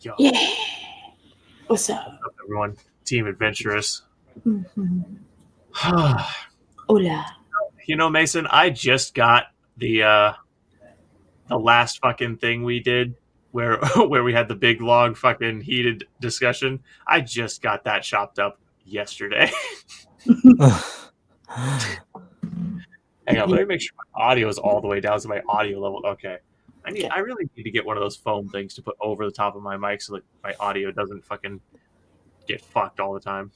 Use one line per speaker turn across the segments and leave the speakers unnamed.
Yo.
Yeah. What's up?
What's up, everyone? Team Adventurous.
Mm-hmm. Hola.
You know, Mason, I just got the last fucking thing we did where where we had the big long fucking heated discussion. I just got that chopped up yesterday. Hang on, let me make sure my audio is all the way down to my audio level. Okay. I really need to get one of those foam things to put over the top of my mic so that my audio doesn't fucking get fucked all the time.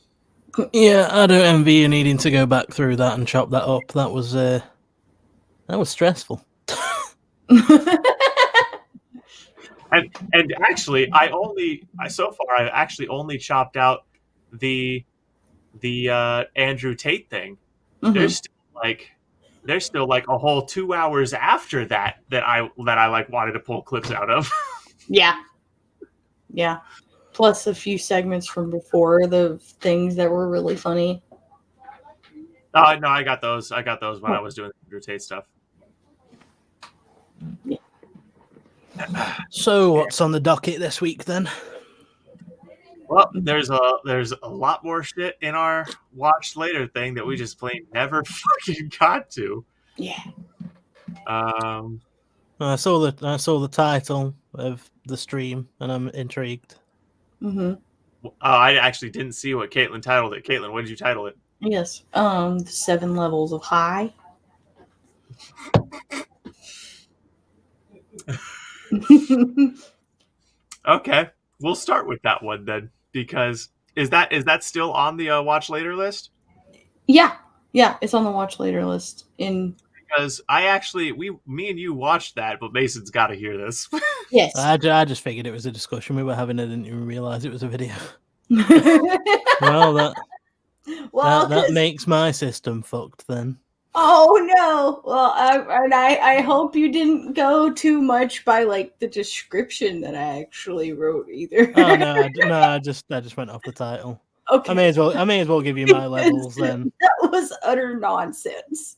Yeah, I don't envy you needing to go back through that and chop that up. That was stressful.
And actually, I've actually only chopped out the Andrew Tate thing.
Mm-hmm.
There's still like a whole 2 hours after that I like wanted to pull clips out of.
Yeah. Plus a few segments from before, the things that were really funny.
No, I got those. When I was doing the Andrew Tate stuff.
Yeah.
So, what's on the docket this week then?
Well, there's a lot more shit in our watch later thing that we just plain never fucking got to.
Yeah.
I saw the title of the stream and I'm intrigued.
Mm-hmm.
I actually didn't see what Caitlin titled it. Caitlin, what did you title it?
Yes. The 7 levels of high.
Okay, we'll start with that one then, because is that still on the watch later list?
Yeah, it's on the watch later list.
Because me and you watched that, but Mason's got to hear this.
Yes,
I just figured it was a discussion we were having. I didn't even realize it was a video. Well, that makes my system fucked then.
Oh no! Well, I hope you didn't go too much by like the description that I actually wrote either.
Oh no! I just went off the title.
Okay.
I may as well give you my levels then.
That was utter nonsense.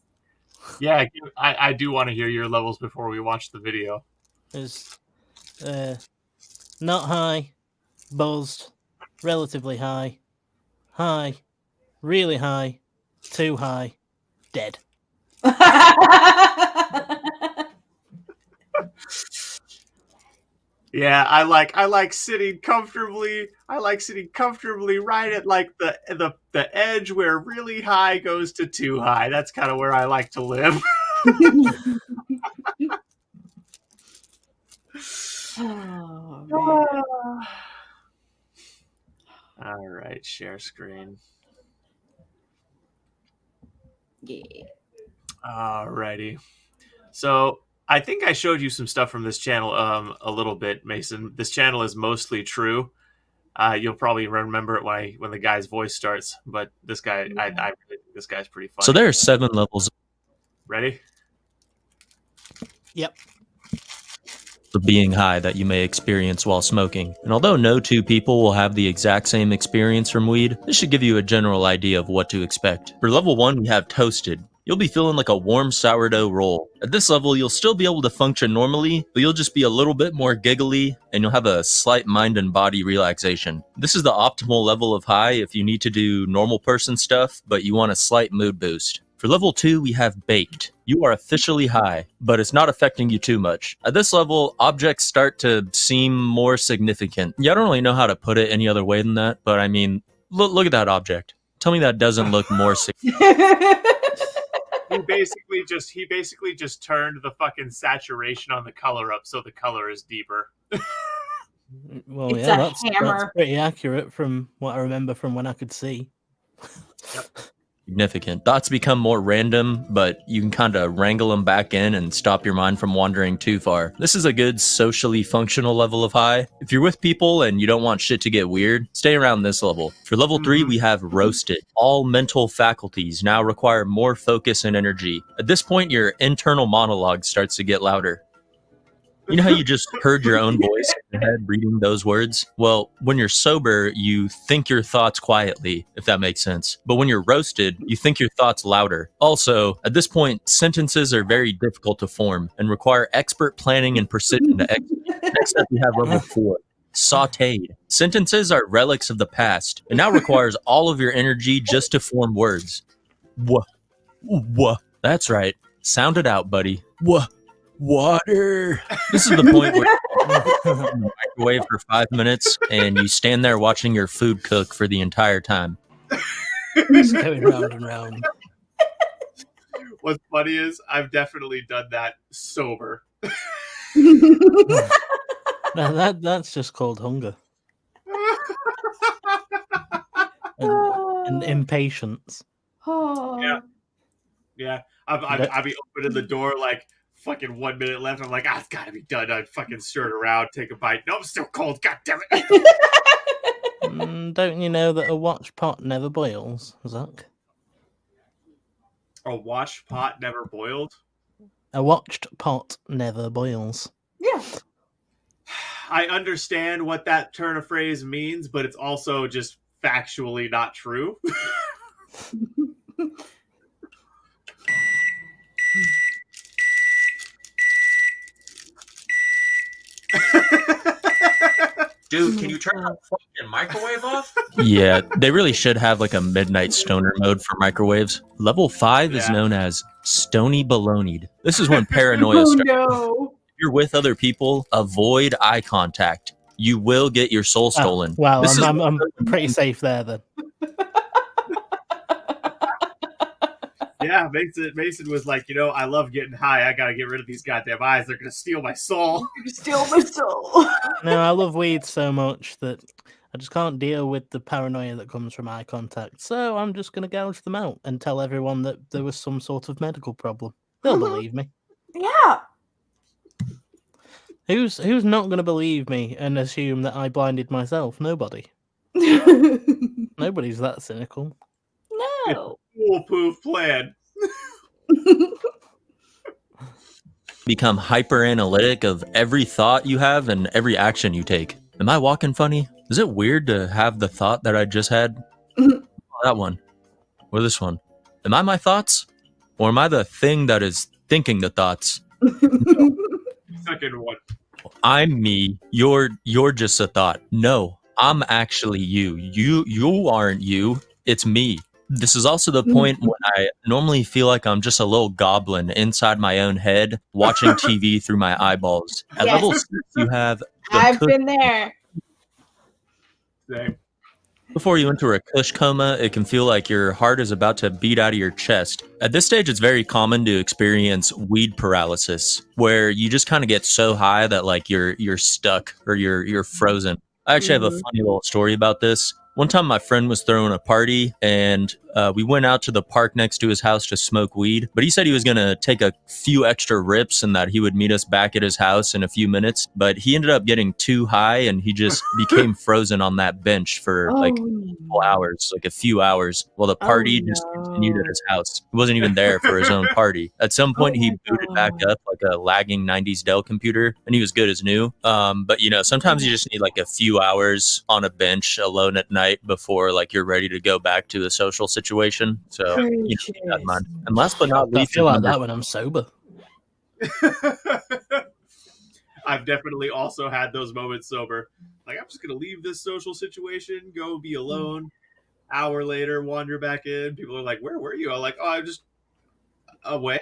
Yeah, I do want to hear your levels before we watch the video.
Is not high, buzzed, relatively high, high, really high, too high, dead.
Yeah, I like sitting comfortably. I like sitting comfortably right at like the edge where really high goes to too high. That's kind of where I like to live.
Oh,
man. All right, share screen.
Yeah.
Alrighty. So I think I showed you some stuff from this channel a little bit, Mason. This channel is mostly true. You'll probably remember it when the guy's voice starts, but this guy, I really think this guy's pretty funny.
So there are 7 levels.
Ready?
Yep.
Of being high that you may experience while smoking. And although no two people will have the exact same experience from weed, this should give you a general idea of what to expect. For level 1, we have toasted. You'll be feeling like a warm sourdough roll. At this level, you'll still be able to function normally, but you'll just be a little bit more giggly, and you'll have a slight mind and body relaxation. This is the optimal level of high if you need to do normal person stuff, but you want a slight mood boost. For level 2, we have baked. You are officially high, but it's not affecting you too much. At this level, objects start to seem more significant. Yeah, I don't really know how to put it any other way than that, but I mean, look at that object. Tell me that doesn't look more significant.
He basically just turned the fucking saturation on the color up so the color is deeper.
Well,
it's
that's pretty accurate from what I remember from when I could see.
Yep.
Significant. Thoughts become more random, but you can kind of wrangle them back in and stop your mind from wandering too far. This is a good socially functional level of high. If you're with people and you don't want shit to get weird, stay around this level. For level 3, we have roasted. All mental faculties now require more focus and energy. At this point, your internal monologue starts to get louder. You know how you just heard your own voice in your head reading those words? Well, when you're sober, you think your thoughts quietly, if that makes sense. But when you're roasted, you think your thoughts louder. Also, at this point, sentences are very difficult to form and require expert planning and precision to execute. Next up, we have level 4. sautéed. Sentences are relics of the past. It now requires all of your energy just to form words. Wha. Wha. That's right. Sound it out, buddy. Wha. Water. This is the point where you're in the microwave for 5 minutes and you stand there watching your food cook for the entire time.
It's going round and round.
What's funny is I've definitely done that sober.
That's just called hunger and impatience.
Oh.
Yeah. I'll be opening the door like fucking 1 minute left. I'm like, it's gotta be done. I'd fucking stir it around, take a bite. No, I'm still cold. God damn it.
Don't you know that a watch pot never boils, Zach?
A wash pot never boiled?
A watched pot never boils.
Yeah.
I understand what that turn of phrase means, but it's also just factually not true. Dude, can you turn the fucking microwave off?
Yeah, they really should have like a midnight stoner mode for microwaves. Level 5 is known as stony baloneyed. This is when paranoia starts.
No.
If you're with other people, avoid eye contact. You will get your soul stolen.
Wow,
This
I'm pretty safe there then.
Yeah, Mason was like, I love getting high. I gotta get rid of these goddamn eyes. They're gonna steal my soul.
Steal my soul.
No, I love weed so much that I just can't deal with the paranoia that comes from eye contact. So I'm just going to gouge them out and tell everyone that there was some sort of medical problem. They'll believe me.
Yeah.
Who's not going to believe me and assume that I blinded myself? Nobody. Nobody's that cynical.
No.
Foolproof plan.
Become hyper analytic of every thought you have and every action you take. Am I walking funny? Is it weird to have the thought that I just had? That one. Or this one. Am I my thoughts? Or am I the thing that is thinking the thoughts?
Second one.
I'm me. You're just a thought. No, I'm actually you. You aren't you. It's me. This is also the point when I normally feel like I'm just a little goblin inside my own head, watching TV through my eyeballs. At
Yes.
level 6, you have
I've been there.
Same.
Before you enter a kush coma, it can feel like your heart is about to beat out of your chest. At this stage, it's very common to experience weed paralysis, where you just kind of get so high that like you're stuck or you're frozen. I actually have a funny little story about this. One time my friend was throwing a party and we went out to the park next to his house to smoke weed, but he said he was going to take a few extra rips and that he would meet us back at his house in a few minutes, but he ended up getting too high and he just became frozen on that bench for like a few hours while the party just continued at his house. He wasn't even there for his own party. At some point he booted back up like a lagging 90s Dell computer and he was good as new. But sometimes you just need like a few hours on a bench alone at night before like you're ready to go back to a social situation. So keep that in mind. And last but not
I
least,
feel like that when I'm sober.
I've definitely also had those moments sober. Like, I'm just going to leave this social situation, go be alone. Hour later, wander back in. People are like, where were you? I'm like, I'm just away.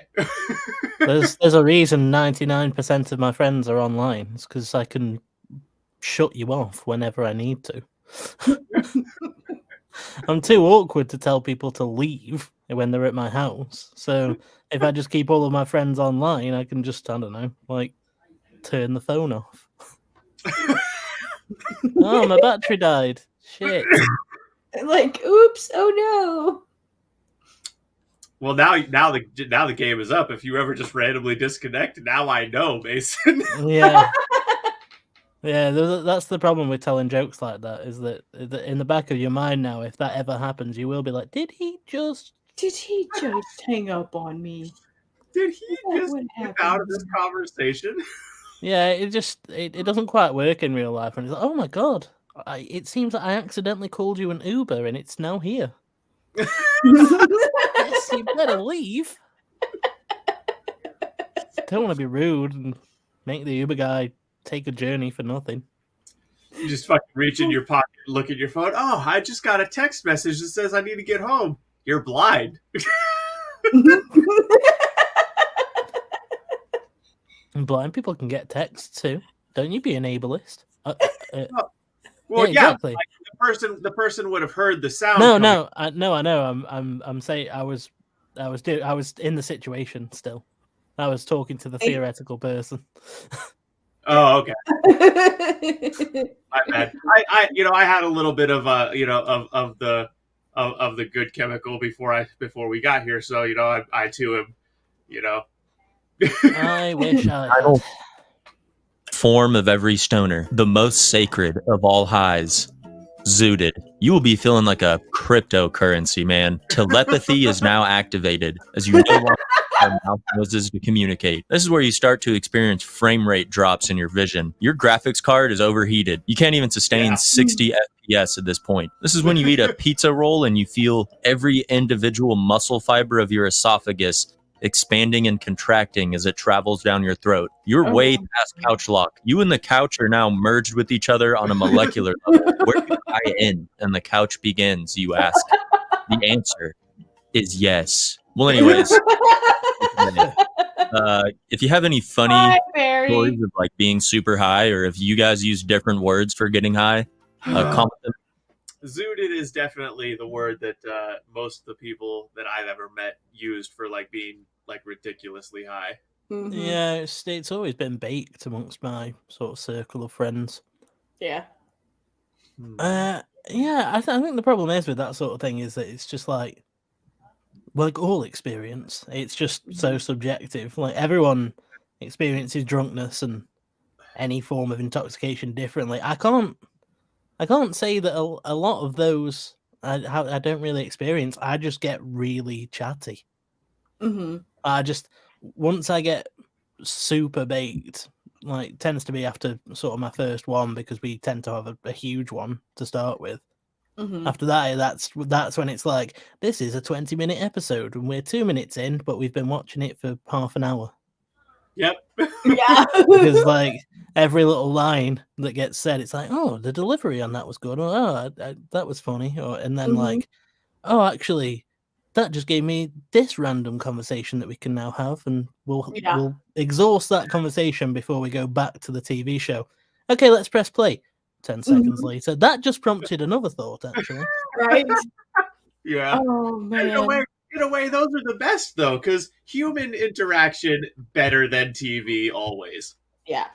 There's a reason 99% of my friends are online. It's because I can shut you off whenever I need to. I'm too awkward to tell people to leave when they're at my house. So if I just keep all of my friends online, I can just, I don't know, like turn the phone off. Oh, my battery died. Shit.
Like, oops, oh no.
Well, now the game is up. If you ever just randomly disconnect, now I know, Mason.
Yeah. Yeah, that's the problem with telling jokes like that, is that in the back of your mind now, if that ever happens, you will be like, did he just
hang up on me?
Did he just get out of this conversation?
Yeah, it doesn't quite work in real life. And it's like, oh my god, it seems that I accidentally called you an Uber and it's now here. Yes, you better leave. Don't want to be rude and make the Uber guy take a journey for nothing.
You just fucking reach in your pocket and look at your phone. Oh, I just got a text message that says I need to get home. You're blind.
And blind people can get texts too. Don't you be an ableist.
Well,
yeah, exactly.
Like the person would have heard the sound.
No, I know. I'm saying I was in the situation still. I was talking to the theoretical person.
Oh, okay. My bad. I had a little bit of of the good chemical before we got here, so I too am,
I wish I
I
had.
don't- Form of every stoner, the most sacred of all highs. Zooted. You will be feeling like a cryptocurrency, man. Telepathy is now activated as you no longer have mouth noises to communicate. This is where you start to experience frame rate drops in your vision. Your graphics card is overheated. You can't even sustain 60 FPS at this point. This is when you eat a pizza roll and you feel every individual muscle fiber of your esophagus expanding and contracting as it travels down your throat. You're way past couch lock. You and the couch are now merged with each other on a molecular level. Where do I end and the couch begins, you ask? The answer is yes. Well, anyways, if you have any funny stories of like being super high, or if you guys use different words for getting high, comment them.
Zooted is definitely the word that most of the people that I've ever met used for like being like ridiculously high.
Mhm.
Yeah, it's always been baked amongst my sort of circle of friends.
Yeah.
Yeah, I think the problem is with that sort of thing is that it's just like all experience. It's just so subjective. Like everyone experiences drunkenness and any form of intoxication differently. I can't say that a lot of those I don't really experience. I just get really chatty.
Mm-hmm.
I just once I get super baked, like tends to be after sort of my first one because we tend to have a huge one to start with.
Mm-hmm.
After that, that's when it's like this is a 20-minute episode and we're 2 minutes in, but we've been watching it for half an hour.
Yep.
Yeah.
Because like every little line that gets said, it's like, oh, the delivery on that was good, or oh, that was funny, and then like, oh, actually, that just gave me this random conversation that we can now have, and we'll exhaust that conversation before we go back to the TV show. Okay, let's press play. 10 seconds later, that just prompted another thought, actually.
Right.
Yeah.
Oh man.
In a way, those are the best though, because human interaction better than TV always.
Yeah.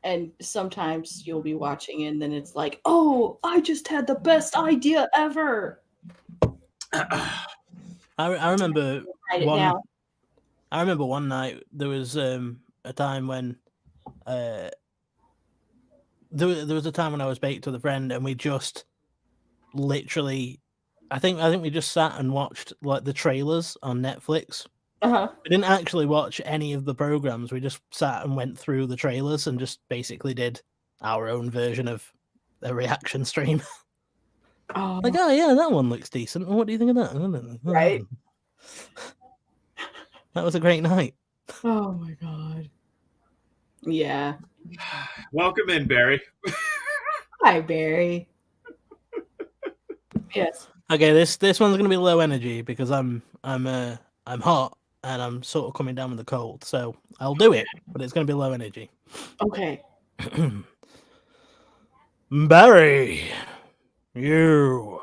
And sometimes you'll be watching and then it's like, oh, I just had the best idea ever.
I remember
Write it down.
I remember one night there was a time when there was a time when I was baked with a friend and we just literally I think we just sat and watched like the trailers on Netflix.
Uh-huh.
We didn't actually watch any of the programs. We just sat and went through the trailers and just basically did our own version of a reaction stream.
Oh.
Like, oh yeah, that one looks decent. What do you think of that?
Right.
That was a great night.
Oh my god. Yeah.
Welcome in, Barry.
Hi, Barry. Yes.
Okay, this one's gonna be low energy because I'm hot and I'm sort of coming down with the cold, so I'll do it, but it's gonna be low energy.
Okay.
Barry, you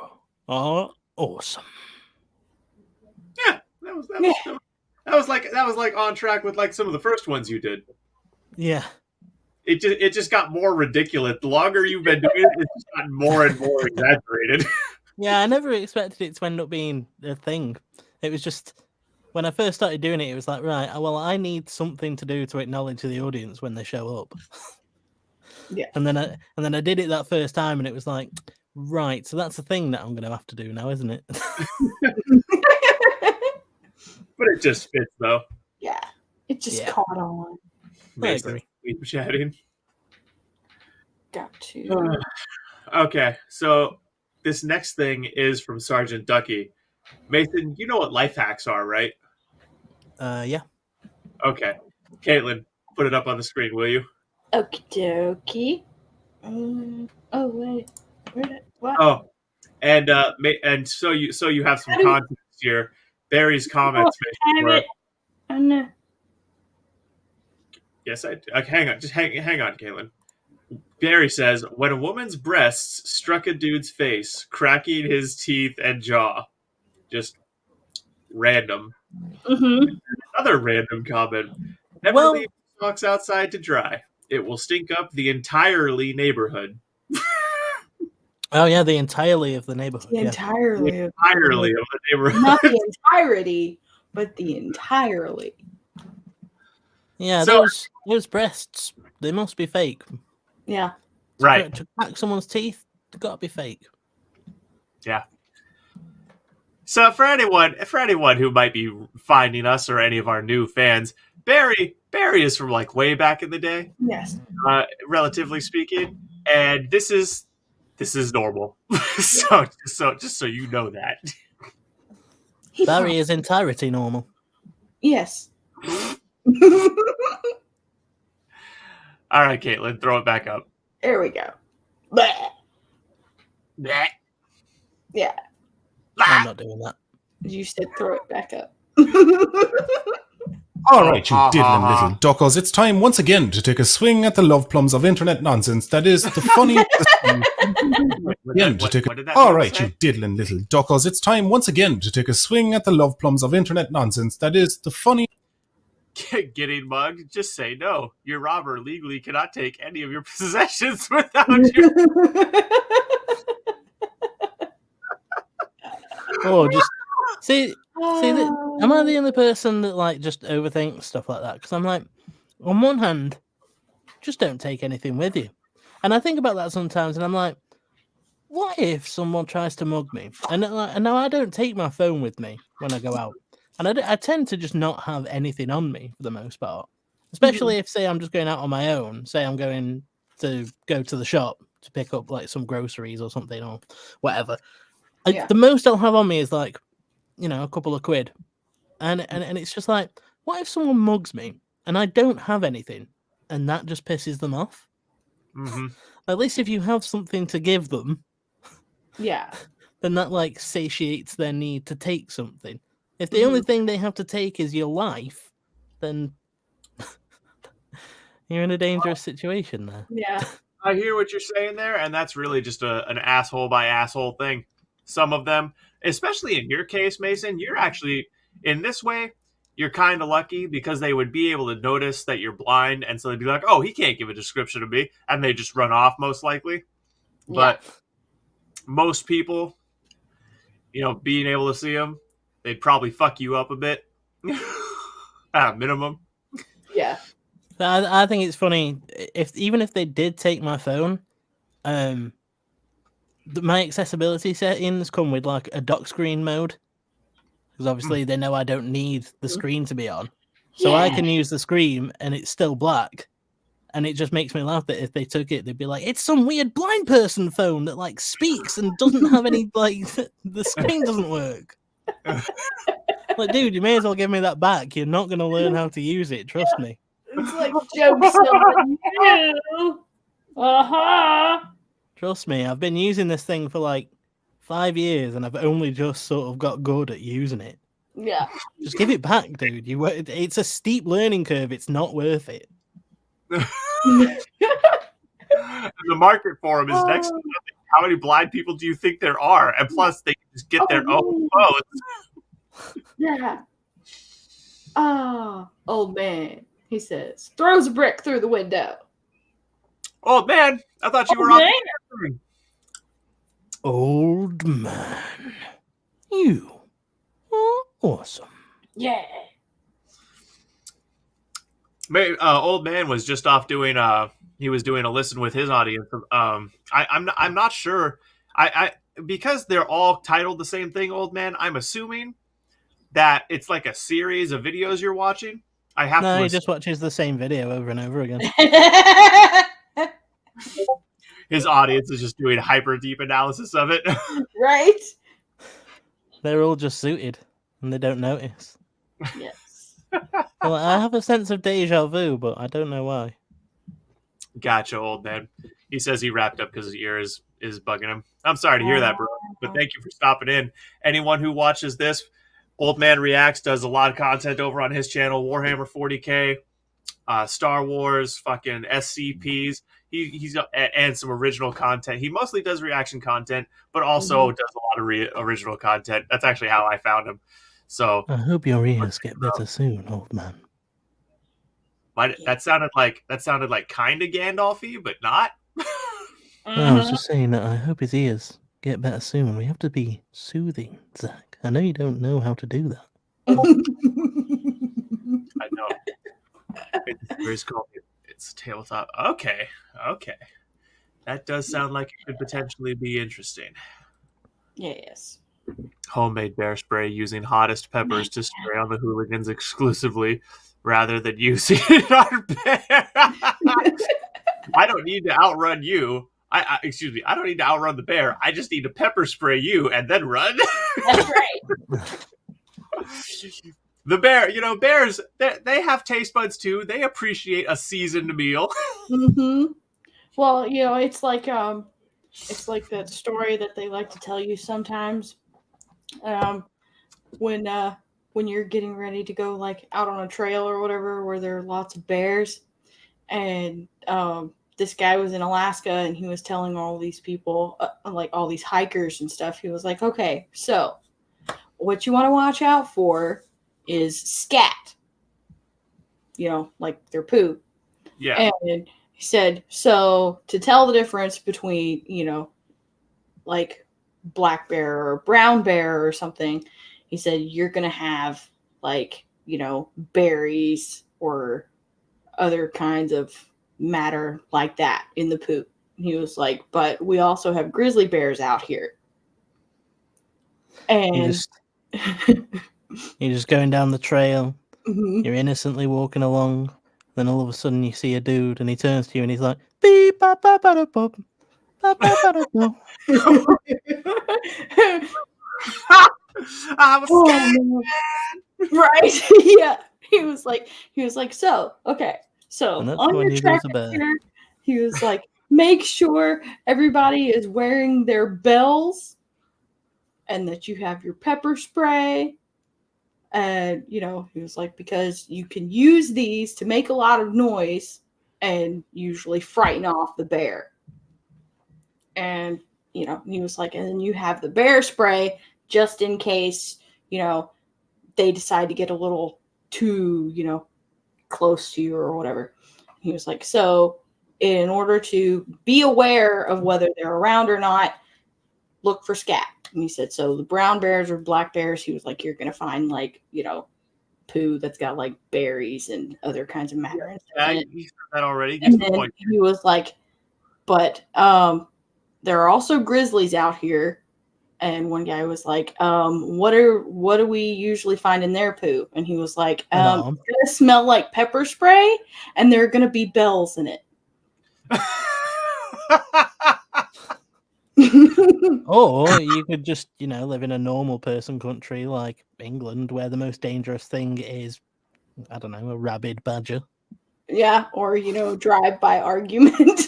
are awesome.
Yeah, that was like on track with like some of the first ones you did.
Yeah.
It just got more ridiculous. The longer you've been doing it, it's just gotten more and more exaggerated.
Yeah, I never expected it to end up being a thing. It was just when I first started doing it, it was like, right, well, I need something to do to acknowledge the audience when they show up.
Yeah.
And then I did it that first time, and it was like, right, so that's the thing that I'm going to have to do now, isn't it?
But it just fits, though.
Yeah. It just caught on.
I agree.
Keep chatting.
Got to.
Okay, so this next thing is from Sergeant Ducky. Mason, you know what life hacks are, right?
Yeah.
Okay. Caitlin, put it up on the screen, will you?
Okie dokie. Oh wait, where did what?
Oh, and so you have some
How do you-
context here. Barry's
Oh,
comments
have
were
it. Oh no.
yes. Hang on, just hang on, Caitlin. Barry says, when a woman's breasts struck a dude's face, cracking his teeth and jaw. Just random.
Mm-hmm.
Another random comment. Never
Well,
leave socks outside to dry. It will stink up the entirely neighborhood.
oh yeah, the entirely of the neighborhood.
The
Yeah.
entirely of
Entirely of the neighborhood.
not the entirety, but the entirely.
Yeah,
So-
those breasts, they must be fake.
Yeah.
Right.
To crack someone's teeth, they gotta be fake.
Yeah. So for anyone who might be finding us or any of our new fans, Barry is from like way back in the day,
Yes.
relatively speaking, and this is normal. so just so you know that.
He
Barry is entirety normal.
Yes.
All right, Caitlin, throw it back up.
There we go. Bleh.
Bleh.
Yeah.
I'm not doing that.
You said throw it back up.
All right, you diddling little duckles, it's time once again to take a swing at the love plums of internet nonsense that is the funniest again to take
What did that
All
man
right,
say?
you diddling little duckles, it's time once again to take a swing at the love plums of internet nonsense that is the funny
Getting mugged? Just say no. Your robber legally cannot take any of your possessions without you.
Oh, just see. Am I the only person that like just overthinks stuff like that? Because I'm like, on one hand, just don't take anything with you, and I think about that sometimes, and I'm like, what if someone tries to mug me? And now I don't take my phone with me when I go out, and I tend to just not have anything on me for the most part, especially if say I'm just going out on my own. Say I'm going to go to the shop to pick up like some groceries or something or whatever.
Yeah.
The most I'll have on me is like, a couple of quid. And it's just like, what if someone mugs me and I don't have anything and that just pisses them off?
Mm-hmm.
At least if you have something to give them,
Yeah.
then that like satiates their need to take something. If the only thing they have to take is your life, then you're in a dangerous situation there.
Yeah.
I hear what you're saying there, and that's really just an asshole by asshole thing. Some of them, especially in your case, Mason, you're actually, in this way, you're kind of lucky because they would be able to notice that you're blind, and so they'd be like, oh, he can't give a description of me, and they just run off, most likely. But most people, being able to see them, they'd probably fuck you up a bit, at a minimum.
Yeah.
I think it's funny even if they did take my phone, my accessibility settings come with like a dock screen mode because obviously they know I don't need the screen to be on, so I can use the screen and it's still black, and it just makes me laugh that if they took it, they'd be like, it's some weird blind person phone that like speaks and doesn't have any like the screen doesn't work. Like, dude, you may as well give me that back. You're not going to learn how to use it. Trust me.
It's like jokes on you. Uh-huh.
Trust me. I've been using this thing for like 5 years and I've only just sort of got good at using it.
Yeah.
Just give it back, dude. It's a steep learning curve. It's not worth it.
The market for them is next to nothing. How many blind people do you think there are? And plus, they can just get their own phones.
Yeah. Oh, old man. He says, throws a brick through the window.
Old man, I thought you were
Old
on.
man?
Old man. You are awesome.
Yeah.
Old man was just off doing he was doing a listen with his audience. I'm not sure. I because they're all titled the same thing, old man. I'm assuming that it's like a series of videos you're watching. I have
No,
to.
he just watches the same video over and over again.
His audience is just doing hyper deep analysis of it.
Right?
They're all just suited and they don't notice.
Yes.
Well, I have a sense of deja vu, but I don't know why.
Gotcha, old man. He says he wrapped up because his ear is bugging him. I'm sorry to hear that, bro. But thank you for stopping in. Anyone who watches this, Old Man Reacts does a lot of content over on his channel, Warhammer 40K, Star Wars, fucking SCPs. He's and some original content. He mostly does reaction content, but also does a lot of original content. That's actually how I found him. So
I hope your ears get better soon, old man.
that sounded like kind of Gandalfy, but not.
I was just saying that I hope his ears get better soon. We have to be soothing, Zach. I know you don't know how to do that.
I know. It's tabletop. Okay. That does sound like it could potentially be interesting.
Yes.
Homemade bear spray using hottest peppers to spray on the hooligans exclusively, rather than using it on bear. I don't need to outrun you. Excuse me. I don't need to outrun the bear. I just need to pepper spray you and then run.
That's right.
The bear, bears, they have taste buds too. They appreciate a seasoned meal.
Well, it's like that story that they like to tell you sometimes. When you're getting ready to go like out on a trail or whatever where there are lots of bears, and this guy was in Alaska and he was telling all these people, like all these hikers and stuff, he was like, okay, so what you want to watch out for is scat, like their poo.
Yeah.
And he said, so to tell the difference between, like black bear or brown bear or something, he said, you're going to have like, berries or other kinds of matter like that in the poop. He was like, but we also have grizzly bears out here. And
you're just going down the trail.
Mm-hmm.
You're innocently walking along. Then all of a sudden you see a dude and he turns to you and he's like, beep, ba, ba, ba, da, bop, ba, ba, ba, da, bop.
I'm scared.
Right? Yeah. He was like, so, okay. So on your tractor here, he was like, make sure everybody is wearing their bells and that you have your pepper spray. And, he was like, because you can use these to make a lot of noise and usually frighten off the bear. And, he was like, and then you have the bear spray just in case, they decide to get a little too, close to you or whatever. He was like, so in order to be aware of whether they're around or not, look for scat. And he said, so the brown bears or black bears, he was like, you're going to find like, poo that's got like berries and other kinds of matter.
Yeah, he said that already.
And then he was like, but there are also grizzlies out here. And one guy was like, what do we usually find in their poo? And he was like, it's going to smell like pepper spray and there are going to be bells in it.
Or you could just, live in a normal person country like England where the most dangerous thing is, I don't know, a rabid badger.
Yeah, or, drive-by argument.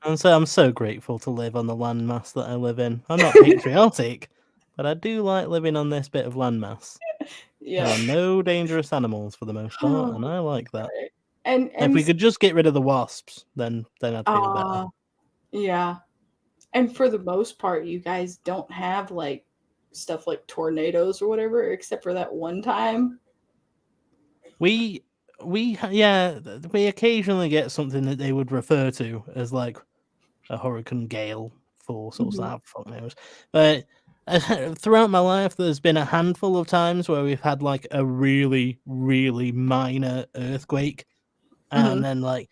I'm so grateful to live on the landmass that I live in. I'm not patriotic, but I do like living on this bit of landmass. Yeah. There are no dangerous animals for the most part, and I like that.
Right. And
if we could just get rid of the wasps, then I'd feel better.
Yeah. And for the most part, you guys don't have like stuff like tornadoes or whatever, except for that one time.
We occasionally get something that they would refer to as like a hurricane gale force or something. Fuck knows. But throughout my life, there's been a handful of times where we've had like a really, really minor earthquake, and then like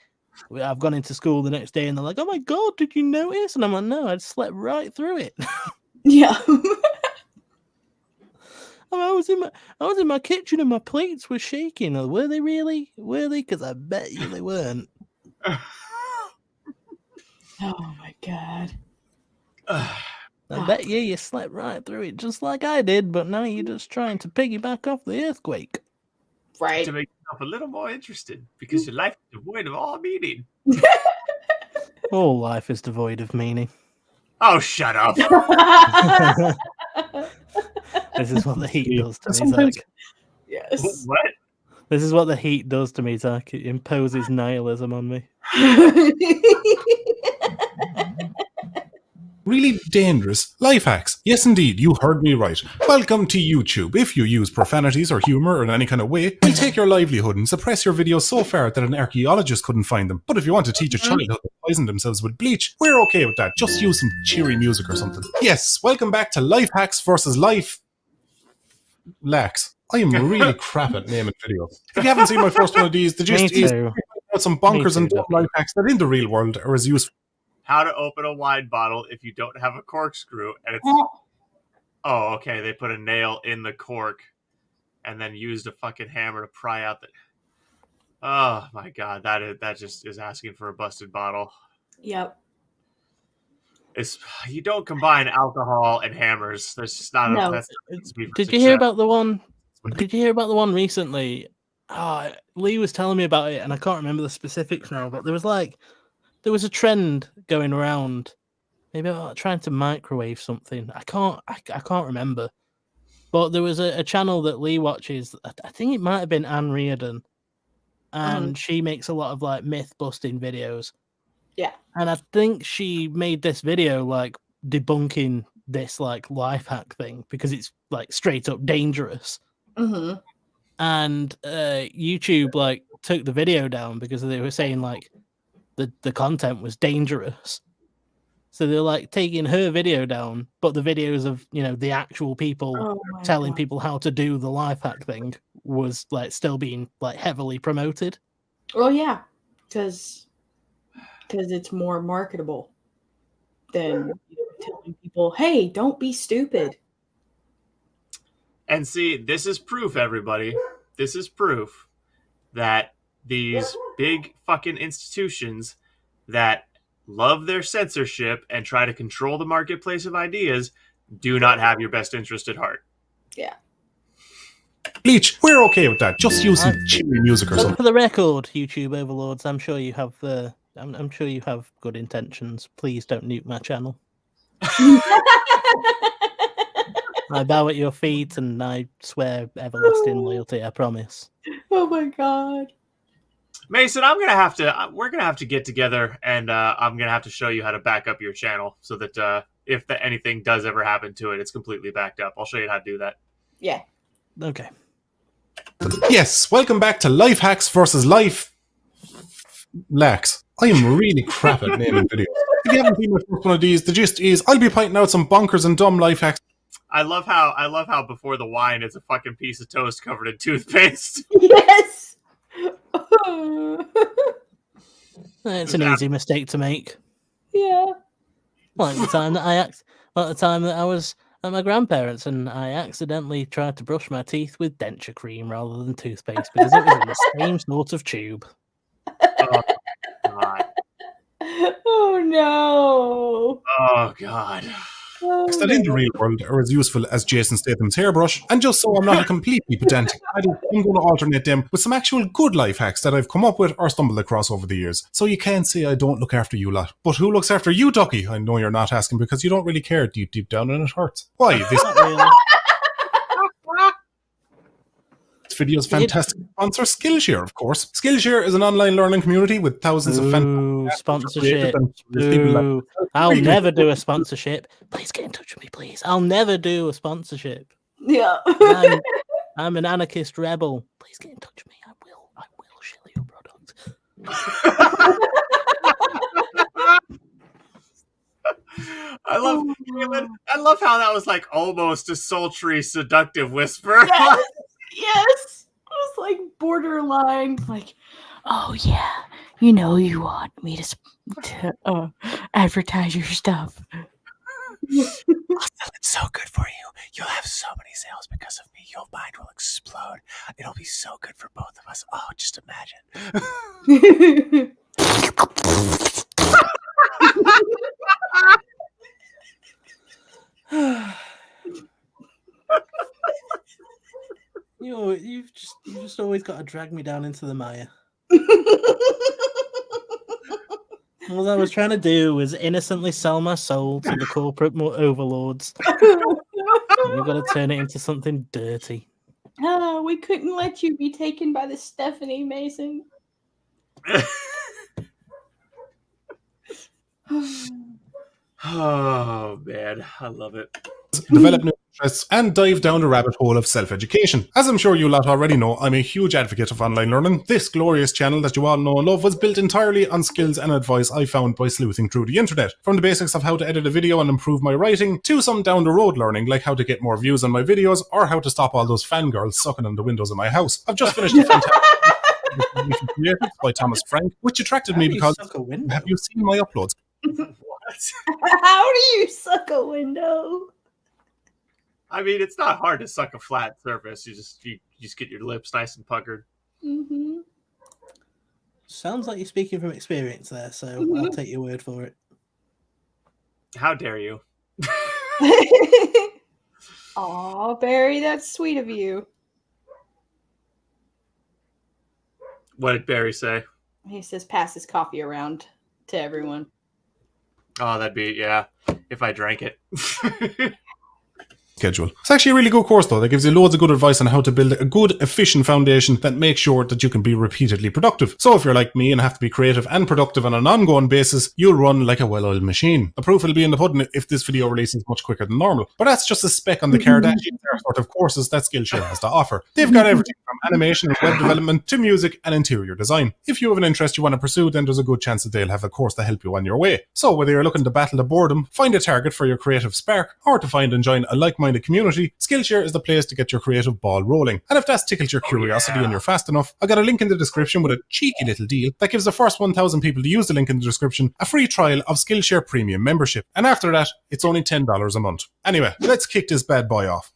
I've gone into school the next day and they're like, "Oh my god, did you notice?" And I'm like, "No, I slept right through it."
Yeah.
I was in my kitchen and my plates were shaking. Were they really? Were they? Because I bet you they weren't.
Oh my god.
I bet you slept right through it just like I did, but now you're just trying to piggyback off the earthquake.
Right.
To make yourself a little more interested, because your life is devoid of all meaning.
All life is devoid of meaning.
Oh, shut up.
This is what the heat does to me, Zach.
Yes.
What?
This is what the heat does to me, Zach. It imposes nihilism on me.
Really dangerous life hacks. Yes, indeed, you heard me right. Welcome to YouTube. If you use profanities or humor in any kind of way, we'll take your livelihood and suppress your videos so far that an archaeologist couldn't find them. But if you want to teach a child how to poison themselves with bleach, we're okay with that. Just use some cheery music or something. Yes, welcome back to Life Hacks versus Life Lacks. I am really crap at naming videos. If you haven't seen my first one of these, the gist is some bonkers and dumb life hacks that in the real world are as useful.
How to open a wine bottle if you don't have a corkscrew, and it's okay. They put a nail in the cork, and then used a fucking hammer to pry out the. Oh my god, that just is asking for a busted bottle.
Yep.
You don't combine alcohol and hammers. There's just not
No.
a.
Did you hear about the one? Did you hear about the one recently? Lee was telling me about it, and I can't remember the specifics now. But there was a trend going around, maybe about trying to microwave something. I can't remember. But there was a channel that Lee watches. I think it might have been Anne Reardon, and she makes a lot of like myth busting videos.
Yeah.
And I think she made this video like debunking this like life hack thing because it's like straight up dangerous.
Mm-hmm.
And YouTube like took the video down because they were saying like the content was dangerous. So they're like taking her video down, but the videos of the actual people telling people how to do the life hack thing was like still being like heavily promoted.
Well, yeah, because it's more marketable than telling people, "Hey, don't be stupid."
And see, this is proof, everybody. This is proof that these big fucking institutions that love their censorship and try to control the marketplace of ideas do not have your best interest at heart.
Yeah.
Bleach, we're okay with that. Just use some cheery music or something.
For the record, YouTube overlords, I'm sure you have I'm sure you have good intentions. Please don't nuke my channel. I bow at your feet and I swear everlasting loyalty, I promise.
Oh my god.
Mason, we're gonna have to get together and I'm gonna have to show you how to back up your channel so that if anything does ever happen to it, it's completely backed up. I'll show you how to do that.
Yeah.
Okay.
Yes, welcome back to Life Hacks versus Life Lacks. I am really crap at naming videos. If you haven't seen my first one of these, the gist is I'll be pointing out some bonkers and dumb life hacks.
I love how before the wine it's a fucking piece of toast covered in toothpaste.
Yes.
It's an easy mistake to make.
Yeah.
Like the time that I was at my grandparents and I accidentally tried to brush my teeth with denture cream rather than toothpaste because it was in the same sort of tube.
Oh god.
Oh no.
Oh god.
That in the real world are as useful as Jason Statham's hairbrush, and just so I'm not a completely pedantic, I'm going to alternate them with some actual good life hacks that I've come up with or stumbled across over the years. So you can't say I don't look after you lot. But who looks after you, Ducky? I know you're not asking because you don't really care deep down and it hurts. Why? This video's fantastic sponsor, Skillshare, of course. Skillshare is an online learning community with thousands of fantastic
sponsorship. I'll never do a sponsorship. Please get in touch with me, please. I'll never do a sponsorship.
Yeah.
I'm an anarchist rebel. Please get in touch with me. I will shill your product.
I love how that was like almost a sultry, seductive whisper.
Yes. Yes. It was like borderline, like, oh yeah, you want me to advertise your stuff.
It's so good for you. You'll have so many sales because of me. Your mind will explode. It'll be so good for both of us. Oh, just imagine.
You've just always got to drag me down into the mire. All I was trying to do was innocently sell my soul to the corporate overlords. You've got to turn it into something dirty.
Oh, we couldn't let you be taken by the Stephanie Mason.
Oh man, I love it.
Develop new interests, and dive down the rabbit hole of self-education. As I'm sure you lot already know, I'm a huge advocate of online learning. This glorious channel that you all know and love was built entirely on skills and advice I found by sleuthing through the internet. From the basics of how to edit a video and improve my writing, to some down-the-road learning, like how to get more views on my videos, or how to stop all those fangirls sucking on the windows of my house. I've just finished a fantastic Creatives by Thomas Frank, which attracted me because have you seen my uploads?
How do you suck a window?
I mean, it's not hard to suck a flat surface. You just get your lips nice and puckered.
Mm-hmm.
Sounds like you're speaking from experience there, so I'll take your word for it.
How dare you?
Aw, Barry, that's sweet of you.
What did Barry say?
He says pass his coffee around to everyone.
Oh, that'd be, yeah, if I drank it.
Schedule. It's actually a really good course though that gives you loads of good advice on how to build a good, efficient foundation that makes sure that you can be repeatedly productive. So if you're like me and have to be creative and productive on an ongoing basis, you'll run like a well-oiled machine. The proof will be in the pudding if this video releases much quicker than normal. But that's just a speck on the Kardashian sort of courses that Skillshare has to offer. They've got everything from animation and web development to music and interior design. If you have an interest you want to pursue, then there's a good chance that they'll have a course to help you on your way. So whether you're looking to battle the boredom, find a target for your creative spark, or to find and join a like-minded community, Skillshare is the place to get your creative ball rolling. And if that's tickled your curiosity and you're fast enough, I got a link in the description with a cheeky little deal that gives the first 1,000 people to use the link in the description a free trial of Skillshare Premium membership. And after that, it's only $10 a month. Anyway, let's kick this bad boy off.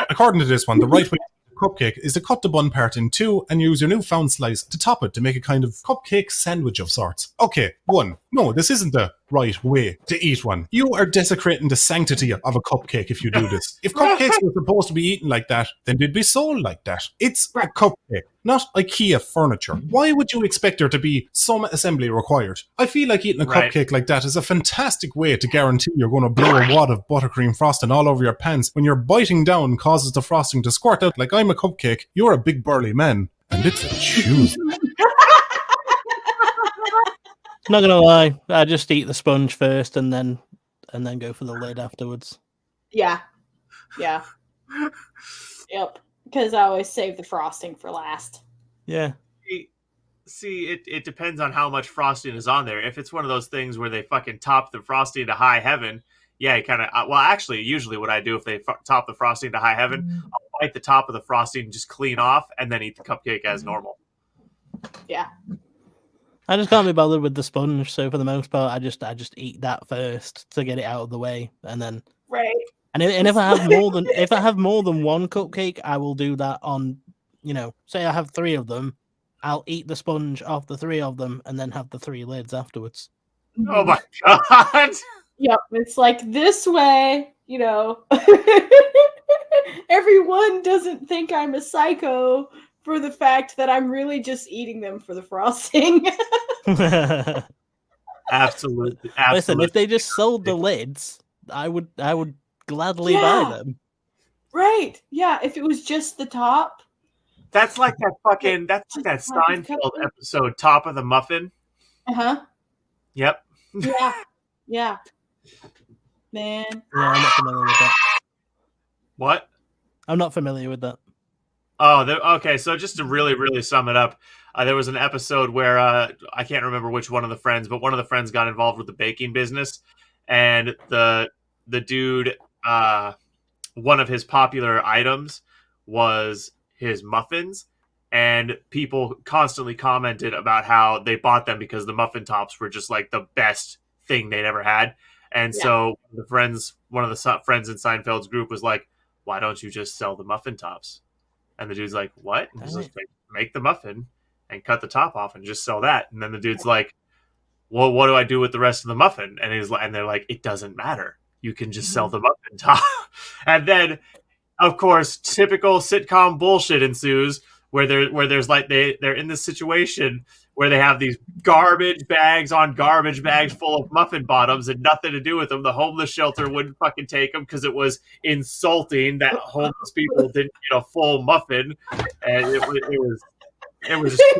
According to this one, the right way cupcake is to cut the bun part in two and use your newfound slice to top it to make a kind of cupcake sandwich of sorts. Okay, one. No, this isn't the right way to eat one. You are desecrating the sanctity of a cupcake if you do this. If cupcakes were supposed to be eaten like that, then they'd be sold like that. It's a cupcake, not IKEA furniture. Why would you expect there to be some assembly required? I feel like eating a cupcake like that is a fantastic way to guarantee you're going to blow a wad of buttercream frosting all over your pants when your biting down causes the frosting to squirt out like I'm a cupcake. You're a big burly man, and it's a Tuesday.
Not gonna lie, I just eat the sponge first and then go for the lid afterwards.
Yeah. Yep. Because I always save the frosting for last.
Yeah.
See, it depends on how much frosting is on there. If it's one of those things where they fucking top the frosting to high heaven, yeah, you kind of. Well, actually, usually what I do if they top the frosting to high heaven, I'll bite the top of the frosting, just clean off, and then eat the cupcake as normal.
Yeah.
I just can't be bothered with the sponge, so for the most part, I just eat that first to get it out of the way, and then And if I have more than one cupcake, I will do that on, say I have 3 of them, I'll eat the sponge off the 3 of them, and then have the 3 lids afterwards.
Oh my god!
Yep, it's like this way, everyone doesn't think I'm a psycho for the fact that I'm really just eating them for the frosting.
Absolutely.
Listen, if they just sold the lids, I would gladly buy them.
Right. Yeah, if it was just the top.
That's like that Seinfeld episode, Top of the Muffin.
Uh-huh.
Yep.
Yeah. Man.
Yeah, I'm not familiar with that.
What?
I'm not familiar with that.
Oh, okay. So just to really, really sum it up, there was an episode where I can't remember which one of the friends, but one of the friends got involved with the baking business, and the dude, one of his popular items was his muffins, and people constantly commented about how they bought them because the muffin tops were just like the best thing they'd ever had. And so one of the friends in Seinfeld's group was like, "Why don't you just sell the muffin tops?" And the dude's like, "What?" And he's like, "Make the muffin and cut the top off and just sell that." And then the dude's like, well, what do I do with the rest of the muffin? And they're like, it doesn't matter. You can just sell the muffin top. And then, of course, typical sitcom bullshit ensues where there's like they're in this situation where they have these garbage bags on garbage bags full of muffin bottoms and nothing to do with them. The homeless shelter wouldn't fucking take them because it was insulting that homeless people didn't get a full muffin, and it was just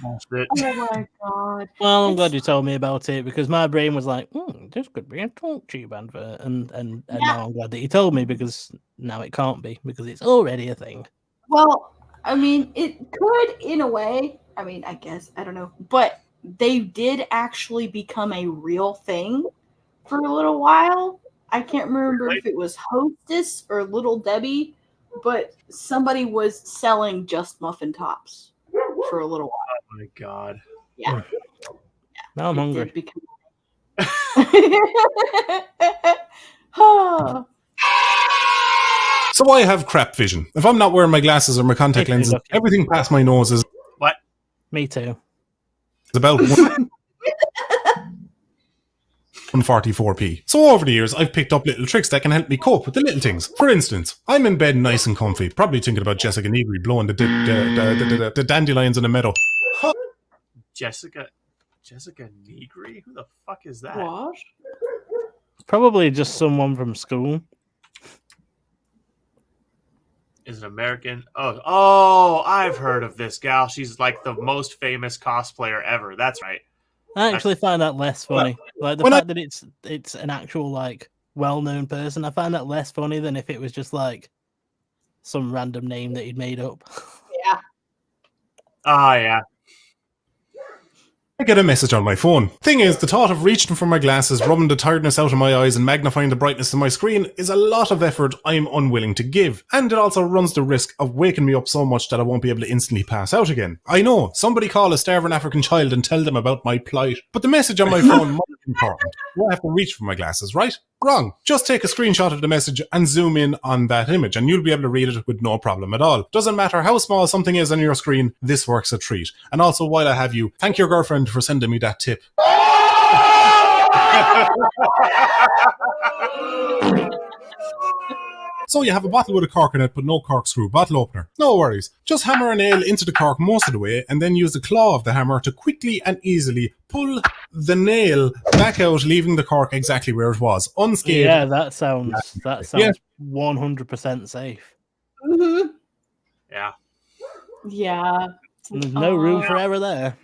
bullshit.
Oh my god!
Well, I'm glad you told me about it because my brain was like, this could be a talk tube advert, and now I'm glad that you told me because now it can't be because it's already a thing.
Well, I mean, it could in a way. I mean, I guess I don't know, but they did actually become a real thing for a little while. I can't remember if it was Hostess or Little Debbie, but somebody was selling just muffin tops for a little while.
Oh my god!
Yeah.
Now I'm hungry.
So I have crap vision. If I'm not wearing my glasses or my contact lenses, everything past my nose is...
What?
Me too.
It's about 144p. So over the years, I've picked up little tricks that can help me cope with the little things. For instance, I'm in bed nice and comfy, probably thinking about Jessica Negri blowing the dandelions in the meadow.
Jessica Negri? Who the fuck is that?
What?
Probably just someone from school.
Is it American? Oh, I've heard of this gal. She's like the most famous cosplayer ever. That's right.
I actually find that less funny. Like the fact that it's an actual like well-known person, I find that less funny than if it was just like some random name that he'd made up.
Yeah.
Ah, yeah.
I get a message on my phone. Thing is, the thought of reaching for my glasses, rubbing the tiredness out of my eyes and magnifying the brightness of my screen is a lot of effort I'm unwilling to give. And it also runs the risk of waking me up so much that I won't be able to instantly pass out again. I know, somebody call a starving African child and tell them about my plight. But the message on my phone might be important. Do I have to reach for my glasses, right? Wrong. Just take a screenshot of the message and zoom in on that image and you'll be able to read it with no problem at all. Doesn't matter how small something is on your screen, this works a treat. And also, while I have you, thank your girlfriend for sending me that tip. So you have a bottle with a cork in it, but no corkscrew, bottle opener. No worries. Just hammer a nail into the cork most of the way, and then use the claw of the hammer to quickly and easily pull the nail back out, leaving the cork exactly where it was, unscathed.
Yeah, that sounds 100% safe.
Mm-hmm.
Yeah.
Yeah.
There's no room for error there.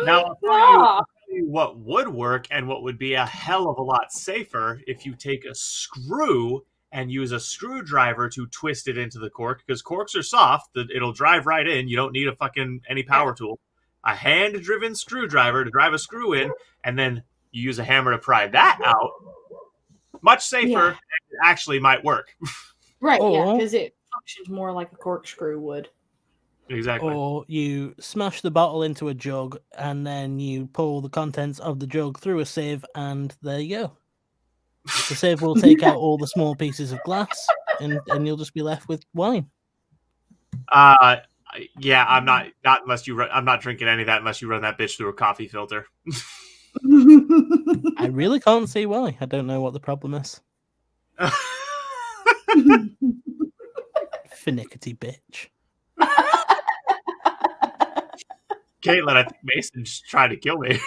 Now, I'll tell you what would work and what would be a hell of a lot safer if you take a screw and use a screwdriver to twist it into the cork, because corks are soft. It'll drive right in. You don't need any power tool. A hand-driven screwdriver to drive a screw in, and then you use a hammer to pry that out. Much safer. It actually might work.
Right, yeah, because it functions more like a corkscrew would.
Exactly.
Or you smash the bottle into a jug, and then you pull the contents of the jug through a sieve, and there you go. The sieve will take out all the small pieces of glass, and you'll just be left with wine.
Yeah, I'm not unless you. I'm not drinking any of that unless you run that bitch through a coffee filter.
I really can't see why. I don't know what the problem is. Finickety bitch.
Caitlin, I think Mason's trying to kill me.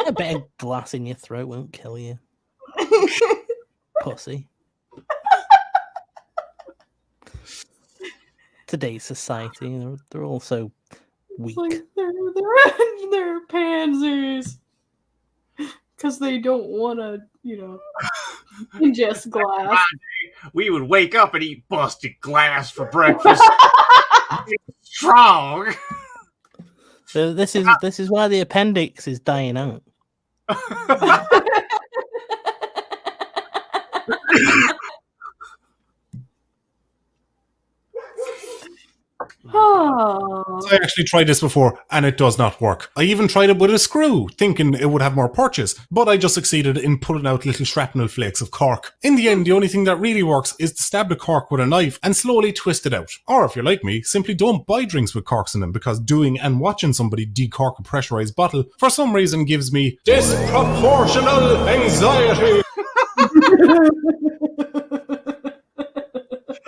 A bit of glass in your throat won't kill you. Pussy. Today's society, they're all so weak.
Like they're pansies. Because they don't want to, ingest glass.
We would wake up and eat busted glass for breakfast. Strong.
So this is why the appendix is dying out.
Oh.
So I actually tried this before, and it does not work. I even tried it with a screw, thinking it would have more purchase, but I just succeeded in pulling out little shrapnel flakes of cork. In the end, the only thing that really works is to stab the cork with a knife and slowly twist it out. Or if you're like me, simply don't buy drinks with corks in them, because doing and watching somebody decork a pressurized bottle for some reason gives me disproportional anxiety.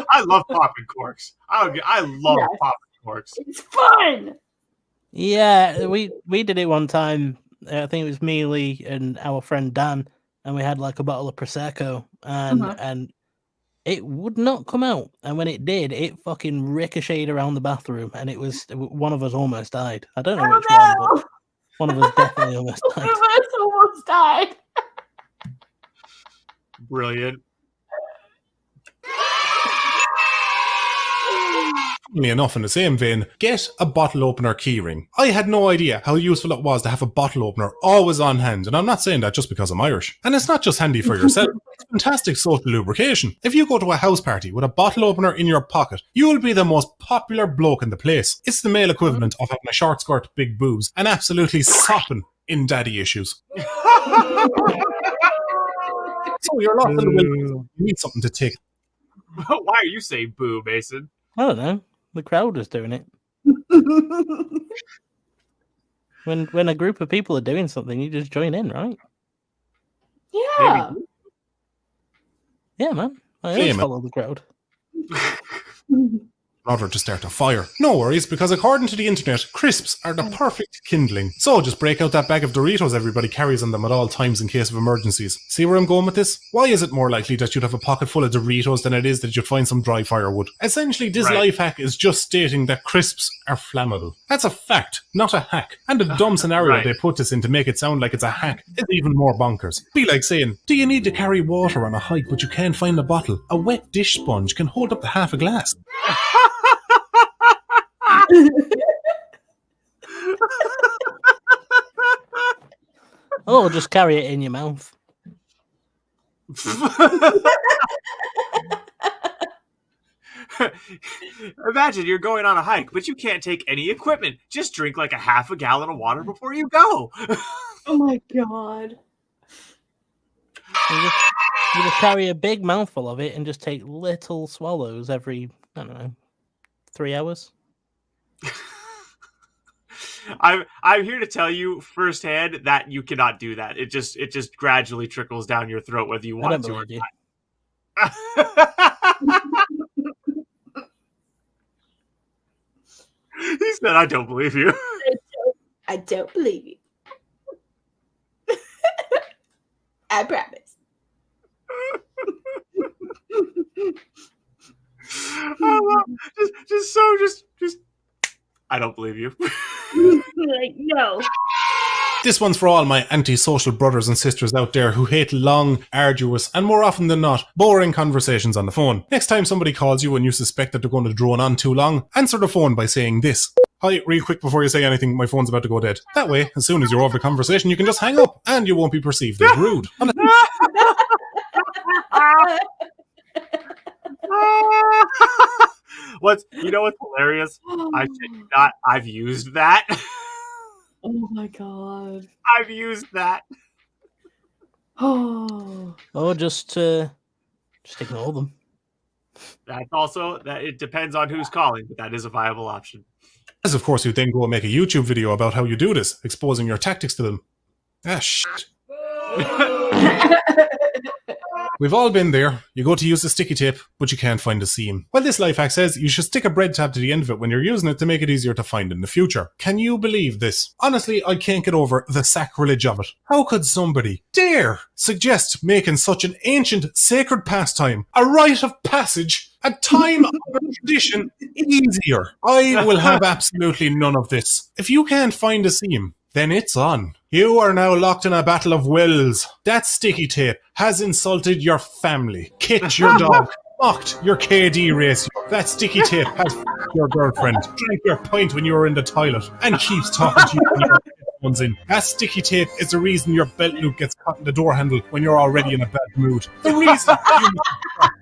I love popping corks. I love popping corks.
It's fun.
Yeah, we did it one time. I think it was me, Lee, and our friend Dan, and we had like a bottle of Prosecco, and it would not come out. And when it did, it fucking ricocheted around the bathroom, and it was one of us almost died. I don't know which one, but one of us definitely almost died.
One of us almost died.
Brilliant.
Funnily enough, in the same vein, get a bottle opener keyring. I had no idea how useful it was to have a bottle opener always on hand, and I'm not saying that just because I'm Irish. And it's not just handy for yourself, it's fantastic social lubrication. If you go to a house party with a bottle opener in your pocket, you will be the most popular bloke in the place. It's the male equivalent of having a short skirt, big boobs, and absolutely sopping in daddy issues. So you're locked in the window. You need something to take.
Why are you saying boo, Mason?
I don't know. The crowd was doing it. When a group of people are doing something, you just join in, right?
Yeah.
Maybe.
Yeah, man. I always follow the crowd.
In order to start a fire. No worries, because according to the internet, crisps are the perfect kindling. So just break out that bag of Doritos everybody carries on them at all times in case of emergencies. See where I'm going with this? Why is it more likely that you'd have a pocket full of Doritos than it is that you'd find some dry firewood? Essentially, this life hack is just stating that crisps are flammable. That's a fact, not a hack. And the dumb scenario they put this in to make it sound like it's a hack is even more bonkers. Be like saying, do you need to carry water on a hike but you can't find a bottle? A wet dish sponge can hold up to half a glass.
Or just carry it in your mouth.
Imagine you're going on a hike, but you can't take any equipment. Just drink like a half a gallon of water before you go.
Oh my god.
You just carry a big mouthful of it and just take little swallows every, I don't know, 3 hours.
I'm here to tell you firsthand that you cannot do that. It just gradually trickles down your throat whether you want to or not. He said, "I don't believe you."
I don't believe you. I promise.
Just I don't believe you.
Like, no.
This one's for all my antisocial brothers and sisters out there who hate long, arduous, and more often than not, boring conversations on the phone. Next time somebody calls you and you suspect that they're going to drone on too long, answer the phone by saying this. Hi, real quick before you say anything, my phone's about to go dead. That way, as soon as you're over the conversation, you can just hang up and you won't be perceived as rude.
What's hilarious? I shit you not. I've used that.
Oh my god.
I've used that.
Oh.
Or just ignore them.
That's also that. It depends on who's calling, but that is a viable option.
As of course you then go and make a YouTube video about how you do this, exposing your tactics to them. Ah, shit. We've all been there. You go to use the sticky tape, but you can't find the seam. Well, this life hack says you should stick a bread tab to the end of it when you're using it to make it easier to find in the future. Can you believe this? Honestly, I can't get over the sacrilege of it. How could somebody dare suggest making such an ancient, sacred pastime, a rite of passage, a time-honored tradition, easier? I will have absolutely none of this. If you can't find a seam, then it's on. You are now locked in a battle of wills. That sticky tape has insulted your family, kicked your dog, mocked your KD ratio. That sticky tape has f***ed your girlfriend, drank your pint when you were in the toilet, and keeps talking to you when your headphones in. That sticky tape is the reason your belt loop gets caught in the door handle when you're already in a bad mood. The reason you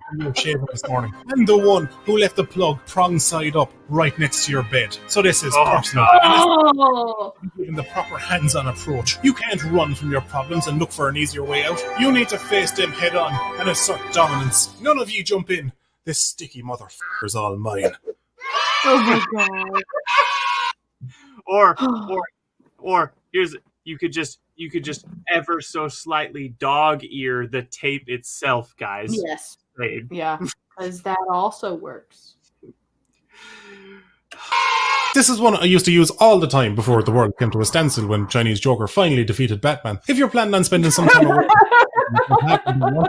when you were shaving this morning. I'm the one who left the plug prong side up right next to your bed. So this is personal.
Oh.
And given the proper hands-on approach, you can't run from your problems and look for an easier way out. You need to face them head on and assert dominance. None of you jump in. This sticky motherfucker's all mine.
Oh my god.
Or here's you could just ever so slightly dog ear the tape itself, guys.
Yes. Yeah, because that also works.
This is one I used to use all the time before the world came to a standstill when Chinese Joker finally defeated Batman. If you're planning on spending some time away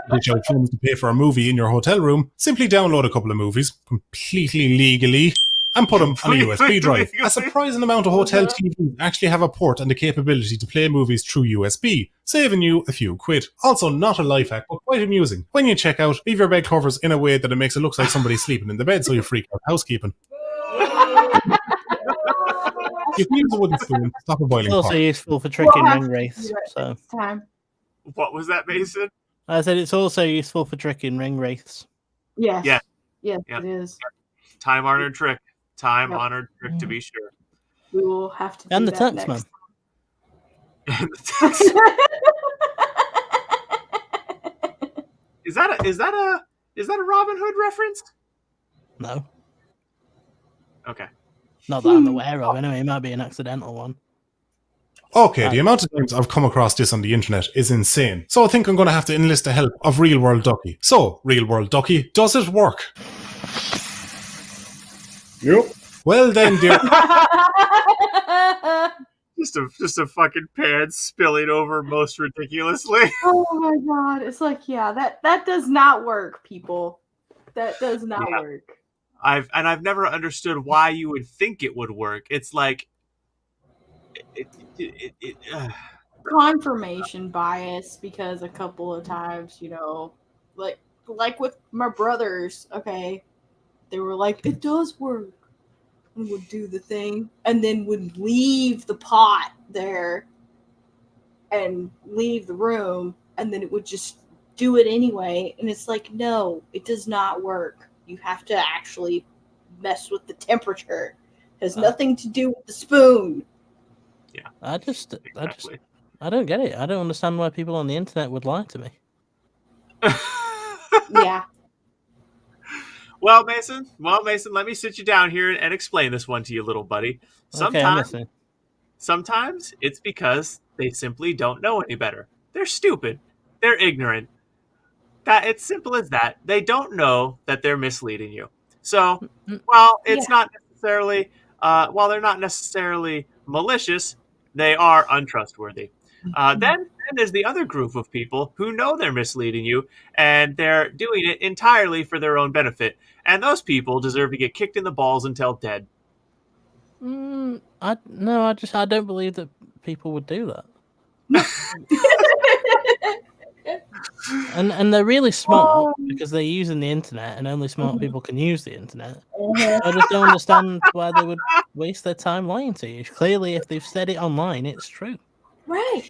to pay for a movie in your hotel room, simply download a couple of movies, completely legally, and put them on a USB drive. A surprising amount of hotel TVs actually have a port and the capability to play movies through USB, saving you a few quid. Also, not a life hack, but quite amusing. When you check out, leave your bed covers in a way that it makes it look like somebody's sleeping in the bed, so you freak out housekeeping. You can use a wooden spoon, stop a boiling
It's also
pot.
useful for tricking ring wraiths. So.
What was that, Mason?
I said it's also useful for tricking ring wraiths.
Yes.
Yeah.
Yes,
Yeah.
it is.
Time-honored trick. Time-honored trick, to be sure.
We will have to do
And the
that
taxman.
Is that a Robin Hood reference?
No.
Okay.
Not that I'm aware of, anyway. It might be an accidental one.
Okay, the amount of times I've come across this on the internet is insane. So I think I'm going to have to enlist the help of Real World Ducky. So, Real World Ducky, does it work? Yep. Well then, dear.
Just a fucking pan spilling over most ridiculously.
Oh my god. It's like, yeah, that does not work, people. That does not work.
I've never understood why you would think it would work. It's like
Confirmation bias, because a couple of times, like with my brothers, okay, they were like, it does work, and would do the thing, and then would leave the pot there and leave the room, and then it would just do it anyway. And it's like, no, it does not work. You have to actually mess with the temperature. It has nothing to do with the spoon.
Yeah.
I don't get it. I don't understand why people on the internet would lie to me.
Yeah.
Well, Mason, let me sit you down here and explain this one to you, little buddy. Sometimes it's because they simply don't know any better. They're stupid. They're ignorant. That it's simple as that. They don't know that they're misleading you. So, while it's not necessarily, while they're not necessarily malicious, they are untrustworthy. Then there's the other group of people who know they're misleading you, and they're doing it entirely for their own benefit. And those people deserve to get kicked in the balls until dead.
I don't believe that people would do that. And they're really smart because they're using the internet, and only smart people can use the internet. I just don't understand why they would waste their time lying to you. Clearly, if they've said it online, it's true.
Right.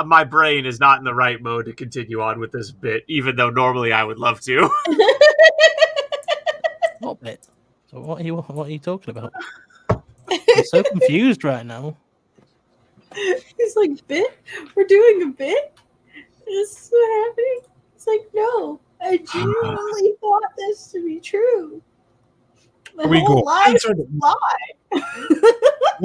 My brain is not in the right mode to continue on with this bit, even though normally I would love to.
What bit? So what are you talking about? I'm so confused right now.
He's like, bit? We're doing a bit? This is what happening? It's like, no, I genuinely thought this to be true.
Here we go.
Answer
lie.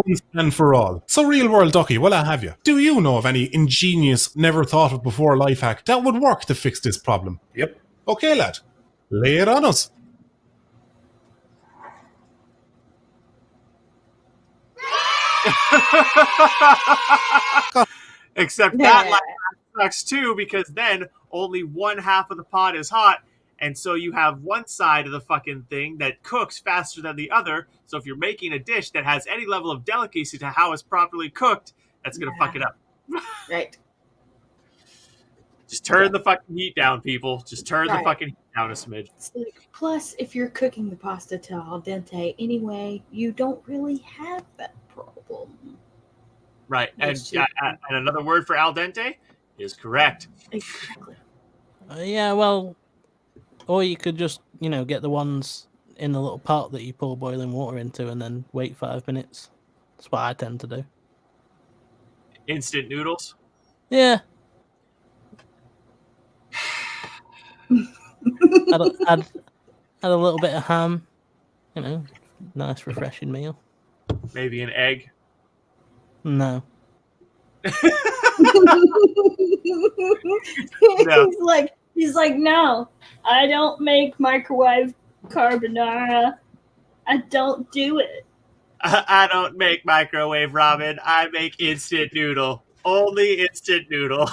Once and for all. So, Real World Ducky, while I have you, do you know of any ingenious, never thought of before life hack that would work to fix this problem? Yep. Okay, lad. Lay it on us.
Except that sucks too, because then only one half of the pot is hot, and so you have one side of the fucking thing that cooks faster than the other. So if you're making a dish that has any level of delicacy to how it's properly cooked, that's gonna fuck it up.
Right.
Just turn the fucking heat down, people. Just turn the fucking heat down a smidge.
Plus, if you're cooking the pasta to al dente anyway, you don't really have that problem.
Right, and another word for al dente, is correct.
Exactly.
Yeah, well, or you could just, get the ones in the little pot that you pour boiling water into and then wait 5 minutes. That's what I tend to do.
Instant noodles.
Yeah. Add a little bit of ham. Nice refreshing meal.
Maybe an egg.
No.
No.
He's like, no, I don't make microwave carbonara. I don't do it.
I don't make microwave ramen. I make instant noodle. Only instant noodle.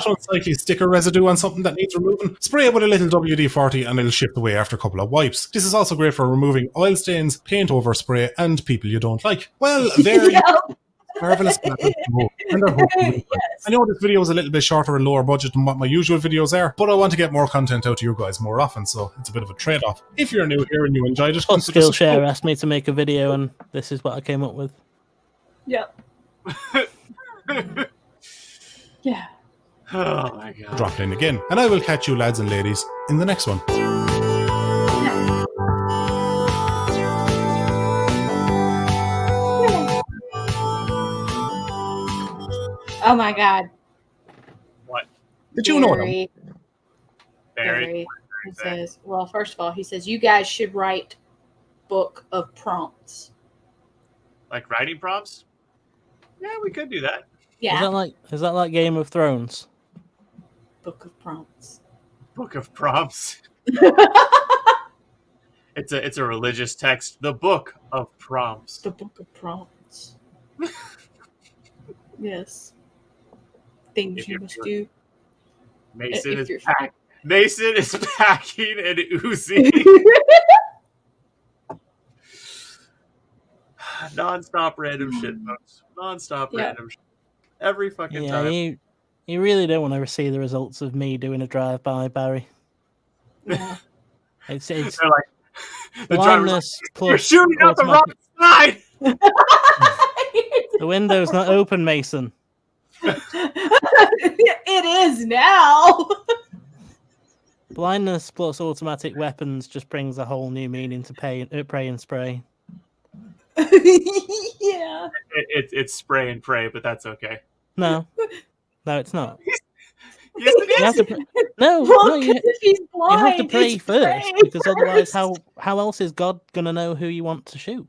Unsightly sticker residue on something that needs removing, spray it with a little WD-40 and it'll shift away after a couple of wipes. This is also great for removing oil stains, paint over spray, and people you don't like. Well, there you go. Marvelous. And yes. I know this video is a little bit shorter and lower budget than what my usual videos are, but I want to get more content out to you guys more often, so it's a bit of a trade-off. If you're new here and you enjoyed it,
Skillshare asked me to make a video, and this is what I came up with.
Yep. Yeah.
Oh my god.
Drop in again, and I will catch you lads and ladies in the next one.
Oh my god.
What?
Did you know them?
Barry.
He says, well, first of all, he says, you guys should write book of prompts.
Like writing prompts? Yeah, we could do that.
Yeah.
Is that like Game of Thrones?
Book of prompts.
Book of prompts. It's a religious text. The book of prompts.
The book of prompts. Yes. Things you must do.
Mason is packing an Uzi. Non-stop random shit, folks. Non-stop random shit. Every fucking time.
You really don't want to see the results of me doing a drive-by, Barry.
Yeah.
It's
They're like,
blindness plus
you're shooting out the wrong side!
The window's not open, Mason.
It is now.
Blindness plus automatic weapons just brings a whole new meaning to pray and spray.
Yeah.
It's spray and pray, but that's okay.
No, it's not.
Yes, it is.
You have to pray first, because otherwise, how else is God gonna know who you want to shoot?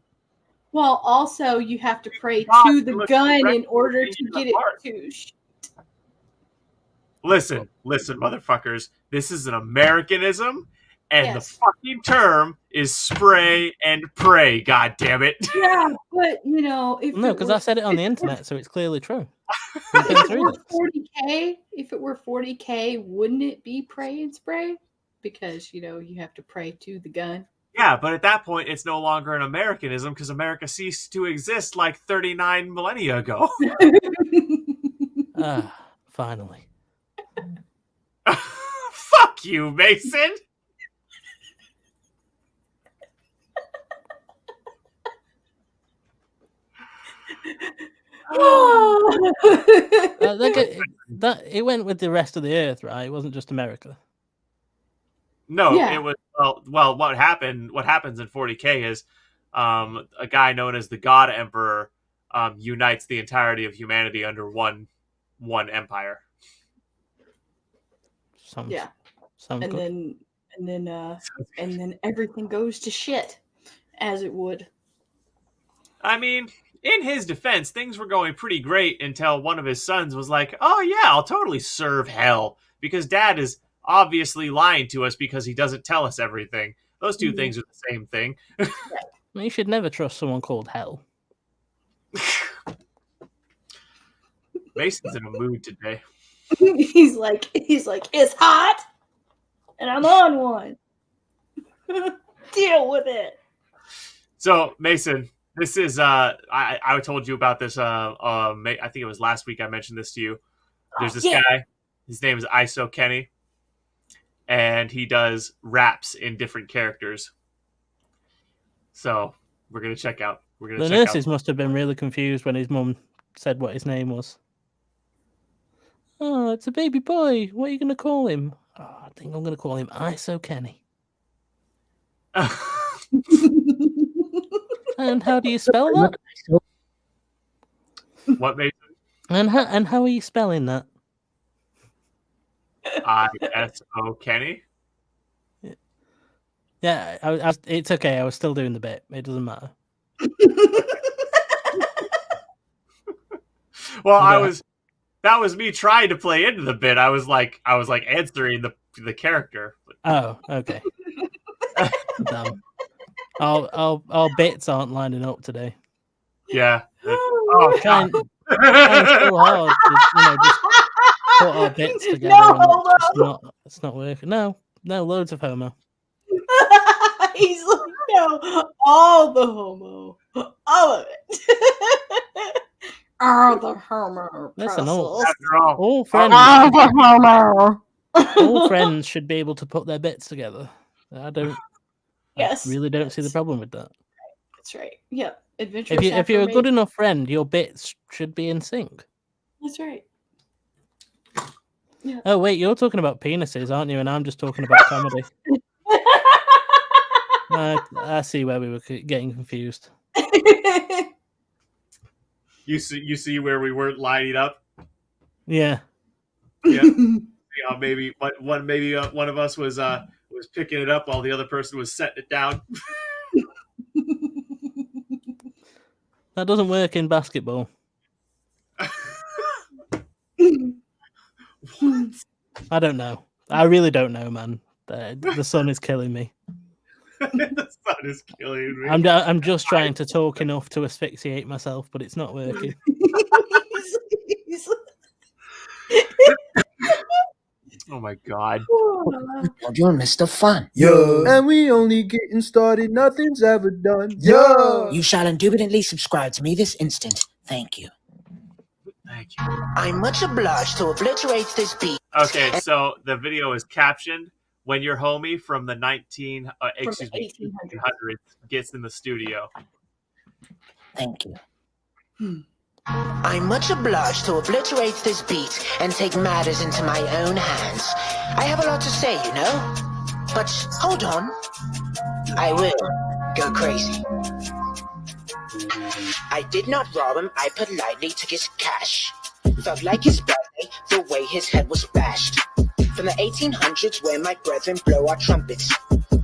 Well, also you have to pray to the gun in order to get it to shoot.
Listen, motherfuckers. This is an Americanism, and the fucking term is spray and pray. God damn it!
Yeah, but
because I said it on the internet, so it's clearly true.
If it were 40K, wouldn't it be pray and spray? Because you have to pray to the gun.
Yeah, but at that point, it's no longer an Americanism because America ceased to exist like 39 millennia ago.
Finally.
Fuck you, Mason.
It went with the rest of the earth, right? It wasn't just America.
No, it was well. What happens in 40K is a guy known as the God Emperor unites the entirety of humanity under one empire.
And
then everything goes to shit, as it would.
I mean, in his defense, things were going pretty great until one of his sons was like, "Oh yeah, I'll totally serve hell," because Dad is obviously lying to us because he doesn't tell us everything. Those two things are the same thing.
You should never trust someone called Hell.
Mason's in a mood today.
He's like, it's hot, and I'm on one. Deal with it.
So, Mason, this is I told you about this. I think it was last week I mentioned this to you. There's this guy. His name is ISO Kenny, and he does raps in different characters. So we're gonna check out.
The nurses must have been really confused when his mum said what his name was. Oh, it's a baby boy. What are you going to call him? Oh, I think I'm going to call him ISO Kenny. And how do you spell that?
What made
And how are you spelling that?
ISO Kenny?
Yeah, it's okay. I was still doing the bit. It doesn't matter.
Well, that was me trying to play into the bit. I was like answering the character.
Oh, okay. Damn. Our bits aren't lining up today.
Yeah.
Trying so hard to, just put our bits together.
No,
it's not working. No, loads of homo.
He's like, no, all the homo, all of it. All the homo.
Listen,
After
all friends.
All the homo.
All friends should be able to put their bits together.
Yes,
I really don't see the problem with that.
That's right. Yep. Adventurous.
If you're a good enough friend, your bits should be in sync.
That's right. Yeah.
Oh wait, you're talking about penises, aren't you? And I'm just talking about comedy. I see where we were getting confused.
You see where we weren't lining up.
Yeah.
Yeah. Maybe one of us was picking it up while the other person was setting it down.
That doesn't work in basketball.
What?
I don't know. I really don't know, man. The sun is killing me.
The sun is killing me.
I'm just trying to talk enough to asphyxiate myself, but it's not working.
Oh my god.
You're Mr. Fun.
Yo. And we only getting started, nothing's ever done. Yo.
You shall indubitably subscribe to me this instant. Thank you.
Thank you.
I'm much obliged to obliterate this beat.
Okay, so the video is captioned when your homie from the 1800s gets in the studio.
Thank you. I'm much obliged to obliterate this beat and take matters into my own hands. I have a lot to say, you know? But hold on. I will go crazy. I did not rob him, I politely took his cash. Felt like his birthday, the way his head was bashed. From the 1800s where my brethren blow our trumpets.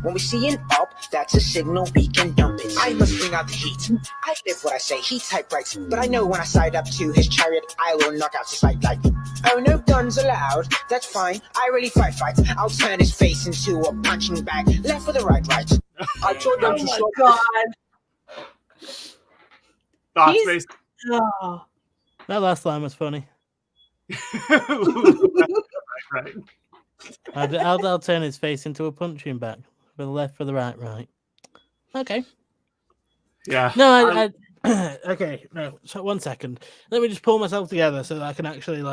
When we see an up, that's a signal we can dump it. I must bring out the heat. I live what I say, he type writes. But I know when I side up to his chariot, I will knock out his sight like, oh, no guns allowed. That's fine, I really fight. I'll turn his face into a punching bag. Left with a right. I told them to
Oh my god.
Thoughts, Mason?
Oh.
That last line was funny.
Right.
I'll turn his face into a punching bag. For the left, for the right. Okay.
Yeah.
No, okay. No, so 1 second. Let me just pull myself together so that I can actually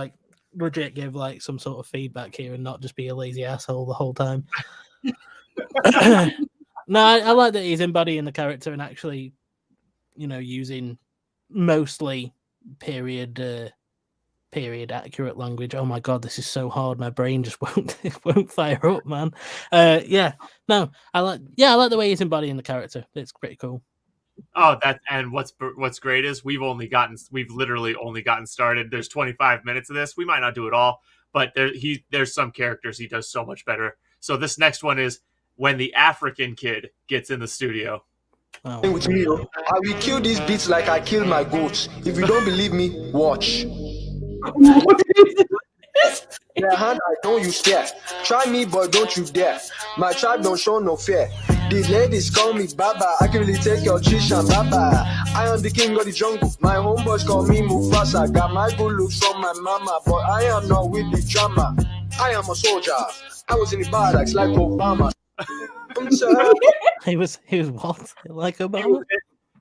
legit give some sort of feedback here and not just be a lazy asshole the whole time. No, I like that he's embodying the character and actually, using mostly period accurate language. Oh my god, this is so hard. My brain just won't fire up, man. I like the way he's embodying the character. It's pretty cool.
Oh, and what's great is we've literally only gotten started. There's 25 minutes of this. We might not do it all, but there's some characters he does so much better. So this next one is when the African kid gets in the studio.
Oh. With me, I will kill these beats like I kill my goats. If you don't believe me, watch. Their hand I don't use fear. Try me, but don't you dare. My tribe don't show no fear. These ladies call me Baba. I can really take your chish and Baba. I am the king of the jungle. My homeboys call me Mufasa. Got my good looks from my mama, but I am not with the drama. I am a soldier. I was in the barracks like Obama.
He was what? Like Obama?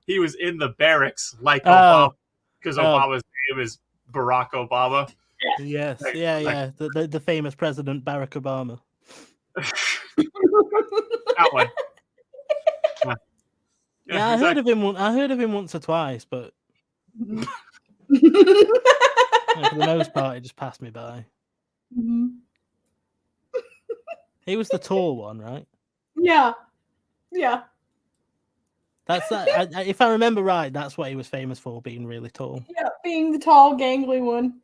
He was in the barracks like Obama because Obama's name is Barack Obama.
Yes, the famous President Barack Obama.
That one.
Yeah, I heard of him. I heard of him once or twice, but For the most part, it just passed me by.
Mm-hmm.
He was the tall one, right?
Yeah. Yeah.
That's that. If I remember right, that's what he was famous for, being really tall.
Yeah, being the tall, gangly one.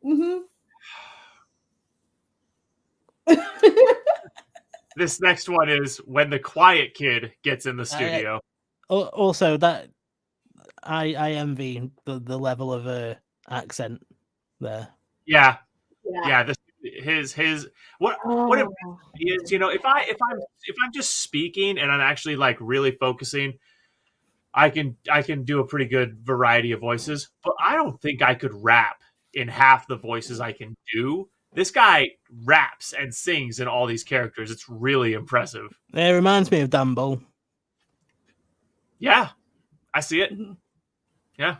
This next one is when the quiet kid gets in the studio.
Also, that I envy the level of
Yeah.
accent there.
Yeah. His what it is, if I'm just speaking and I'm actually like really focusing, I can do a pretty good variety of voices, but I don't think I could rap in half the voices I can do. This guy raps and sings in all these characters. It's really impressive.
It reminds me of Dan Bull.
Yeah, I see it. Yeah.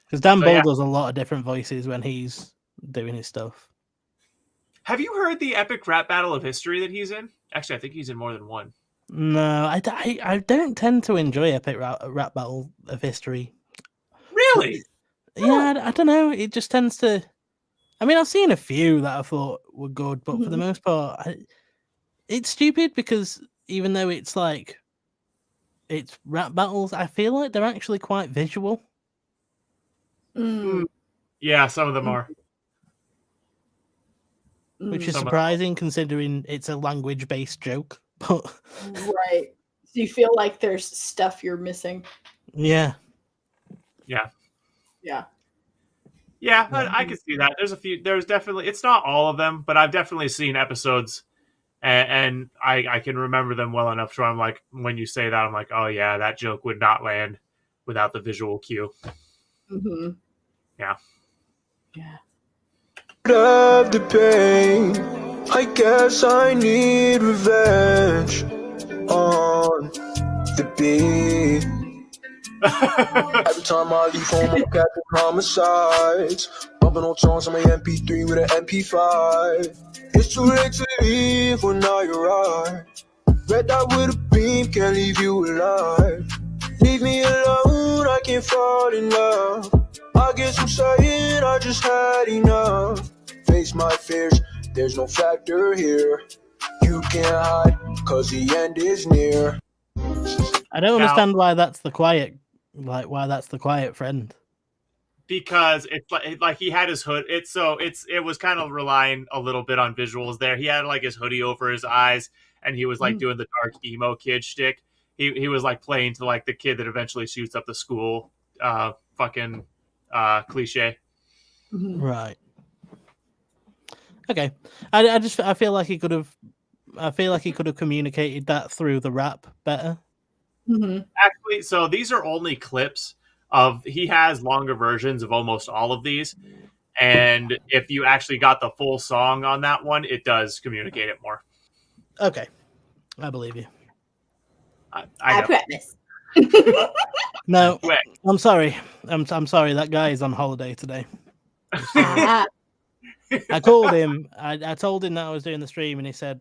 Because Dan Bull does a lot of different voices when he's doing his stuff.
Have you heard the epic rap battle of history that he's in? Actually, I think he's in more than one.
No, I don't tend to enjoy epic rap battle of history.
Really?
Yeah, I don't know. It just tends to... I mean, I've seen a few that I thought were good, but for the most part, it's stupid because even though it's like... It's rap battles, I feel like they're actually quite visual.
Yeah, some of them are.
Which is surprising considering it's a language-based joke. But
right. So you feel like there's stuff you're missing.
Yeah.
Yeah.
Yeah.
Yeah, but I can see that. There's definitely, it's not all of them, but I've definitely seen episodes and I can remember them well enough so I'm like, when you say that, I'm like, oh yeah, that joke would not land without the visual cue. Yeah.
Yeah.
Of the pain, I guess I need revenge on the beat. Every time I leave home, I'm catching homicides. Bumping on songs on my MP3 with an MP5. It's too late to leave when I arrive. Red dot with a beam, can't leave you alive. Leave me alone, I can't fall in love. I guess I'm saying I just had enough. Face my fears, there's no factor here. You can't hide, cause the end is near.
I don't understand why that's the quiet, friend.
Because it's like he had his hood. It was kind of relying a little bit on visuals there. He had like his hoodie over his eyes, and he was like doing the dark emo kid shtick. He was like playing to like the kid that eventually shoots up the school. Cliche.
Right. Okay. I feel like he could have communicated that through the rap better.
Actually, so these are only clips of, he has longer versions of almost all of these, and if you actually got the full song on that one, it does communicate it more.
Okay, I believe you.
I
promise.
No, I'm sorry. I'm sorry. That guy is on holiday today. I called him. I told him that I was doing the stream, and he said,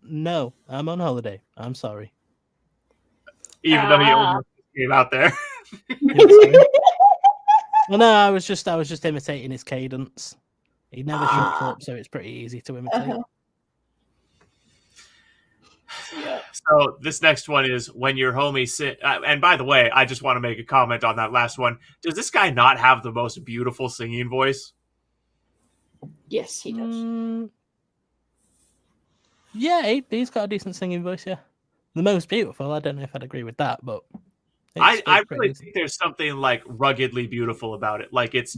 "No, I'm on holiday. I'm sorry."
Even though he almost came out there.
Well, no, I was just imitating his cadence. He never shuts up, so it's pretty easy to imitate.
So this next one is when your homie and by the way, I just want to make a comment on that last one. Does this guy not have the most beautiful singing voice?
Yes, he does.
Yeah, he's got a decent singing voice, yeah. The most beautiful, I don't know if I'd agree with that, but...
I really think there's something like ruggedly beautiful about it. Like it's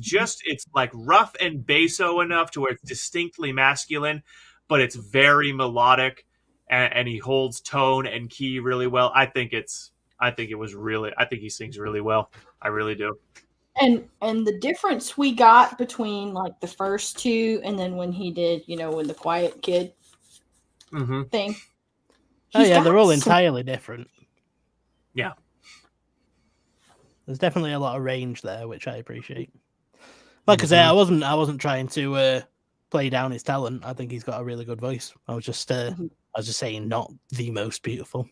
like rough and basso enough to where it's distinctly masculine, but it's very melodic, and he holds tone and key really well. I think he sings really well. I really do.
And the difference we got between like the first two and then when he did, when the quiet kid thing.
Oh yeah, they're all entirely different.
Yeah.
There's definitely a lot of range there, which I appreciate. Like I say, I wasn't trying to play down his talent. I think he's got a really good voice. I was just saying not the most beautiful.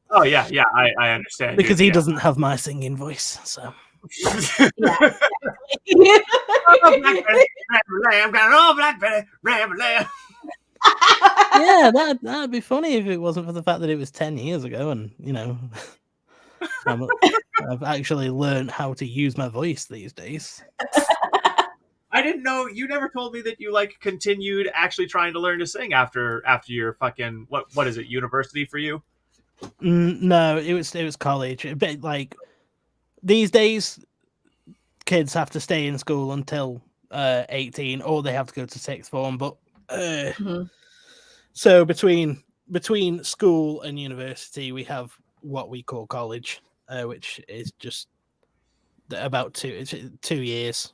Oh yeah, I understand.
Because he doesn't have my singing voice, so
Yeah.
Oh, Blackberry, ram, got an old Blackberry, ram, lamb.
Yeah, that'd be funny if it wasn't for the fact that it was 10 years ago, and I've actually learned how to use my voice these days.
I didn't know. You never told me that you continued actually trying to learn to sing after your fucking what is it, university for you?
No, it was college. But like these days, kids have to stay in school until 18, or they have to go to sixth form. But so between school and university, we have what we call college, which is just about 2 years.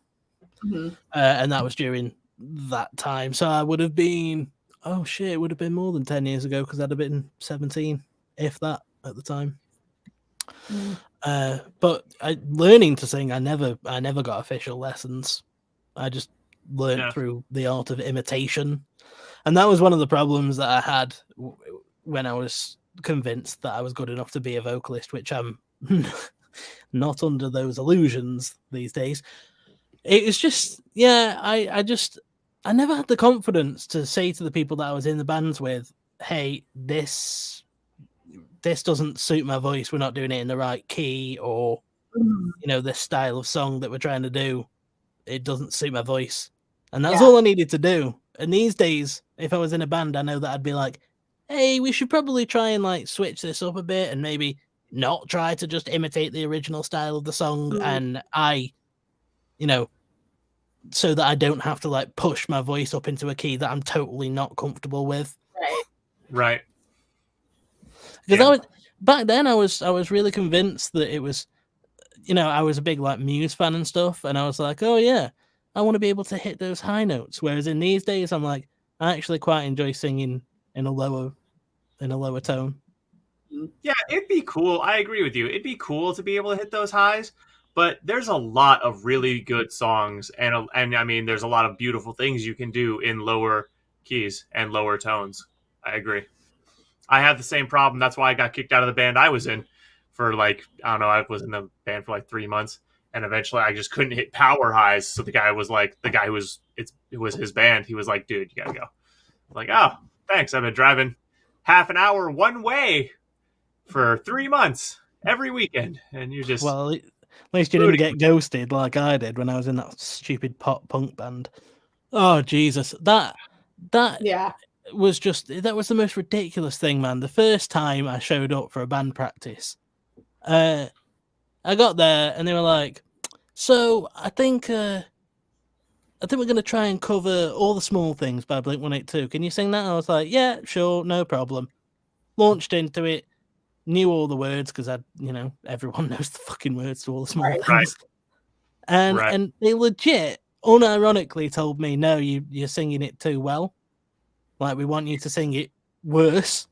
And that was during that time. So I would have been, it would have been more than 10 years ago, because I'd have been 17, if that, at the time. But learning to sing, I never got official lessons. I just learned through the art of imitation. And that was one of the problems that I had when I was convinced that I was good enough to be a vocalist, which I'm not under those illusions these days. It was just, I never had the confidence to say to the people that I was in the bands with, hey, this doesn't suit my voice. We're not doing it in the right key, or, this style of song that we're trying to do, it doesn't suit my voice. And that's all I needed to do. And these days, if I was in a band, I know that I'd be like, hey, we should probably try and switch this up a bit, and maybe not try to just imitate the original style of the song. And so that I don't have to push my voice up into a key that I'm totally not comfortable with.
Right.
Because back then I was really convinced that it was, I was a big Muse fan and stuff, and I was like, oh yeah, I want to be able to hit those high notes. Whereas in these days, I'm like, I actually quite enjoy singing in a lower tone.
Yeah, it'd be cool. I agree with you. It'd be cool to be able to hit those highs, but there's a lot of really good songs, and I mean, there's a lot of beautiful things you can do in lower keys and lower tones. I agree. I had the same problem. That's why I got kicked out of the band I was in for I don't know, I was in the band for 3 months, and eventually I just couldn't hit power highs. So the guy was it was his band. He was like, dude, you gotta go. I'm like, oh, thanks. I've been driving half an hour one way for 3 months every weekend, and you just
at least you didn't get ghosted like I did when I was in that stupid pop punk band. Oh Jesus, that was the most ridiculous thing, man. The first time I showed up for a band practice, I got there and they were like, so I think we're going to try and cover All the Small Things by Blink-182. Can you sing that? And I was like, yeah, sure, no problem. Launched into it, knew all the words, because everyone knows the fucking words to All the Small Things. And they legit, unironically told me, no, you're singing it too well. We want you to sing it worse,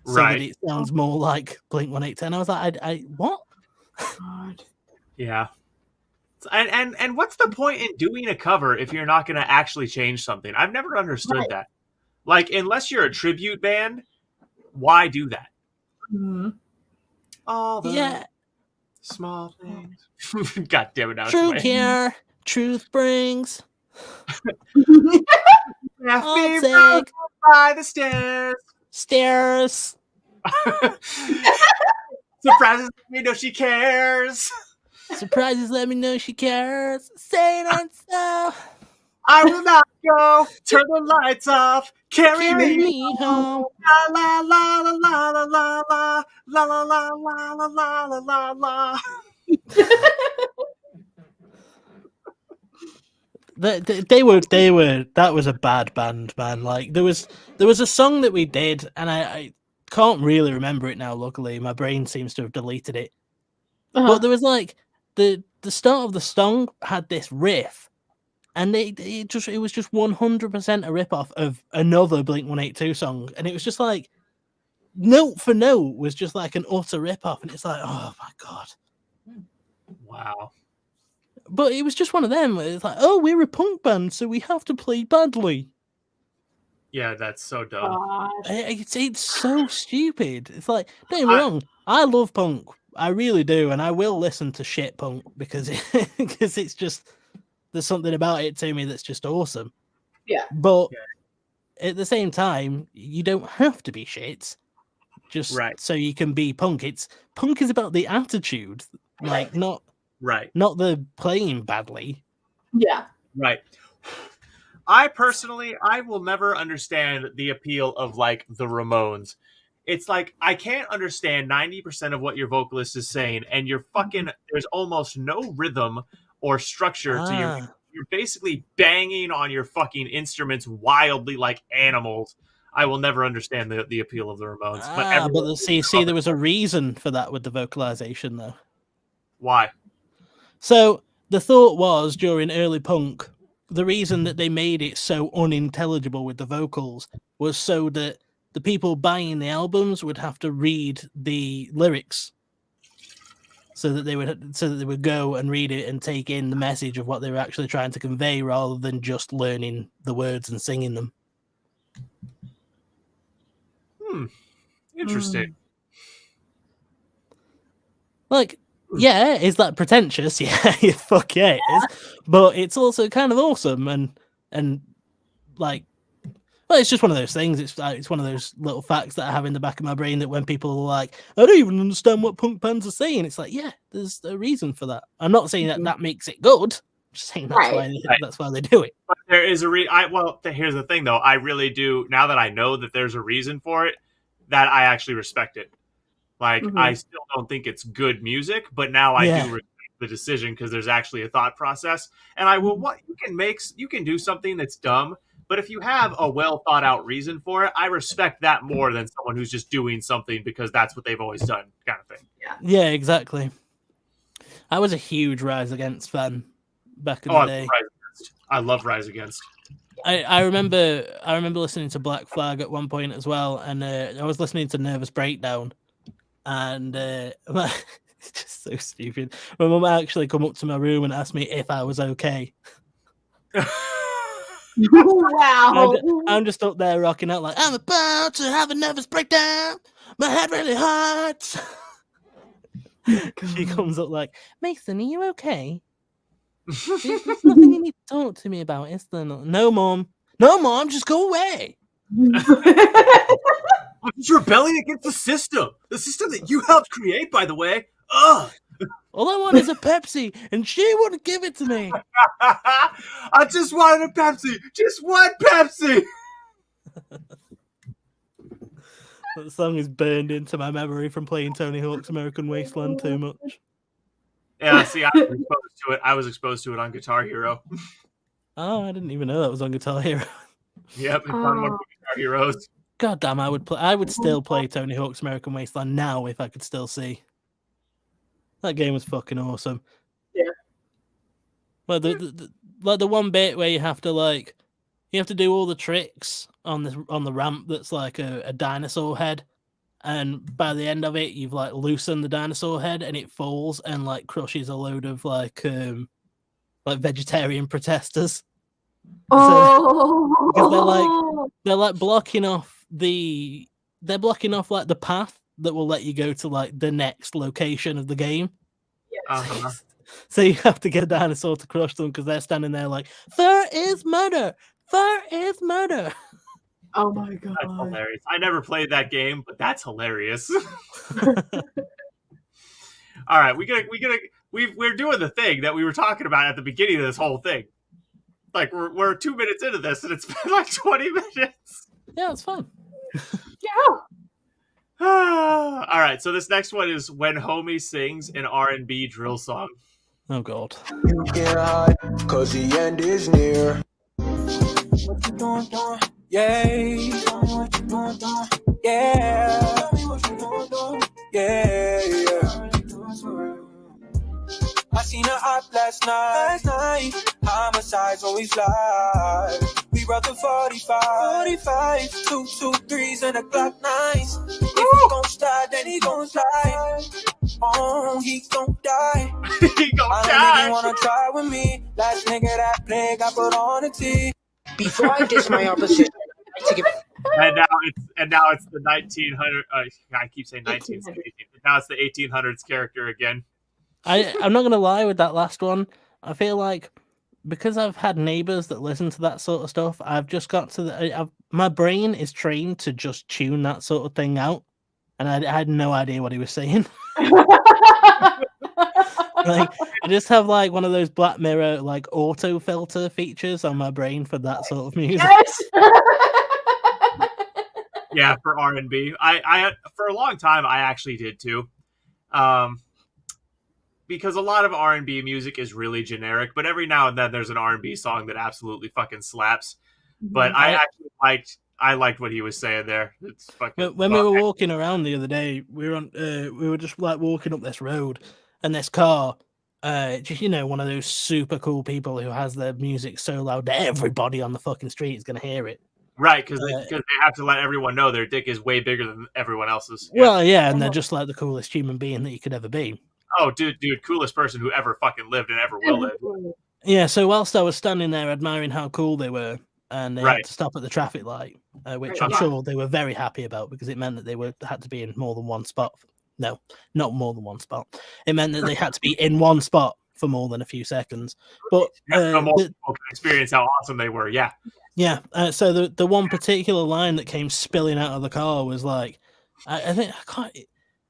so that it sounds more like Blink-182. And I was like, I what?
God.
Yeah. And what's the point in doing a cover if you're not going to actually change something? I've never understood that. Unless you're a tribute band, why do that? All the small things. God damn it! Now
True care, truth brings.
I'll take by the stairs. Surprises me, know she cares.
Surprises let me know she cares. Say it on so.
I will not go. Turn the lights off. Carry me
home.
La la la la la la la la la la la la la la la la.
They were. That was a bad band, man. There was a song that we did, and I can't really remember it now. Luckily, my brain seems to have deleted it. But there was the start of the song had this riff, and it was just 100% a rip off of another Blink-182 song, and it was just note for note was just an utter rip off, and it's oh my god,
wow.
But it was just one of them. It's oh, we're a punk band, so we have to play badly.
Yeah, that's so dumb.
It's so stupid. It's don't get me wrong. I love punk. I really do, and I will listen to shit punk because it's just there's something about it to me that's just awesome.
Yeah.
But at the same time, you don't have to be shit just so you can be punk. Punk is about the attitude, like not the playing badly.
Yeah.
Right. I will never understand the appeal of like the Ramones. It's like I can't understand 90% of what your vocalist is saying, and you're fucking there's almost no rhythm or structure to you're basically banging on your fucking instruments wildly like animals. I will never understand the appeal of the Ramones.
But see, there was a reason for that with the vocalization, though.
Why?
So the thought was during early punk, the reason that they made it so unintelligible with the vocals was so that the people buying the albums would have to read the lyrics, so that they would go and read it and take in the message of what they were actually trying to convey, rather than just learning the words and singing them.
Interesting.
Like, yeah, is that pretentious? Yeah, fuck yeah, it is. But it's also kind of awesome and like, well, it's just one of those things. It's one of those little facts that I have in the back of my brain that when people are like, I don't even understand what punk bands are saying, it's like, yeah, there's a reason for that. I'm not saying that makes it good. I'm just saying that's why they do it.
But there is a here's the thing though. I really do, now that I know that there's a reason for it, that I actually respect it. Like, I still don't think it's good music, but now I do respect the decision because there's actually a thought process. And I will, you can do something that's dumb, but if you have a well thought out reason for it, I respect that more than someone who's just doing something because that's what they've always done, kind of thing.
Yeah, exactly. I was a huge Rise Against fan back in the day.
I love Rise Against.
I remember listening to Black Flag at one point as well, and I was listening to Nervous Breakdown, and it's just so stupid. My mum actually come up to my room and asked me if I was okay.
Wow.
I'm just up there rocking out like, I'm about to have a nervous breakdown. My head really hurts. She comes up like, Mason, are you okay? There's nothing you need to talk to me about, is there not? No, Mom, just go away.
I'm just rebelling against the system that you helped create, by the way. Ugh.
All I want is a Pepsi, and she wouldn't give it to me.
I just wanted a Pepsi. Just one Pepsi.
That song is burned into my memory from playing Tony Hawk's American Wasteland too much.
Yeah, see, I was exposed to it on Guitar Hero.
Oh, I didn't even know that was on Guitar Hero.
Yep, it's on one of Guitar Heroes.
God damn, I would still play Tony Hawk's American Wasteland now if I could still see. That game was fucking awesome.
Yeah.
Well, the one bit where you have to do all the tricks on the ramp that's like a dinosaur head, and by the end of it, you've like loosened the dinosaur head and it falls and like crushes a load of like vegetarian protesters.
Oh,
so, because they're like blocking off like the path that will let you go to like the next location of the game.
Uh-huh.
So you have to get a dinosaur to crush them because they're standing there like, there is murder.
Oh my god,
that's hilarious. I never played that game, but that's hilarious. All right, we're doing the thing that we were talking about at the beginning of this whole thing. Like we're 2 minutes into this, and it's been like 20 minutes.
Yeah, it's fun.
Yeah.
All right, so this next one is When Homie Sings an R&B drill song.
Oh god.
You get high, cause the end is near. What you doing? Yeah. What you doing? Yeah. Tell me what you doing? Yeah. I seen her up last night. Homicides always lie. We brought the 45, 223s and a Glock 9s. If he gon' slide, then he gon' slide. Oh, he gon' die.
He gon'
I don't
die.
think he wanna try with me. Last nigga that played got put on a tee.
Before I diss my opposition, I'd like to give
And now it's the 1900. I keep saying 1917. The Now it's the 1800s character again.
I'm not gonna lie with that last one. I feel like because I've had neighbors that listen to that sort of stuff, I've just got to my brain is trained to just tune that sort of thing out, and I had no idea what he was saying. Like, I just have like one of those Black Mirror like auto filter features on my brain for that sort of music.
Yes.
Yeah, for R&B. I for a long time I actually did too. Because a lot of R&B music is really generic, but every now and then there's an R&B song that absolutely fucking slaps. But I actually liked what he was saying there. It's fucking.
When we were walking around the other day, we were just like walking up this road, and this car, just, you know, one of those super cool people who has their music so loud that everybody on the fucking street is gonna hear it.
Right, because they have to let everyone know their dick is way bigger than everyone else's.
Yeah. Well, yeah, and they're just like the coolest human being that you could ever be.
Oh, dude, coolest person who ever fucking lived and ever will live.
Yeah, so whilst I was standing there admiring how cool they were, and they had to stop at the traffic light, which I'm sure they were very happy about because it meant that they had to be in more than one spot. No, not more than one spot. It meant that they had to be in one spot for more than a few seconds. But
people can experience how awesome they were. Yeah.
Yeah. So the one particular line that came spilling out of the car was like, I think I can't.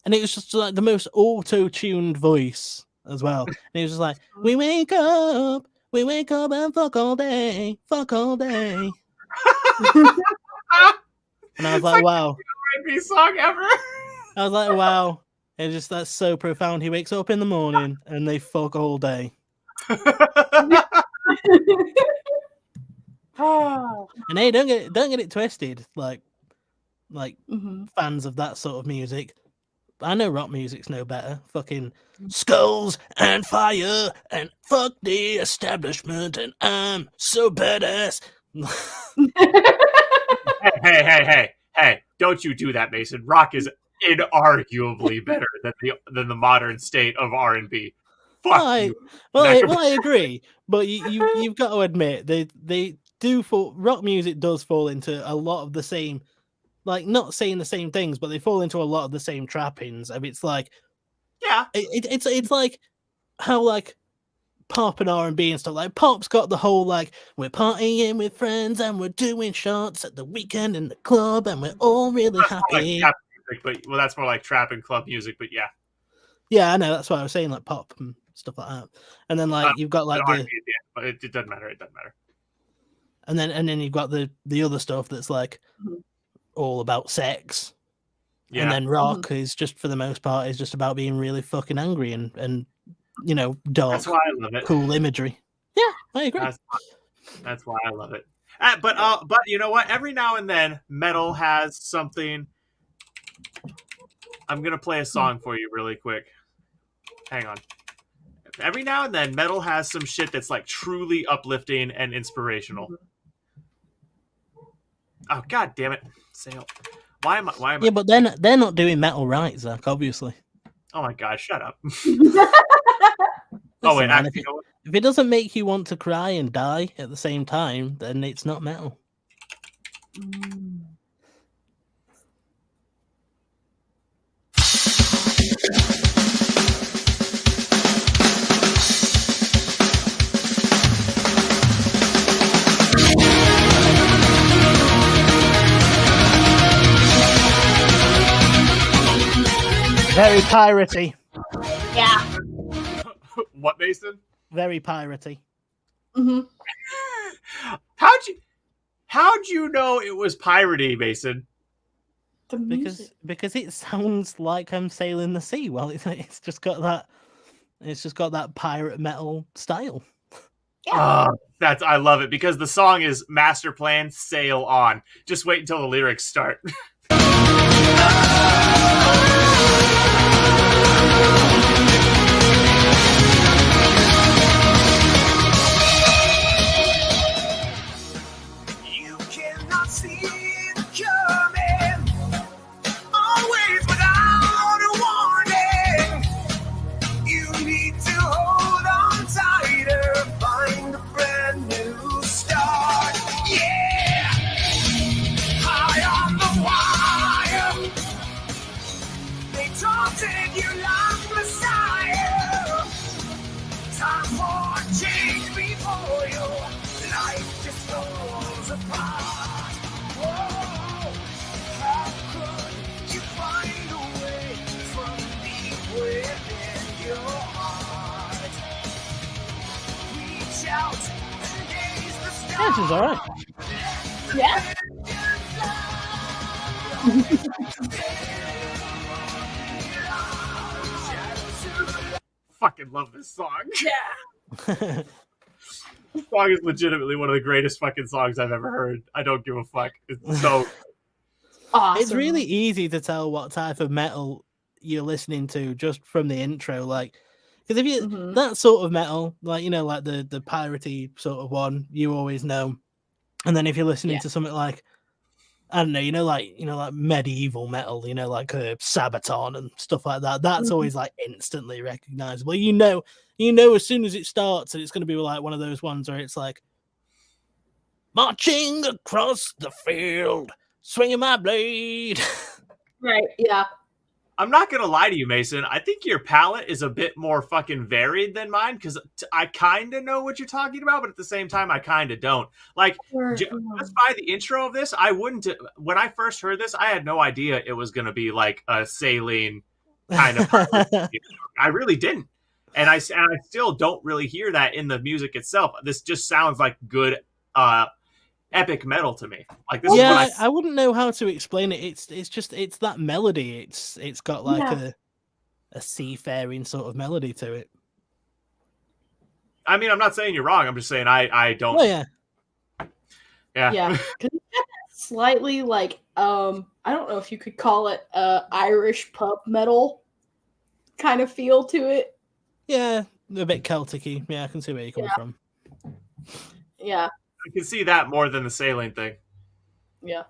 And it was just like the most auto-tuned voice as well. And it was just like, we wake up and fuck all day. And I was like, wow.
R&B song ever.
I was like, wow. And just that's so profound. He wakes up in the morning and they fuck all day. And hey, don't get it twisted. Like fans of that sort of music. I know rock music's no better. Fucking skulls and fire and fuck the establishment and I'm so badass.
Hey! Don't you do that, Mason? Rock is inarguably better than the modern state of R&B. Fuck you.
Well, I agree, but you've got to admit they do fall. Rock music does fall into a lot of the same. Like, not saying the same things, but they fall into a lot of the same trappings. I mean, it's like,
yeah,
it's like how like pop and R&B and stuff. Like, pop's got the whole like we're partying with friends and we're doing shots at the weekend in the club and we're all really happy.
Like music, but that's more like trap and club music. But
yeah, I know. That's why I was saying like pop and stuff like that. And then like you've got like
but it doesn't matter. It doesn't matter.
And then you've got the other stuff that's like. All about sex, and then rock is just for the most part is just about being really fucking angry and you know dark.
That's why I love it.
Cool imagery. Yeah, I agree.
That's why I love it. But you know what? Every now and then, metal has something. I'm gonna play a song for you really quick. Hang on. Every now and then, metal has some shit that's like truly uplifting and inspirational. Oh, god damn it. Sale. Why am I?
Yeah, but they're not doing metal right, Zach, obviously.
Oh my god, shut up.
Listen,
oh, wait,
man, if it doesn't make you want to cry and die at the same time, then it's not metal. Very piratey.
Yeah.
What, Mason?
Very piratey.
How'd you know it was piratey, Mason?
Because it sounds like I'm sailing the sea. Well, it's just got that pirate metal style.
Yeah. I love it because the song is Master Plan, Sail On. Just wait until the lyrics start.
You cannot see it coming, always without a warning. You need to hold on tighter, find a brand new start. Yeah, high on the wire, they taunted
Mason's all right.
Yeah.
Fucking love this song.
Yeah.
This song is legitimately one of the greatest fucking songs I've ever heard. I don't give a fuck. It's so
Awesome.
It's really easy to tell what type of metal you're listening to just from the intro, like, because if you that sort of metal, like, you know, like the piratey sort of one, you always know. And then if you're listening to something like, I don't know, you know, like medieval metal, you know, like Sabaton and stuff like that. That's always like instantly recognizable. You know, as soon as it starts, and it's going to be like one of those ones where it's like, marching across the field, swinging my blade.
Right. Yeah.
I'm not gonna lie to you, Mason. I think your palette is a bit more fucking varied than mine, because I kind of know what you're talking about, but at the same time, I kind of don't. Like, just by the intro of this, I wouldn't. When I first heard this, I had no idea it was gonna be like a saline kind of. I really didn't, and I still don't really hear that in the music itself. This just sounds like good, epic metal to me. Like this.
Yeah,
is what
I wouldn't know how to explain it. It's that melody. It's got like a seafaring sort of melody to it.
I mean, I'm not saying you're wrong. I'm just saying I don't.
Oh yeah.
Yeah. Slightly like I don't know if you could call it Irish pub metal kind of feel to it.
Yeah, a bit Celtic-y. Yeah, I can see where you're coming from.
Yeah.
I can see that more than the saline thing.
Yeah.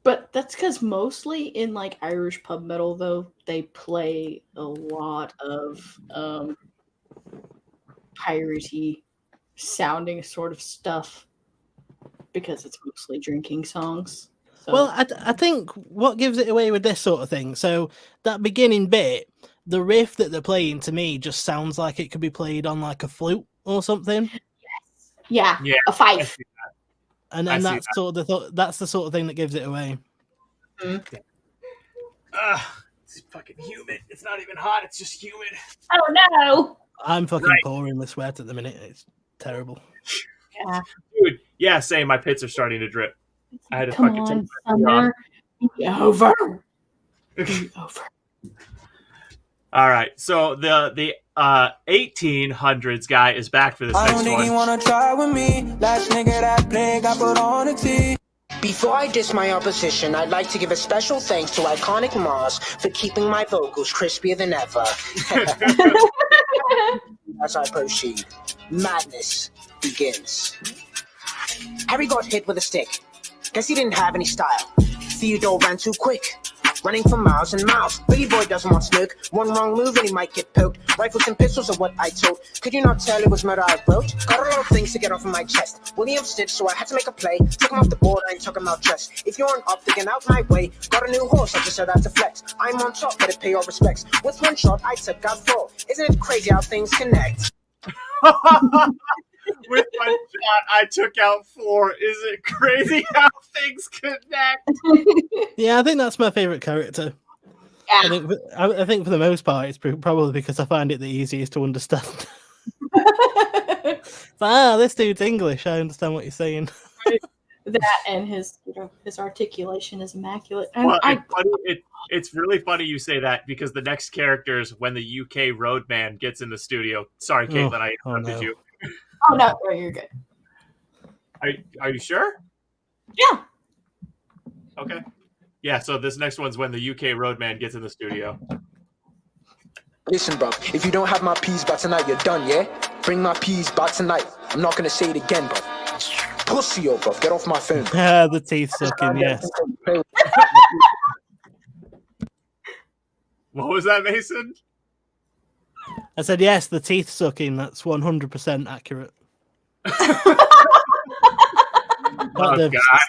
But that's because mostly in like Irish pub metal, though, they play a lot of piratey sounding sort of stuff because it's mostly drinking songs. So.
Well, I think what gives it away with this sort of thing, so that beginning bit, the riff that they're playing to me just sounds like it could be played on like a flute or something.
Yeah, a fife.
And then that's that's the sort of thing that gives it away.
Mm-hmm.
It's fucking humid. It's not even hot. It's just humid.
Oh no!
I'm fucking pouring with sweat at the minute. It's terrible.
Yeah,
dude. Yeah, same. My pits are starting to drip. I had to
Come
fucking
on,
take
summer. Be over. Be over.
All right, so the 1800s guy is back for this next one. I don't think you wanna try with me. Last nigga that play got put on a tee.
Before I diss my opposition, I'd like to give a special thanks to Iconic Mars for keeping my vocals crispier than ever. As I proceed, madness begins. Harry got hit with a stick. Guess he didn't have any style. Theodore ran too quick, running for miles and miles. Billy Boy doesn't want smoke. One wrong move and he might get poked. Rifles and pistols are what I told. Could you not tell it was murder I wrote? Got a lot of things to get off of my chest. William stitched, so I had to make a play. Took him off the board, I ain't took him out dressed. If you're an up, then get out my way. Got a new horse, I just said that to flex. I'm on top, better pay your respects. With one shot, I took out 4. Isn't it crazy how things connect?
With one shot, I took out 4. Is it crazy how things connect?
Yeah, I think that's my favorite character.
Yeah.
I think for the most part, it's probably because I find it the easiest to understand. This dude's English. I understand what you're saying.
That and his articulation is immaculate.
Well, it's really funny you say that, because the next character is when the UK Roadman gets in the studio. Sorry, Caitlin, I interrupted you.
Oh no, you're good.
Are you sure?
Yeah.
Okay. Yeah, so this next one's when the UK Roadman gets in the studio.
Listen, bro, if you don't have my peas by tonight, you're done, yeah? Bring my peas by tonight. I'm not gonna say it again, bro. Pussy, yo, bro. Get off my phone.
The teeth sucking, yes.
What was that, Mason?
I said, yes, the teeth sucking. That's 100% accurate.
Oh, God.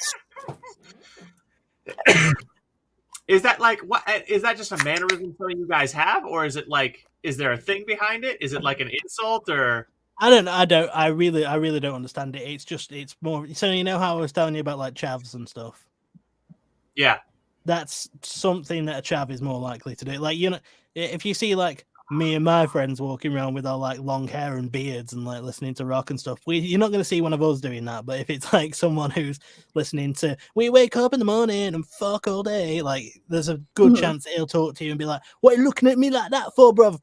Is that like what? Is that just a mannerism thing you guys have, or is it like? Is there a thing behind it? Is it like an insult, or?
I don't know. I really don't understand it. It's more. So you know how I was telling you about like chavs and stuff.
Yeah,
that's something that a chav is more likely to do. Like, you know, if you see like me and my friends walking around with our like long hair and beards and like listening to rock and stuff. You're not going to see one of us doing that. But if it's like someone who's listening to "We wake up in the morning and fuck all day," like there's a good chance he'll talk to you and be like, "What are you looking at me like that for, bro?"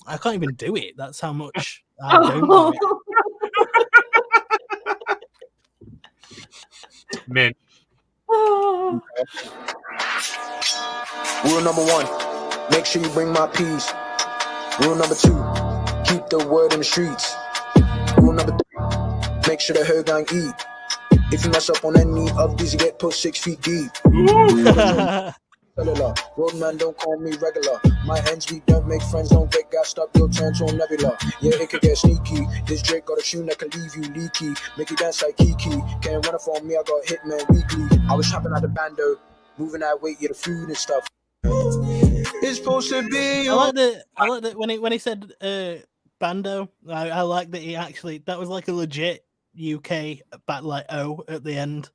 I can't even do it. That's how much I don't do it.
Man.
Rule number 1, make sure you bring my peas. Rule number 2, keep the word in the streets. Rule number 3, make sure the herd gang eat. If you mess up on any of these, you get put 6 feet deep. Roadman, don't call me regular. My hands we don't make friends, don't get gassed up, you'll turn to a nebula. Yeah, it could get sneaky. This Drake got a shoe that can leave you leaky. Make you dance like Kiki. Can't run it for me, I got Hitman weekly. I was shopping at the bando, moving that weight, yeah, the food and stuff. It's supposed to be.
I like that when he said bando. I like that he actually that was like a legit UK back like O at the end.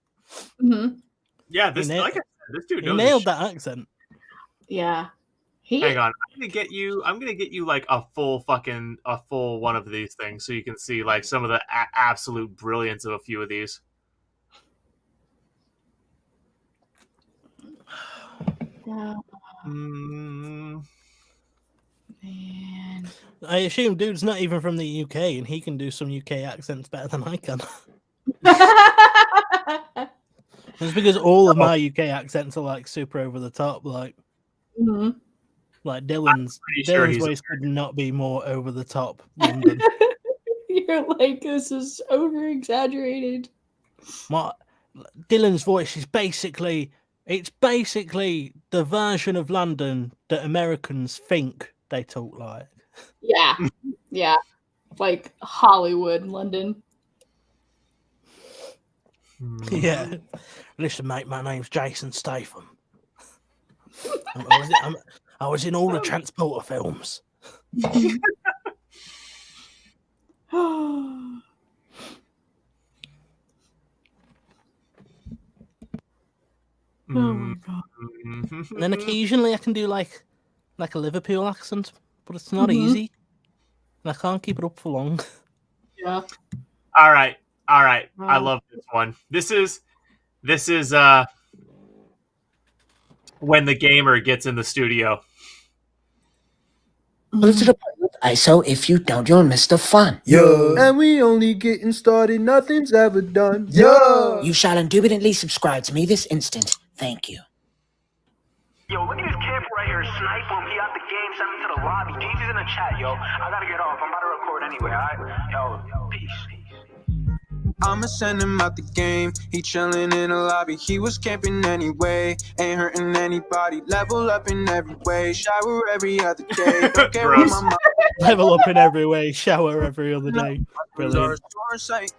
Yeah, this like I said, this dude knows
nailed that accent.
Yeah.
Hang on, I'm gonna get you like a full one of these things so you can see like some of the absolute brilliance of a few of these.
Man.
I assume dude's not even from the UK and he can do some UK accents better than I can. It's because all of my UK accents are like super over the top, like like Dylan's voice could not be more over the top. London.
You're like, this is over exaggerated.
Dylan's voice is basically the version of London that Americans think they talk like.
Yeah. Yeah. Like Hollywood, London.
Yeah. Listen, mate, my name's Jason Statham. I was in all the Transporter films.
Oh my god.
And then occasionally I can do like a Liverpool accent, but it's not easy. And I can't keep it up for long.
Yeah.
All right. I love this one. This is when the gamer gets in the studio.
Listen to the part with ISO. If you don't, you'll miss the fun.
Yeah. And we only getting started, nothing's ever done. Yeah.
You shall indubitably subscribe to me this instant. Thank you.
Yo, look at this camper right here. Snipe him. He out the game. Send me to the lobby. DJ's in the chat, yo. I gotta get off. I'm about to record anyway, alright? Yo, peace.
I'ma send him out the game. He chillin' in the lobby. He was camping anyway. Ain't hurting anybody. Level up in every way. Shower every other day. Don't care what my mom.
Level up in every way. Shower every other day. Brilliant.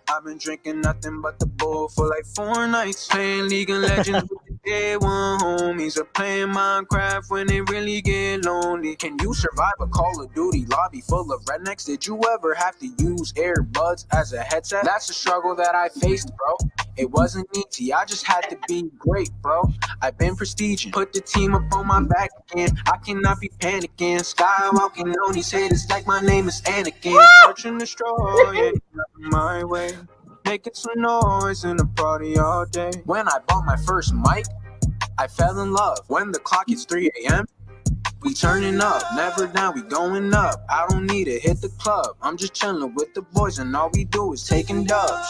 I've been drinking nothing but the bull for like 4 nights. Playing League of Legends with the day one homies. Or playing Minecraft when they really get lonely. Can you survive a Call of Duty lobby full of rednecks? Did you ever have to use earbuds as a headset? That's a struggle that I faced, bro. It wasn't easy, I just had to be great, bro. I've been prestiging, put the team up on my back again. I cannot be panicking. Skywalking on these haters like my name is Anakin. Search and destroy it my way. Making some noise in the party all day. When I bought my first mic, I fell in love. When the clock hits 3 a.m., we turning up, never down, we going up. I don't need to hit the club, I'm just chilling with the boys and all we do is taking dubs.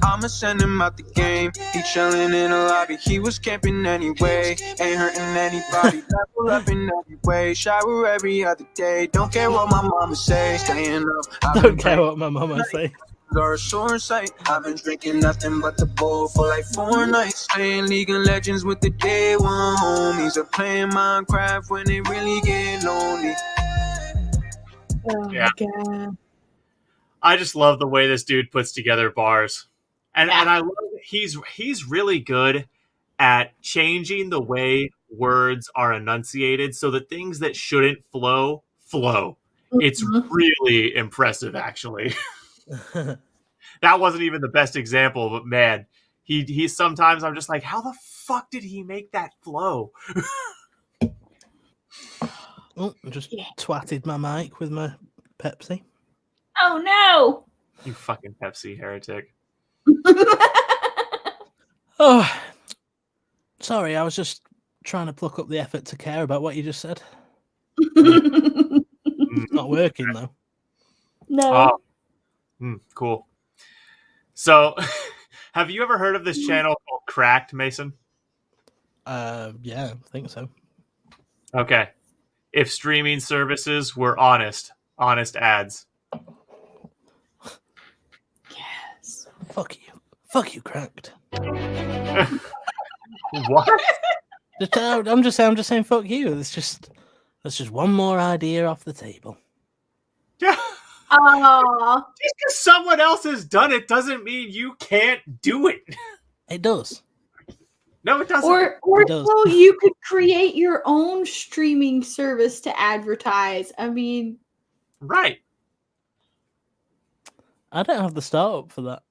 I'ma send him out the game, he chilling in the lobby, he was camping anyway. Ain't hurting anybody, level up in every way. Shower every other day, don't care what my mama say. Staying up,
Don't care what my mama say.
Are a sore sight. I've been drinking nothing but the bull for like 4 nights. Playing League of Legends with the day one homies. Or playing Minecraft when they really get lonely.
Oh
Yeah.
my god.
I just love the way this dude puts together bars. And I love he's really good at changing the way words are enunciated so that things that shouldn't flow. It's really impressive, actually. That wasn't even the best example, but man, he sometimes I'm just like, how the fuck did he make that flow?
Oh, I just twatted my mic with my Pepsi.
Oh no!
You fucking Pepsi heretic.
Oh, sorry, I was just trying to pluck up the effort to care about what you just said. It's not working though.
No.
Cool. So, have you ever heard of this channel called Cracked, Mason?
Yeah, I think so.
Okay. If streaming services were honest ads.
Yes.
Fuck you, Cracked.
What?
I'm just saying, fuck you. That's just one more idea off the table.
Yeah.
Aww.
Just because someone else has done it doesn't mean you can't do it.
It does.
No, it doesn't.
Or so you could create your own streaming service to advertise. I mean,
right.
I don't have the startup for that.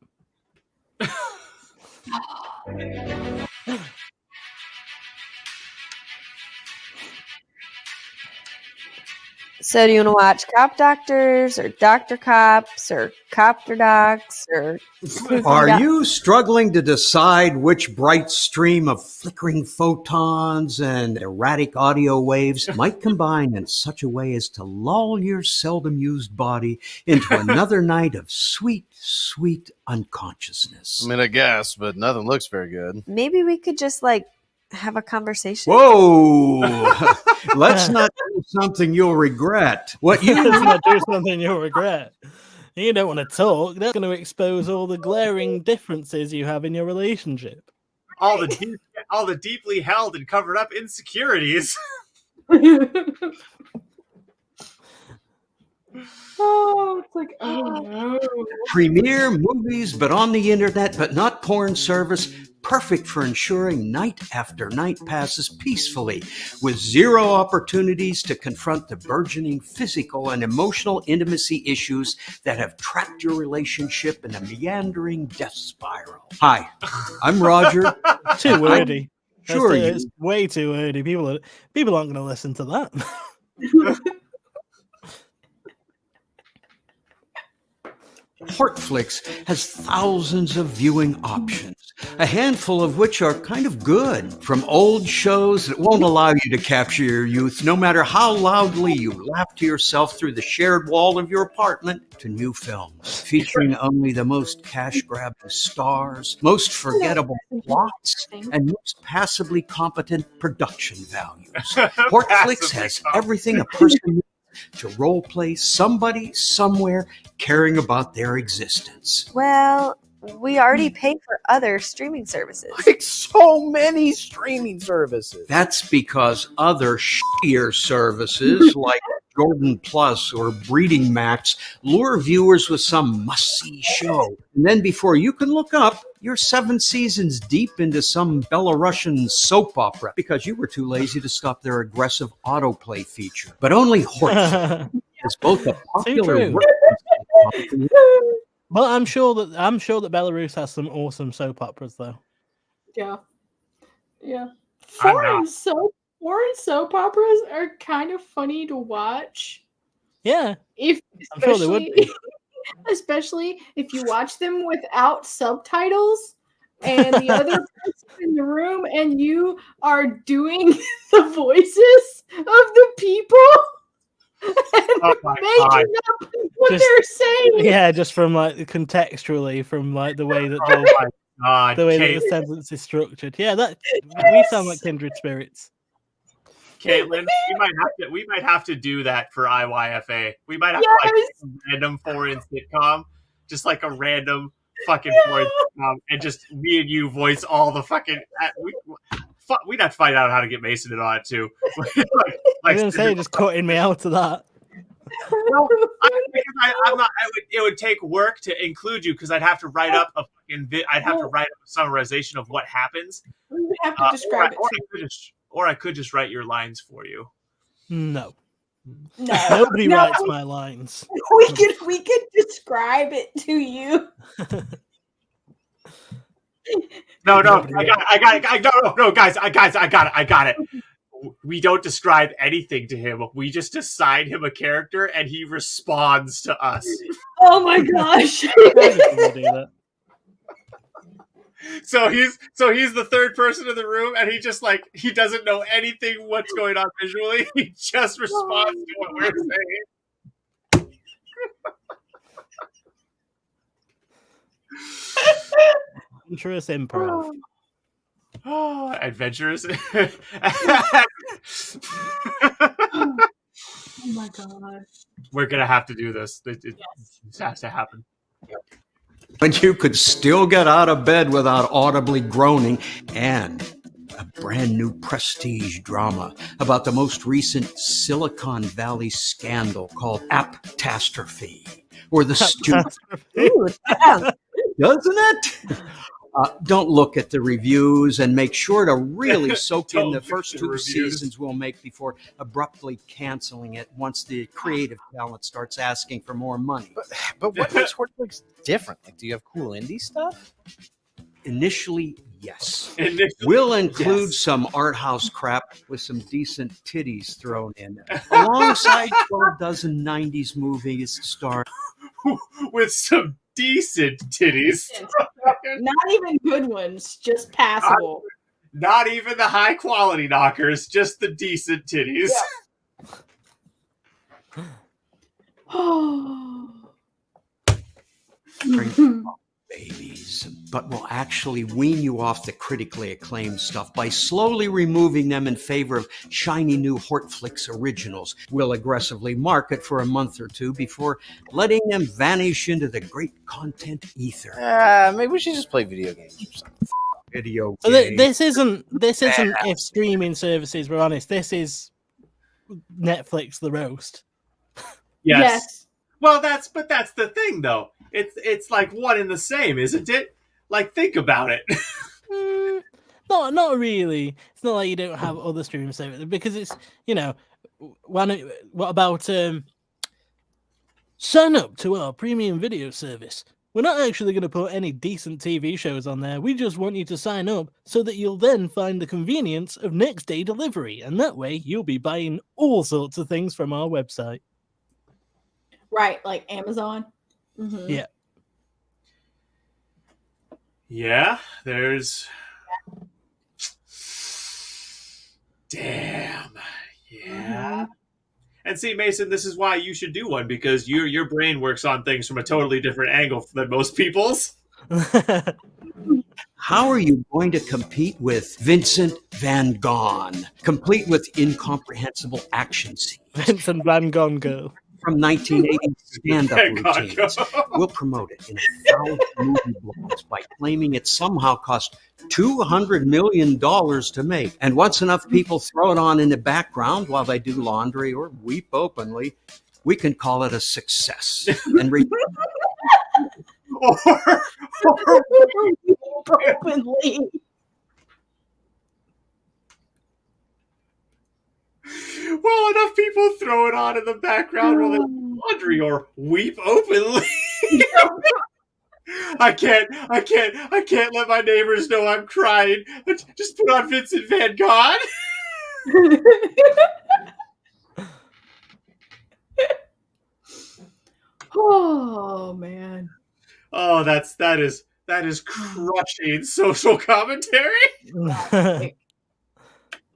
So do you want to watch Cop Doctors or Doctor Cops or Copter Docs or...
Are you struggling to decide which bright stream of flickering photons and erratic audio waves might combine in such a way as to lull your seldom used body into another night of sweet, sweet unconsciousness?
I mean, I guess, but nothing looks very good.
Maybe we could just have a conversation.
Whoa! Let's not do something you'll regret.
Let's not do something you'll regret. You don't want to talk. That's going to expose all the glaring differences you have in your relationship.
All the deeply held and covered up insecurities.
oh, it's like, oh no.
Premiere movies, but on the internet, but not porn service. Perfect for ensuring night after night passes peacefully, with zero opportunities to confront the burgeoning physical and emotional intimacy issues that have trapped your relationship in a meandering death spiral. Hi, I'm Roger.
Too wordy.
Sure,
it's way too wordy. People aren't going to listen to that.
Hortflix has thousands of viewing options, a handful of which are kind of good, from old shows that won't allow you to capture your youth, no matter how loudly you laugh to yourself through the shared wall of your apartment, to new films featuring only the most cash-grabbing stars, most forgettable plots, and most passively competent production values. Hortflix has everything a person needs to role-play somebody, somewhere, caring about their existence.
Well, we already pay for other streaming services.
Like so many streaming services.
That's because other shittier services like Jordan Plus or Breeding Max lure viewers with some must-see show. And then before you can look up, you're 7 seasons deep into some Belarusian soap opera because you were too lazy to stop their aggressive autoplay feature. But only Hortflix is both a popular...
Well, I'm sure that Belarus has some awesome soap operas, though.
Yeah. Foreign soap operas are kind of funny to watch.
Yeah, I'm sure they would be.
Especially if you watch them without subtitles and the other person in the room and you are doing the voices of the people and making up what they're saying.
Yeah, just from contextually, from the way that the sentence is structured. Yeah, we sound like kindred spirits.
Caitlin, we might have to do that for IYFA. We might have to a random foreign sitcom, just like a random fucking foreign sitcom, and just me and you voice all the fucking. We'd have to find out how to get Mason in on it too.
I was gonna say, just cutting me out of that.
No, I'm not. It would take work to include you because I'd have to write up a fucking. I'd have to write up a summarization of what happens.
You would have to describe it.
Or I could just write your lines for you.
No. Nobody writes my lines.
We could describe it to you.
No, guys, I got it. We don't describe anything to him. We just assign him a character, and he responds to us.
Oh my gosh!
So he's the third person in the room, and he doesn't know anything what's going on visually. He just responds to what we're saying.
Adventurous improv.
Oh, adventurous.
Oh my god.
We're gonna have to do this. It has to happen.
When you could still get out of bed without audibly groaning, and a brand new prestige drama about the most recent Silicon Valley scandal called Apptastrophe, or the stupid. Doesn't it? Don't look at the reviews, and make sure to really soak in the first 2 seasons we'll make before abruptly canceling it once the creative talent starts asking for more money.
But what makes Hortflix different? Like, do you have cool indie stuff?
Initially, yes. We'll include some art house crap with some decent titties thrown in, alongside 12 dozen 90s movies starring
with some decent titties.
Not even good ones, just passable.
Not even the high quality knockers, just the decent titties.
babies, but will actually wean you off the critically acclaimed stuff by slowly removing them in favor of shiny new Hortflix originals. We'll aggressively market for a month or two before letting them vanish into the great content ether.
Maybe we should just play video games or something.
Video
So
games.
this isn't if streaming services were honest. This is Netflix the roast.
Yes. Well, that's the thing, though. It's like one and the same, isn't it? Like, think about it.
Not really. It's not like you don't have other streaming services, because it's, you know, what about sign up to our premium video service. We're not actually going to put any decent TV shows on there. We just want you to sign up so that you'll then find the convenience of next day delivery, and that way you'll be buying all sorts of things from our website.
Right, like Amazon. Mm-hmm.
Yeah.
Yeah, there's... Damn. Yeah. And see, Mason, this is why you should do one, because your brain works on things from a totally different angle than most people's.
How are you going to compete with Vincent Van Gogh, complete with incomprehensible action scenes?
Vincent Van Gogh.
From 1980 stand-up routines. We'll promote it in 1,000 movie blogs by claiming it somehow cost $200 million to make. And once enough people throw it on in the background while they do laundry or weep openly, we can call it a success. And
openly.
Well, enough people throw it on in the background while they do laundry or weep openly. I can't let my neighbors know I'm crying. Just put on Vincent Van Gogh.
Oh man.
Oh, that is crushing social commentary.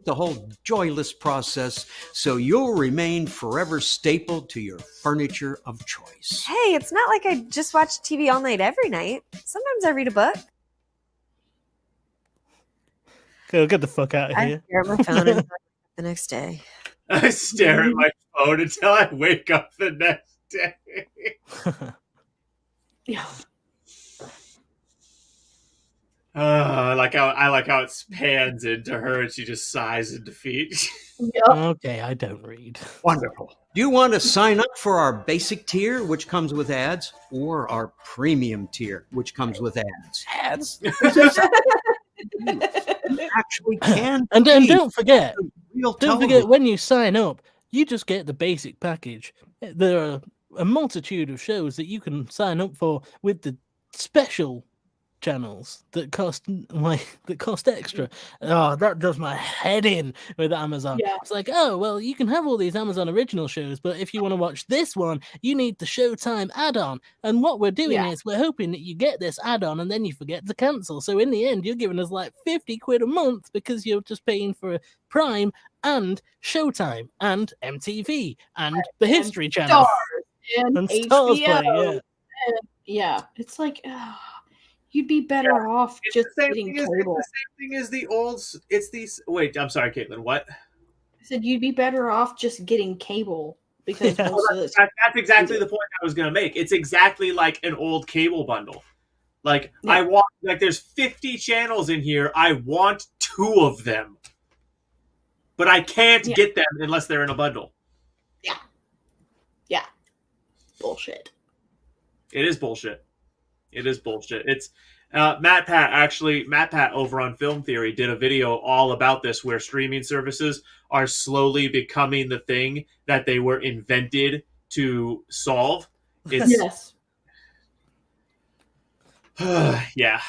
the whole joyless process, so you'll remain forever stapled to your furniture of choice.
Hey, it's not like I just watch TV all night every night. Sometimes I read a book.
Go get the fuck out of here.
I stare at my phone until the next day.
I stare at my phone until I wake up the next day.
Yeah.
I like how it pans into her and she just sighs in defeat.
Yep.
Okay, I don't read.
Wonderful. Do you want to sign up for our basic tier, which comes with ads, or our premium tier, which comes with ads?
Ads?
Actually can.
And don't forget,
real
don't forget, when you sign up, you just get the basic package. There are a multitude of shows that you can sign up for with the special channels that cost extra. Oh, that does my head in with Amazon.
Yeah.
It's like, oh well, you can have all these Amazon original shows, but if you want to watch this one, you need the Showtime add-on. And what we're doing is we're hoping that you get this add-on and then you forget to cancel. So in the end, you're giving us like 50 quid a month because you're just paying for Prime and Showtime and MTV and the History Channel
and
Stars
HBO.
Play,
Yeah, it's like you'd be better off just getting cable.
It's the same thing as the old. It's these. Wait, I'm sorry, Caitlin. What?
I said you'd be better off just getting cable because
that's exactly the point I was going to make. It's exactly like an old cable bundle. Like I want, like there's 50 channels in here. I want 2 of them, but I can't get them unless they're in a bundle.
Yeah. Bullshit.
It is bullshit. It's Matt Pat over on Film Theory did a video all about this, where streaming services are slowly becoming the thing that they were invented to solve. It's,
Yeah.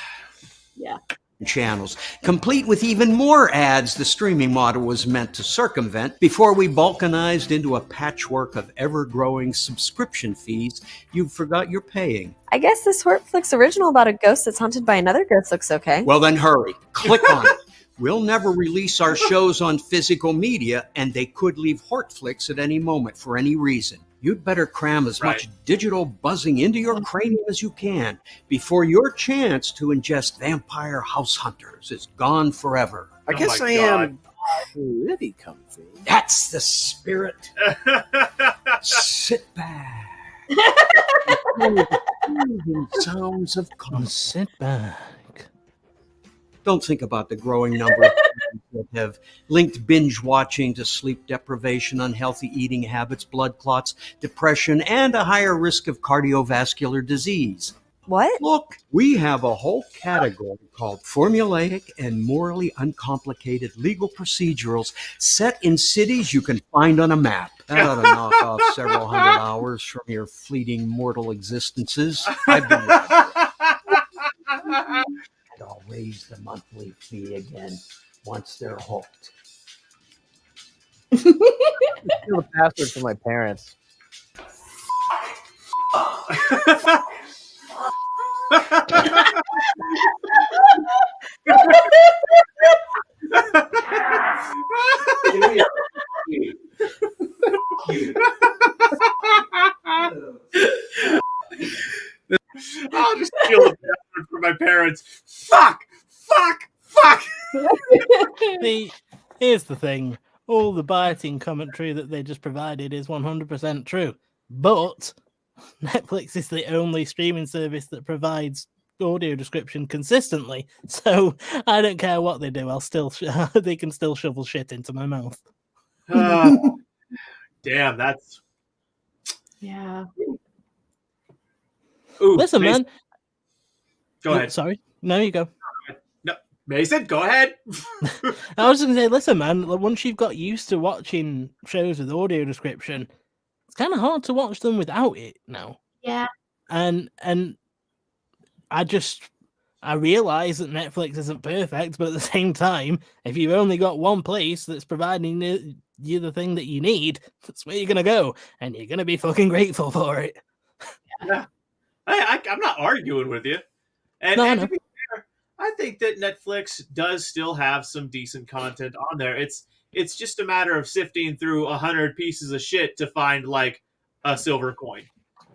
Channels, complete with even more ads the streaming model was meant to circumvent before we balkanized into a patchwork of ever-growing subscription fees you forgot you're paying.
I guess this Hortflix original about a ghost that's haunted by another ghost looks okay.
Well, then hurry. Click on it. We'll never release our shows on physical media, and they could leave Hortflix at any moment for any reason. You'd better cram as much digital buzzing into your cranium as you can before your chance to ingest vampire house hunters is gone forever.
I guess I am pretty comfy.
That's the spirit. Sit back. Sounds of comfort.
Sit back.
Don't think about the growing number of people that have linked binge watching to sleep deprivation, unhealthy eating habits, blood clots, depression, and a higher risk of cardiovascular disease.
What?
Look, we have a whole category called formulaic and morally uncomplicated legal procedurals set in cities you can find on a map. That ought to knock off several hundred hours from your fleeting mortal existences. I've been and I'll raise the monthly fee again once they're hooked.
I steal the password from my parents.
I'll just steal the password from my parents. Fuck!
Here's the thing. All the biting commentary that they just provided is 100% true. But Netflix is the only streaming service that provides audio description consistently. So I don't care what they do. They can still shovel shit into my mouth.
Damn, that's...
Yeah.
Ooh,
listen,
Mason.
man.
Go ahead.
Sorry. No, you go.
No, Mason, go ahead.
I was going to say, listen, man, once you've got used to watching shows with audio description, it's kind of hard to watch them without it now.
Yeah.
And I realize that Netflix isn't perfect, but at the same time, if you've only got one place that's providing you the thing that you need, that's where you're going to go, and you're going to be fucking grateful for it.
Yeah. I'm not arguing with you. And to be fair, I think that Netflix does still have some decent content on there. It's just a matter of sifting through 100 pieces of shit to find like a silver coin.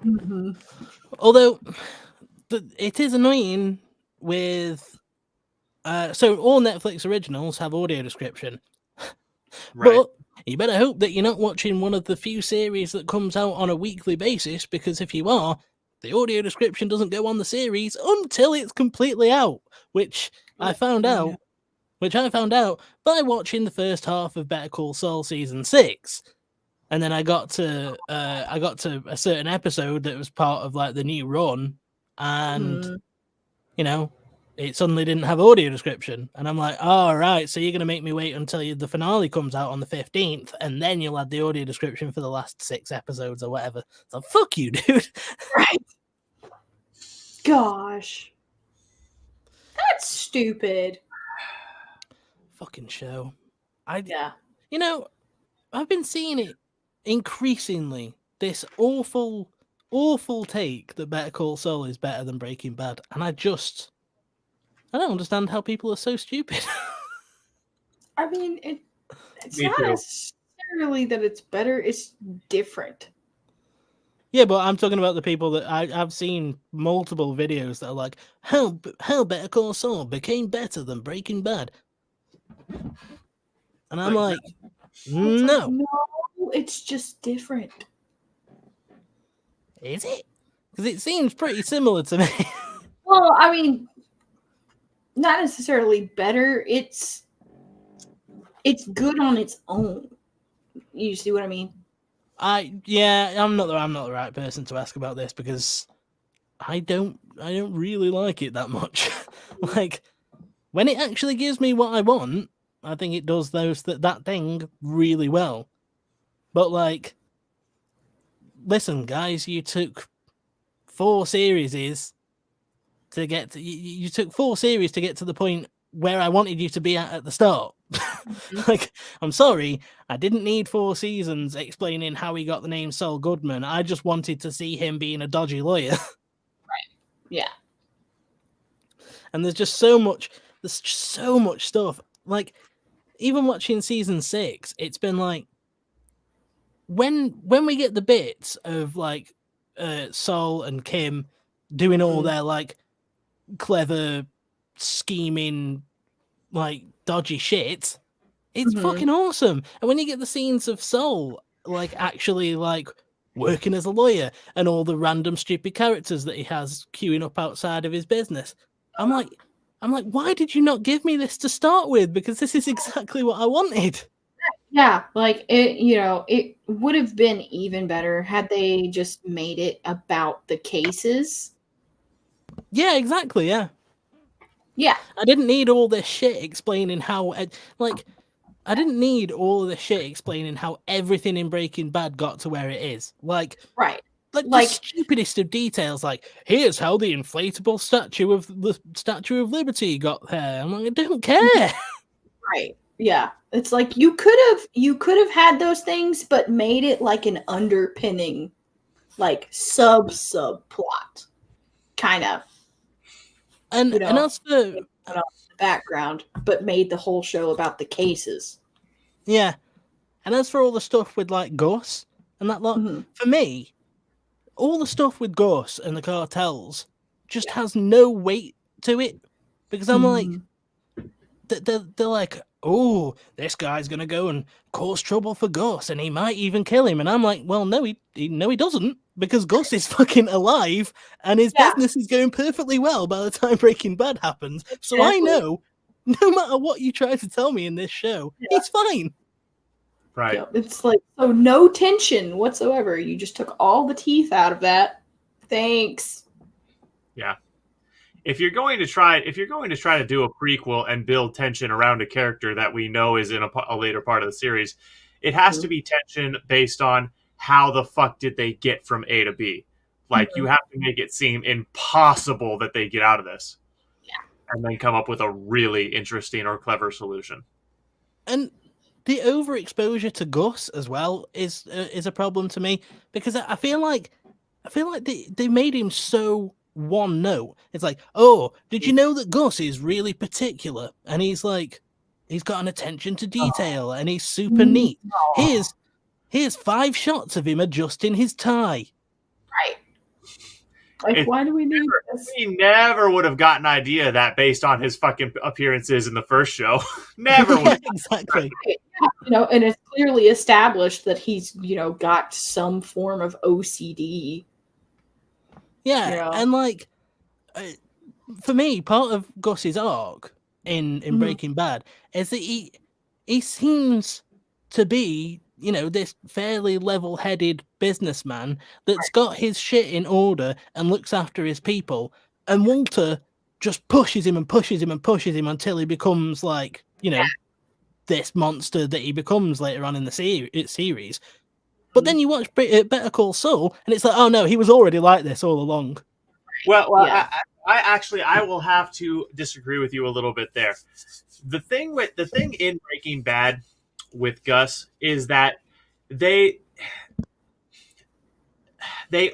Mm-hmm.
Although it is annoying with so all Netflix originals have audio description.
Right.
But you better hope that you're not watching one of the few series that comes out on a weekly basis, because if you are, the audio description doesn't go on the series until it's completely out, which I found out by watching the first half of Better Call Saul season 6. And then I got to a certain episode that was part of like the new run, and you know, it suddenly didn't have audio description, and I'm like, all right, so you're gonna make me wait until the finale comes out on the 15th, and then you'll add the audio description for the last 6 episodes or whatever. So fuck you, dude.
Right. Gosh. That's stupid.
Fucking show. You know, I've been seeing it increasingly. This awful take that Better Call Saul is better than Breaking Bad, and I don't understand how people are so stupid.
I mean, it's not necessarily that it's better; it's different.
Yeah, but I'm talking about the people that I've seen multiple videos that are like, how Better Call Saul became better than Breaking Bad, and I'm like, no.
No, it's just different.
Is it? Because it seems pretty similar to me.
Well, I mean, not necessarily better. It's good on its own. You see what I mean?
I'm not the right person to ask about this because I don't really like it that much. Like, when it actually gives me what I want, I think it does that thing really well. But like, listen, guys, you took 4 series to get to you took 4 series to get to the point where I wanted you to be at the start. Like, I'm sorry, I didn't need 4 seasons explaining how he got the name Saul Goodman. I just wanted to see him being a dodgy lawyer.
Right. Yeah.
And there's just so much stuff. Like, even watching season 6, it's been like, when we get the bits of like Saul and Kim doing all their like clever scheming like dodgy shit, it's fucking awesome. And when you get the scenes of Saul like actually like working as a lawyer and all the random stupid characters that he has queuing up outside of his business, I'm like, why did you not give me this to start with? Because this is exactly what I wanted.
Yeah, like it would have been even better had they just made it about the cases.
Yeah, exactly. Yeah.
Yeah.
I didn't need all this shit explaining how, like, I didn't need all this shit explaining how everything in Breaking Bad got to where it is. Like,
right.
Like the stupidest of details, like, here's how the inflatable Statue of Liberty got there. I'm like, I don't care.
Right. Yeah. It's like you could have had those things, but made it like an underpinning, like subplot, kind of.
And as for
the background, but made the whole show about the cases.
Yeah. And as for all the stuff with like Gus and that lot, for me, all the stuff with Gus and the cartels just has no weight to it, because I'm like, they're like, oh, this guy's gonna go and cause trouble for Gus, and he might even kill him. And I'm like, well, no, he doesn't, because Gus is fucking alive, and his business is going perfectly well by the time Breaking Bad happens. So I know, no matter what you try to tell me in this show, he's fine.
Right.
Yeah, it's like, so no tension whatsoever. You just took all the teeth out of that. Thanks.
Yeah. If you're going to try to do a prequel and build tension around a character that we know is in a later part of the series, it has to be tension based on how the fuck did they get from A to B. Like, you have to make it seem impossible that they get out of this.
Yeah.
And then come up with a really interesting or clever solution.
And the overexposure to Gus as well is a problem to me, because I feel like they made him so one note. It's like, oh, did you know that Gus is really particular, and he's like, he's got an attention to detail, and he's super neat. Here's 5 shots of him adjusting his tie.
Right. Like, why do we need this?
We never would have gotten an idea of that based on his fucking appearances in the first show. Never would.
Exactly.
Yeah, and it's clearly established that he's, got some form of OCD.
Yeah, and like, for me, part of Gus's arc in Breaking Bad is that he seems to be, this fairly level-headed businessman that's got his shit in order and looks after his people, and Walter just pushes him and pushes him and pushes him until he becomes like, this monster that he becomes later on in the series. But then you watch Better Call Saul, and it's like, oh no, he was already like this all along.
Well, I will have to disagree with you a little bit there. The thing in Breaking Bad with Gus is that they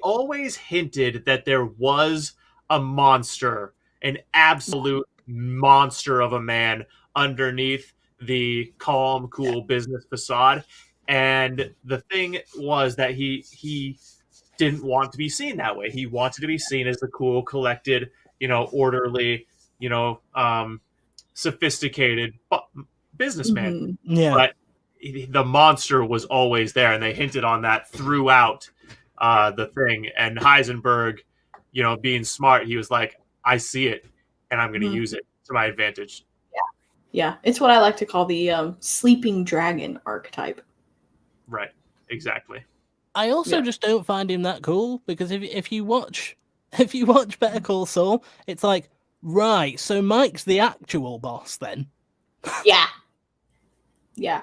always hinted that there was a monster, an absolute monster of a man underneath the calm, cool business facade. And the thing was that he didn't want to be seen that way. He wanted to be seen as the cool, collected, orderly, sophisticated businessman.
Yeah.
But the monster was always there, and they hinted on that throughout the thing. And Heisenberg, being smart, he was like, I see it, and I'm going to use it to my advantage.
Yeah, it's what I like to call the sleeping dragon archetype.
Right, exactly.
I also just don't find him that cool, because if you watch Better Call Saul, it's like, right, so Mike's the actual boss then.
Yeah. Yeah.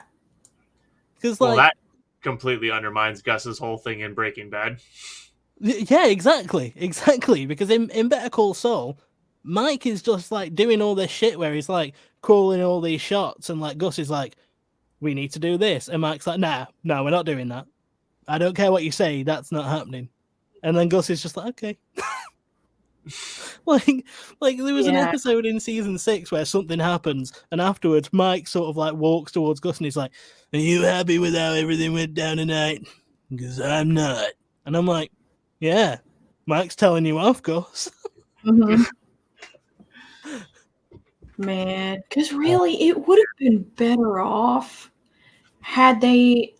Because
that completely undermines Gus's whole thing in Breaking Bad.
Yeah, exactly. Because in Better Call Saul, Mike is just like doing all this shit where he's like calling all these shots, and like Gus is like, we need to do this, and Mike's like, no, we're not doing that. I don't care what you say, that's not happening. And then Gus is just like, okay. like there was an episode in season 6 where something happens, and afterwards Mike sort of like walks towards Gus and he's like, are you happy with how everything went down tonight? Because I'm not. And I'm like, yeah, Mike's telling you off, Gus.
Man, because really, it would have been better off had they...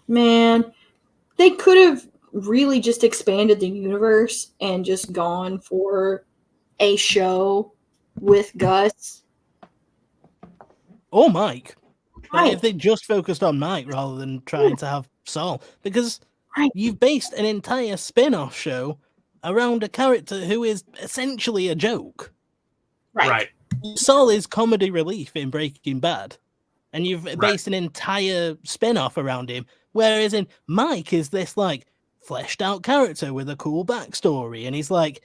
Man, they could have really just expanded the universe and just gone for a show with Gus.
Or Mike. Like, if they just focused on Mike rather than trying to have Saul. Because you've based an entire spin-off show around a character who is essentially a joke.
Right.
Saul is comedy relief in Breaking Bad. And you've based an entire spin-off around him. Whereas in Mike is this like fleshed out character with a cool backstory. And he's like,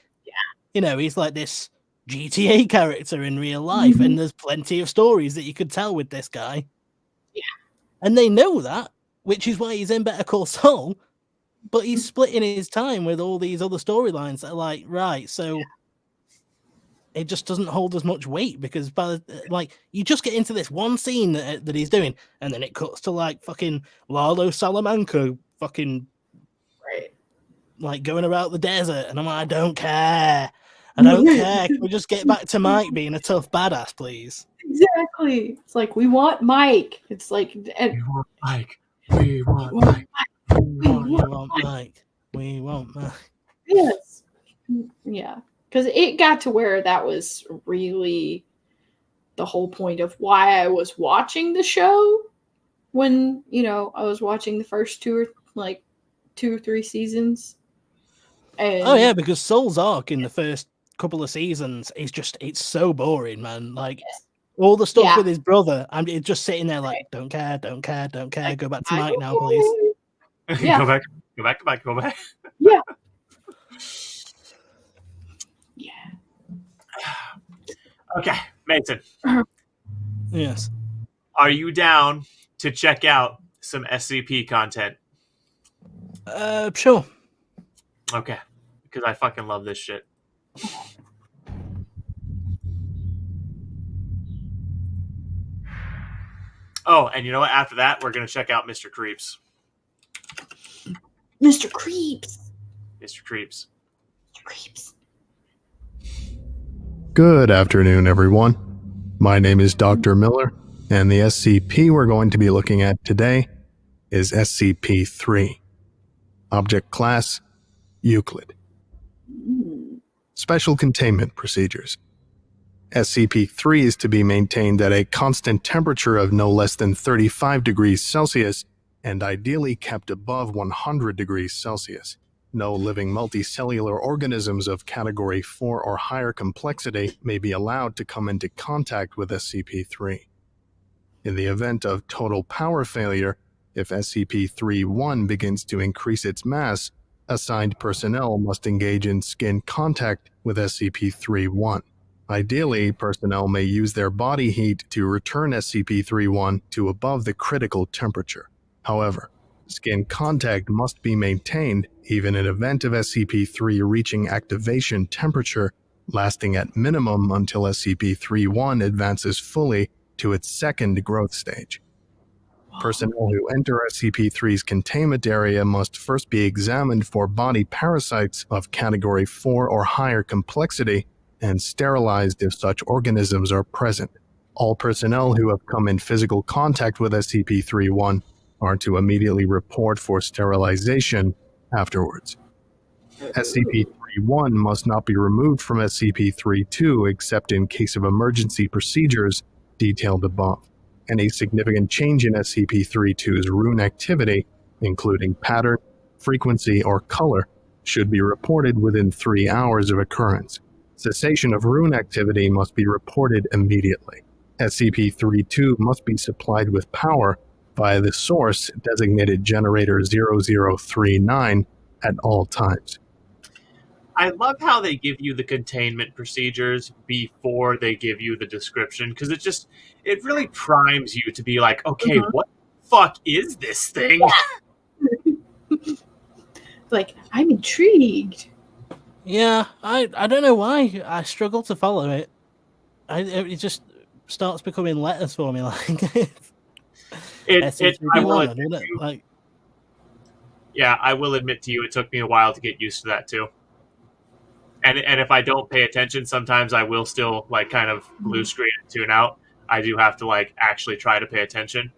he's like this GTA character in real life. And there's plenty of stories that you could tell with this guy.
Yeah.
And they know that, which is why he's in Better Call Saul. But he's splitting his time with all these other storylines that are like, right, so it just doesn't hold as much weight, because you just get into this one scene that he's doing, and then it cuts to like fucking Lalo Salamanca fucking like going about the desert, and I'm like, I don't care. Can we just get back to Mike being a tough badass, please?
Exactly. It's like, we want Mike. It's like,
we want Mike. We want Mike.
We want Mike. We want Mike.
Yes. Yeah. Because it got to where that was really the whole point of why I was watching the show when, I was watching the first two or three seasons. And
because Saul's arc in the first couple of seasons is it's so boring, man. Like, all the stuff with his brother, I'm just sitting there like, don't care. Go back to Mike now, please.
Go back to Mike. Go back.
Yeah.
Okay, Mason.
Yes.
Are you down to check out some SCP content?
Sure.
Okay, because I fucking love this shit. Oh, and you know what? After that, we're going to check out Mr. Creeps.
Mr. Creeps.
Mr. Creeps.
Mr. Creeps.
Good afternoon, everyone. My name is Dr. Miller, and the SCP we're going to be looking at today is SCP-3. Object Class, Euclid. Special Containment Procedures. SCP-3 is to be maintained at a constant temperature of no less than 35 degrees Celsius and ideally kept above 100 degrees Celsius. No living multicellular organisms of Category 4 or higher complexity may be allowed to come into contact with SCP-3. In the event of total power failure, if SCP-3-1 begins to increase its mass, Assigned personnel must engage in skin contact with SCP-31. Ideally, personnel may use their body heat to return SCP-31 to above the critical temperature. However, skin contact must be maintained even in event of SCP-3 reaching activation temperature, lasting at minimum until SCP-31 advances fully to its second growth stage. Personnel who enter SCP-3's containment area must first be examined for body parasites of Category 4 or higher complexity and sterilized if such organisms are present. All personnel who have come in physical contact with SCP-31 are to immediately report for sterilization afterwards. SCP-31 must not be removed from SCP-32 except in case of emergency procedures detailed above. Any significant change in SCP-32's rune activity, including pattern, frequency, or color, should be reported within 3 hours of occurrence. Cessation of rune activity must be reported immediately. SCP-32 must be supplied with power via the source designated Generator 0039 at all times.
I love how they give you the containment procedures before they give you the description, because it really primes you to be like, okay, what the fuck is this thing?
Like, I'm intrigued.
Yeah, I don't know why I struggle to follow it. It just starts becoming letters for me, like
I will admit to you, it took me a while to get used to that too. And if I don't pay attention, sometimes I will still like kind of blue screen and tune out. I do have to like actually try to pay attention.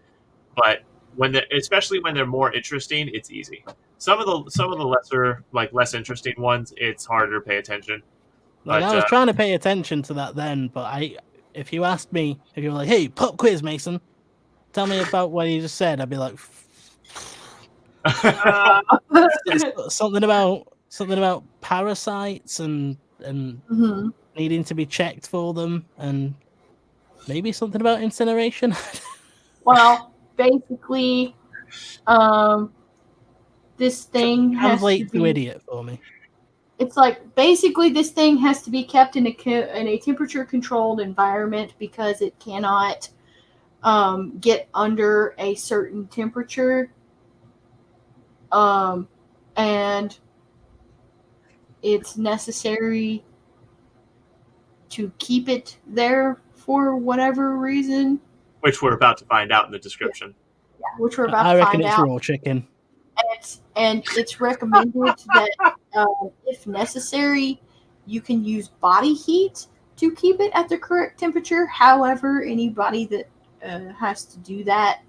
But especially when they're more interesting, it's easy. Some of the lesser, like less interesting ones, it's harder to pay attention.
Like, I was trying to pay attention to that then, but if you asked me, if you were like, "Hey, pop quiz, Mason, tell me about what you just said," I'd be like, something about parasites and needing to be checked for them, and maybe something about incineration.
Well, basically, this thing has to be
idiot for me.
It's like basically this thing has to be kept in a temperature-controlled environment because it cannot get under a certain temperature, and it's necessary to keep it there for whatever reason.
Which we're about to find out in the description.
Yeah, which we're about to find out.
I reckon it's raw chicken.
And it's recommended that if necessary, you can use body heat to keep it at the correct temperature. However, anybody that has to do that,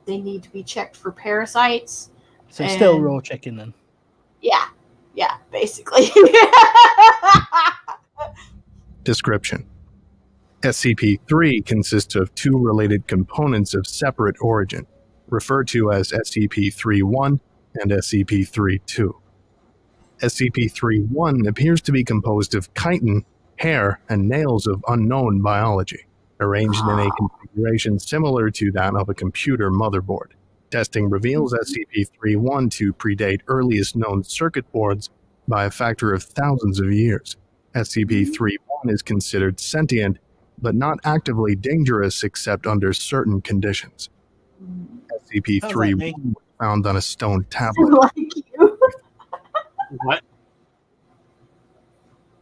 they need to be checked for parasites.
So still raw chicken then?
Yeah, basically.
Description. SCP-3 consists of two related components of separate origin, referred to as SCP-31 and SCP-32. SCP-31 appears to be composed of chitin, hair, and nails of unknown biology, arranged in a configuration similar to that of a computer motherboard. Testing reveals SCP-31 to predate earliest known circuit boards by a factor of thousands of years. SCP-31 is considered sentient, but not actively dangerous except under certain conditions. SCP-31 was found on a stone tablet.
Like you.
What?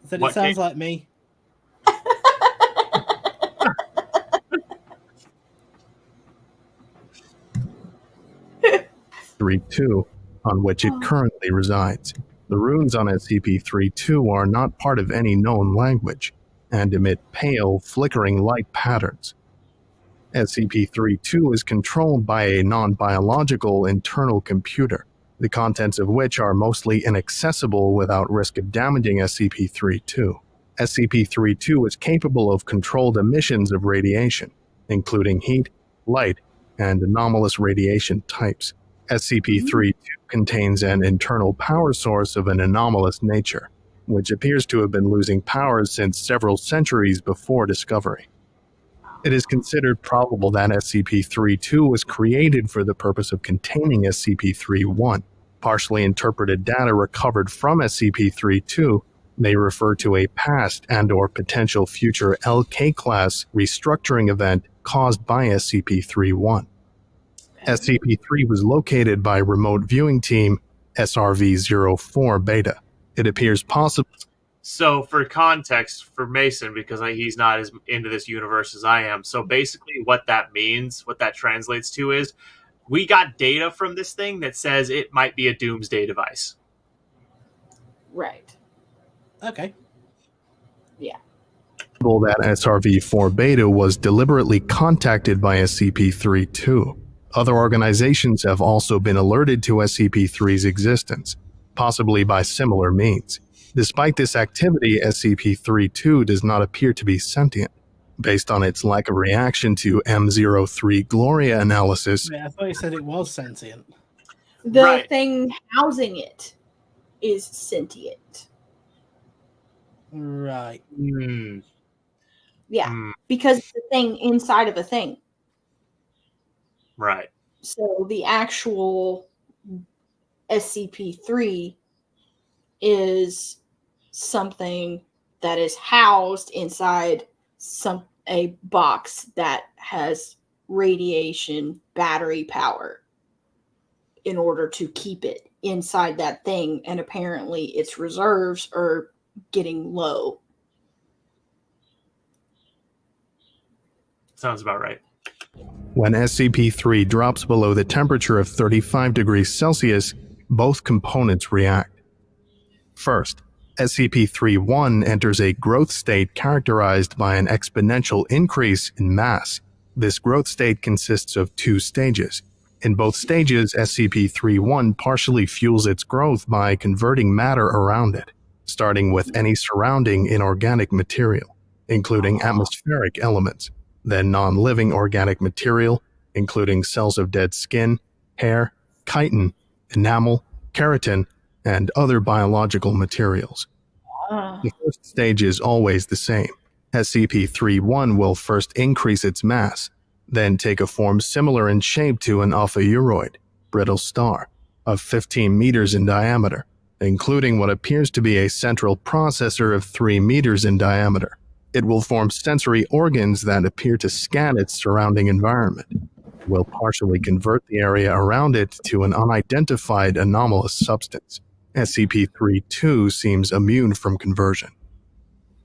Said it sounds like me.
32, on which it currently resides. The runes on SCP-32 are not part of any known language and emit pale, flickering light patterns. SCP-32 is controlled by a non-biological internal computer, the contents of which are mostly inaccessible without risk of damaging SCP-32. SCP-32 is capable of controlled emissions of radiation, including heat, light, and anomalous radiation types. SCP-32 contains an internal power source of an anomalous nature, which appears to have been losing power since several centuries before discovery. It is considered probable that SCP-32 was created for the purpose of containing SCP-31, Partially interpreted data recovered from SCP-32 may refer to a past and/or potential future LK-class restructuring event caused by SCP-31. SCP-3 was located by remote viewing team SRV-04 Beta. It appears possible.
So, for context for Mason, because he's not as into this universe as I am, so basically what that means, what that translates to is, we got data from this thing that says it might be a doomsday device.
Right.
Okay.
Yeah.
That SRV-4 Beta was deliberately contacted by SCP-32. Other organizations have also been alerted to SCP-3's existence, possibly by similar means. Despite this activity, SCP-32 does not appear to be sentient. Based on its lack of reaction to M03 Gloria analysis,
Yeah, I thought you said it was sentient.
The thing housing it is sentient.
Right.
Yeah, because it's a thing inside of a thing.
Right.
So the actual SCP-3 is something that is housed inside a box that has radiation battery power in order to keep it inside that thing, and apparently its reserves are getting low.
Sounds about right.
when SCP-3 drops below the temperature of 35 degrees Celsius, both components react. First, SCP-31 enters a growth state characterized by an exponential increase in mass. This growth state consists of two stages. In both stages, SCP-31 partially fuels its growth by converting matter around it, starting with any surrounding inorganic material, including atmospheric elements, then non-living organic material, including cells of dead skin, hair, chitin, enamel, keratin, and other biological materials. The first stage is always the same. SCP-31 will first increase its mass, then take a form similar in shape to an alpha-uroid, brittle star, of 15 meters in diameter, including what appears to be a central processor of 3 meters in diameter. It will form sensory organs that appear to scan its surrounding environment. It will partially convert the area around it to an unidentified anomalous substance. SCP-32 seems immune from conversion.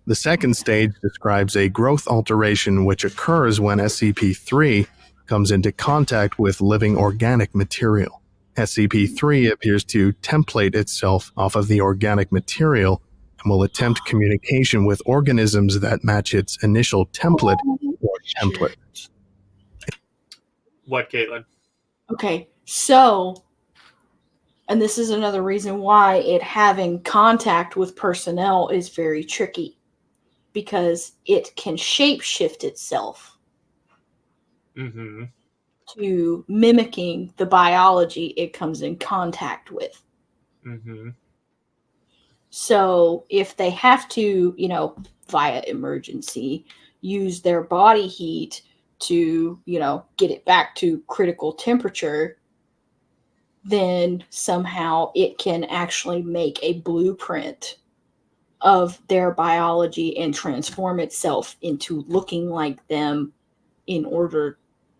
The second stage describes a growth alteration which occurs when SCP-3 comes into contact with living organic material. SCP-3 appears to template itself off of the organic material and will attempt communication with organisms that match its initial template or template.
What, Caitlin?
Okay, so, and this is another reason why it having contact with personnel is very tricky, because it can shapeshift itself to mimicking the biology it comes in contact with. So if they have to, via emergency, use their body heat to, get it back to critical temperature, then somehow it can actually make a blueprint of their biology and transform itself into looking like them in order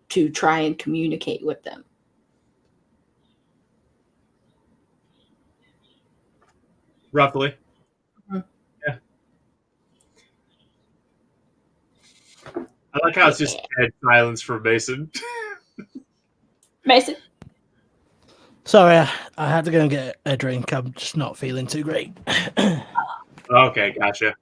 to try and communicate with them.
Roughly. Yeah. I like how it's just dead silence from Mason.
Mason?
Sorry, I had to go and get a drink. I'm just not feeling too great.
Okay, gotcha.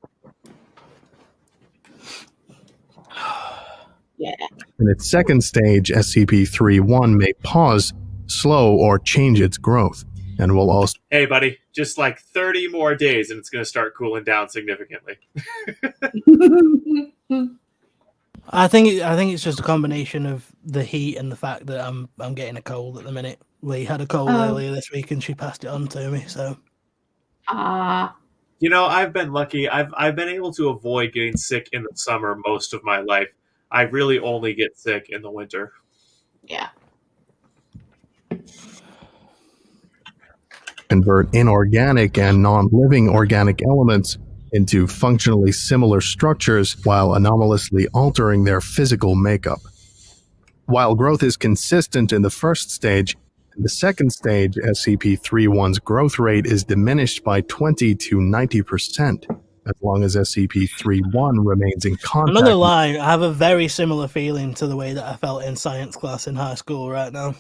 Yeah.
In its second stage, SCP-31 may pause, slow, or change its growth, and will also...
Hey, buddy, just like 30 more days and it's going to start cooling down significantly.
I think it's just a combination of the heat and the fact that I'm getting a cold at the minute. Lee had a cold earlier this week and she passed it on to me. So,
I've been lucky. I've been able to avoid getting sick in the summer most of my life. I really only get sick in the winter.
Yeah.
convert inorganic and non-living organic elements into functionally similar structures while anomalously altering their physical makeup. While growth is consistent in the first stage, in the second stage, SCP-31's growth rate is diminished by 20 to 90%, as long as SCP-31 remains in contact.
I'm not gonna lie, I have a very similar feeling to the way that I felt in science class in high school right now.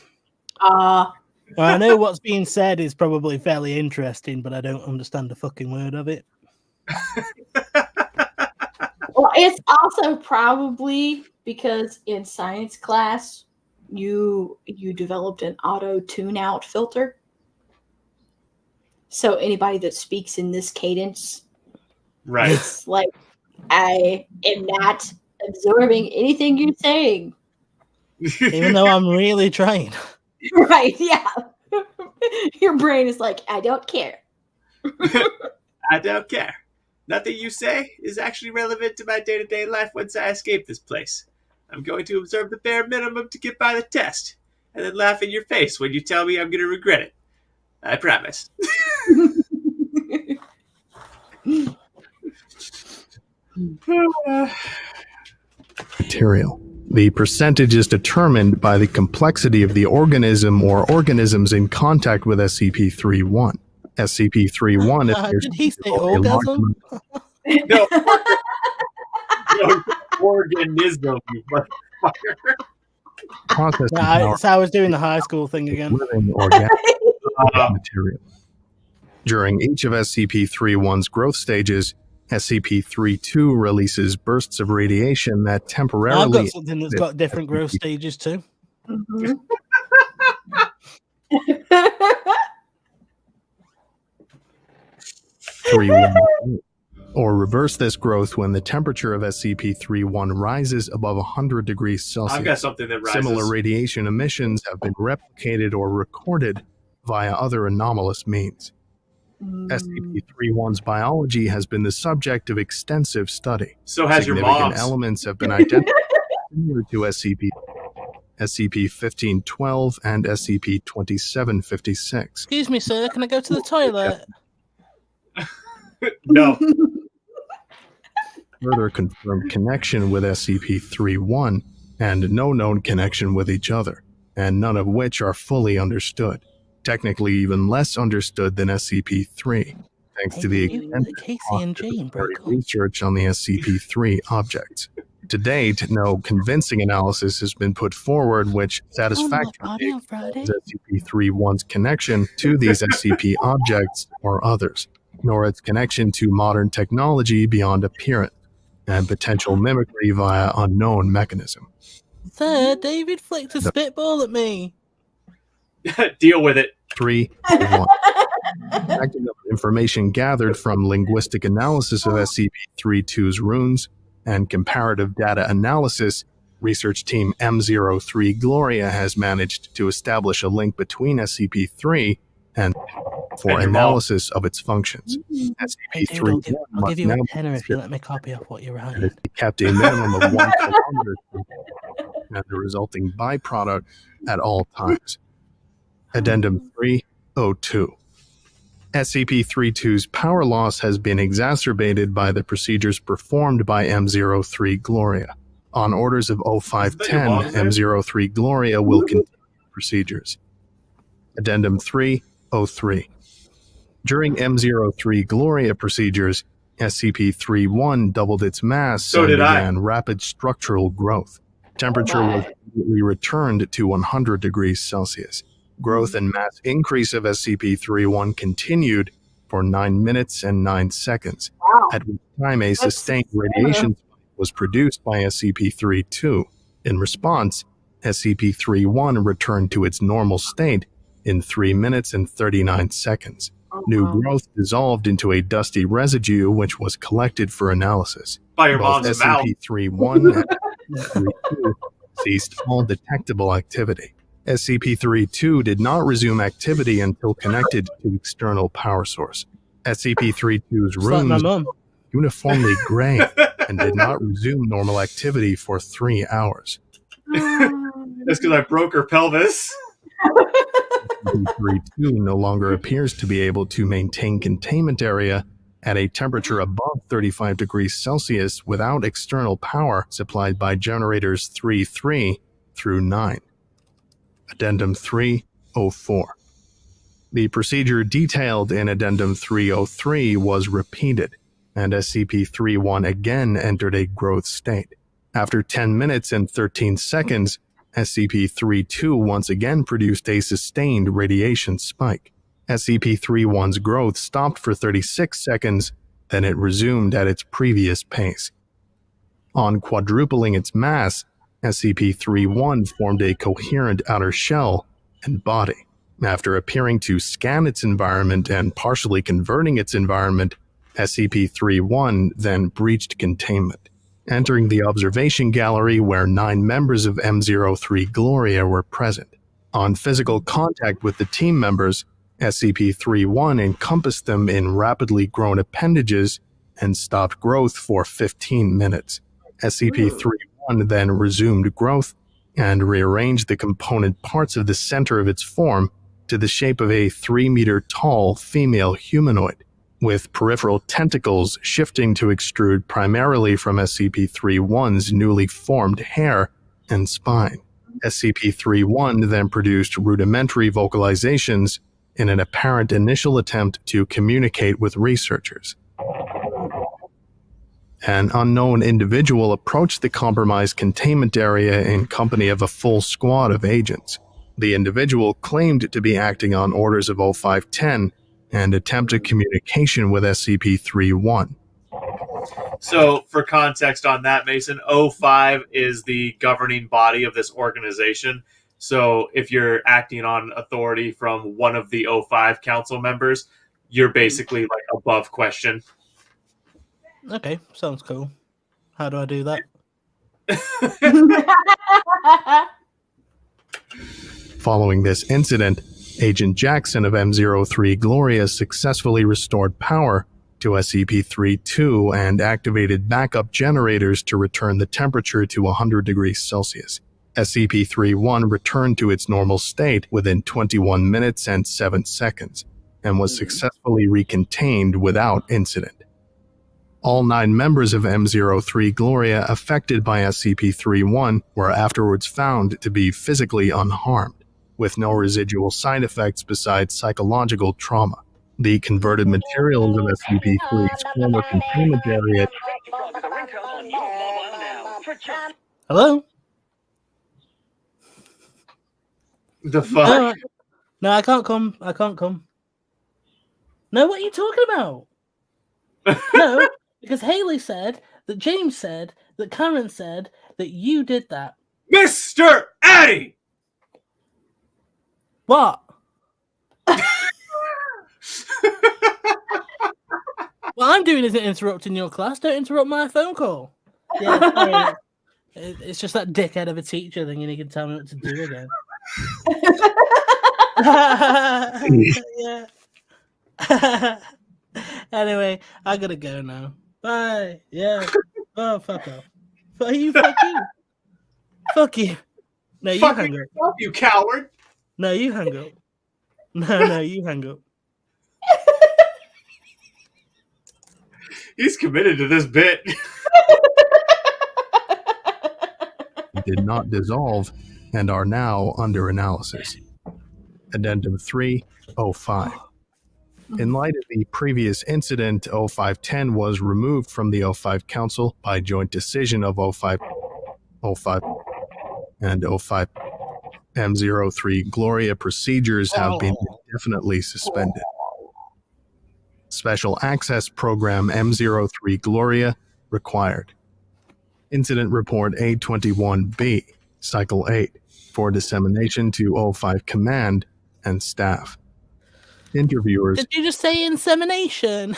I know what's being said is probably fairly interesting, but I don't understand a fucking word of it.
Well, it's also probably because in science class you developed an auto tune-out filter. So anybody that speaks in this cadence,
right,
it's like I am not absorbing anything you're saying.
Even though I'm really trying.
Right, yeah. Your brain is like, I don't care.
I don't care. Nothing you say is actually relevant to my day-to-day life once I escape this place. I'm going to observe the bare minimum to get by the test, and then laugh in your face when you tell me I'm going to regret it. I promise.
Material. The percentage is determined by the complexity of the organism or organisms in contact with SCP-31. SCP-31 appears
did he say orgasm?
No. No, organism, you motherfucker.
So I was doing the high school thing again.
Living organic material. During each of SCP-31's growth stages, SCP-32 releases bursts of radiation that temporarily...
I've got something that's got different growth stages too.
Mm-hmm.
or reverse this growth when the temperature of SCP-31 rises above 100 degrees Celsius.
I've got something that rises.
Similar radiation emissions have been replicated or recorded via other anomalous means. SCP-31's biology has been the subject of extensive study.
So has your
Significant
mom's.
elements have been identified similar to SCP-1512 and SCP-2756.
Excuse me, sir, can I go to the toilet?
No.
Further confirmed connection with SCP-31 and no known connection with each other, and none of which are fully understood. Technically even less understood than SCP-3, thanks to the extensive research on the SCP-3 objects. To date, no convincing analysis has been put forward which satisfactorily explains SCP-31's connection to these SCP objects or others, nor its connection to modern technology beyond appearance and potential mimicry via unknown mechanism.
Sir, David flicked a spitball at me.
Deal with it.
3.1. Acting on information gathered from linguistic analysis of SCP-32's runes and comparative data analysis, research team M03 Gloria has managed to establish a link between SCP-3 and for analysis of its functions. SCP-3
I'll give you a tenner if you let me copy off what you're writing.
Kept a minimum of 1 kilometer and the resulting byproduct at all times. Addendum 3.02. SCP-32's power loss has been exacerbated by the procedures performed by M03 Gloria. On orders of O510, M03 Gloria will continue procedures. Addendum 3.03. During M03 Gloria procedures, SCP-31 doubled its mass and began rapid structural growth. Temperature was immediately returned to 100 degrees Celsius. Growth and mass increase of SCP-31 continued for 9 minutes and 9 seconds, at which time a sustained radiation spike was produced by SCP-32. In response, SCP-31 returned to its normal state in 3 minutes and 39 seconds. New growth dissolved into a dusty residue which was collected for analysis.
By your
Both
mom's mouth.
SCP-31 and SCP-32 ceased all detectable activity. SCP-32 did not resume activity until connected to external power source. SCP-32's runes were uniformly gray and did not resume normal activity for 3 hours.
That's because I broke her pelvis.
SCP-32 no longer appears to be able to maintain containment area at a temperature above 35 degrees Celsius without external power supplied by generators 3 through 9. Addendum 304. The procedure detailed in Addendum 303 was repeated, and SCP-31 again entered a growth state. After 10 minutes and 13 seconds, SCP-32 once again produced a sustained radiation spike. SCP-31's growth stopped for 36 seconds, then it resumed at its previous pace. On quadrupling its mass, SCP-31 formed a coherent outer shell and body. After appearing to scan its environment and partially converting its environment, SCP-31 then breached containment, entering the observation gallery where 9 members of M03 Gloria were present. On physical contact with the team members, SCP-31 encompassed them in rapidly grown appendages and stopped growth for 15 minutes. SCP-31 then resumed growth and rearranged the component parts of the center of its form to the shape of a 3-meter-tall female humanoid, with peripheral tentacles shifting to extrude primarily from SCP-31's newly formed hair and spine. SCP-31 then produced rudimentary vocalizations in an apparent initial attempt to communicate with researchers. An unknown individual approached the compromised containment area in company of a full squad of agents. The individual claimed to be acting on orders of 0510 and attempted communication with SCP-31.
So, for context on that, Mason, 05 is the governing body of this organization. So, if you're acting on authority from one of the 05 council members, you're basically like above question.
Okay, sounds cool. How do I do that?
Following this incident, Agent Jackson of M03 Gloria successfully restored power to SCP-32 and activated backup generators to return the temperature to 100 degrees Celsius. SCP-31 returned to its normal state within 21 minutes and 7 seconds, and was successfully recontained without incident. All 9 members of M03 Gloria affected by SCP-31 were afterwards found to be physically unharmed, with no residual side effects besides psychological trauma. The converted materials of SCP-3's former containment area.
Hello?
The fuck?
No, I can't come. I can't come. No, what are you talking about? No, because Haley said that James said that Karen said that you did that.
Mr. Addy!
What? What I'm doing isn't interrupting your class. Don't interrupt my phone call. Yeah, sorry. It's just that dickhead of a teacher thinking he can tell me what to do again. Yeah. Anyway, I gotta go now. Bye. Yeah. Oh, fuck off. Fuck you. Fuck you. Fuck you. No, you hang up.
Fuck you, coward.
No, you hang up. No, you hang up.
He's committed to this bit.
Did not dissolve and are now under analysis. Addendum 305. In light of the previous incident, 0510 was removed from the 05 Council by joint decision of 05 and 05. M03 Gloria procedures have been indefinitely suspended. Special Access Program M03 Gloria required. Incident Report A21B, Cycle 8, for dissemination to 05 Command and staff. Interviewers.
Did you just say insemination?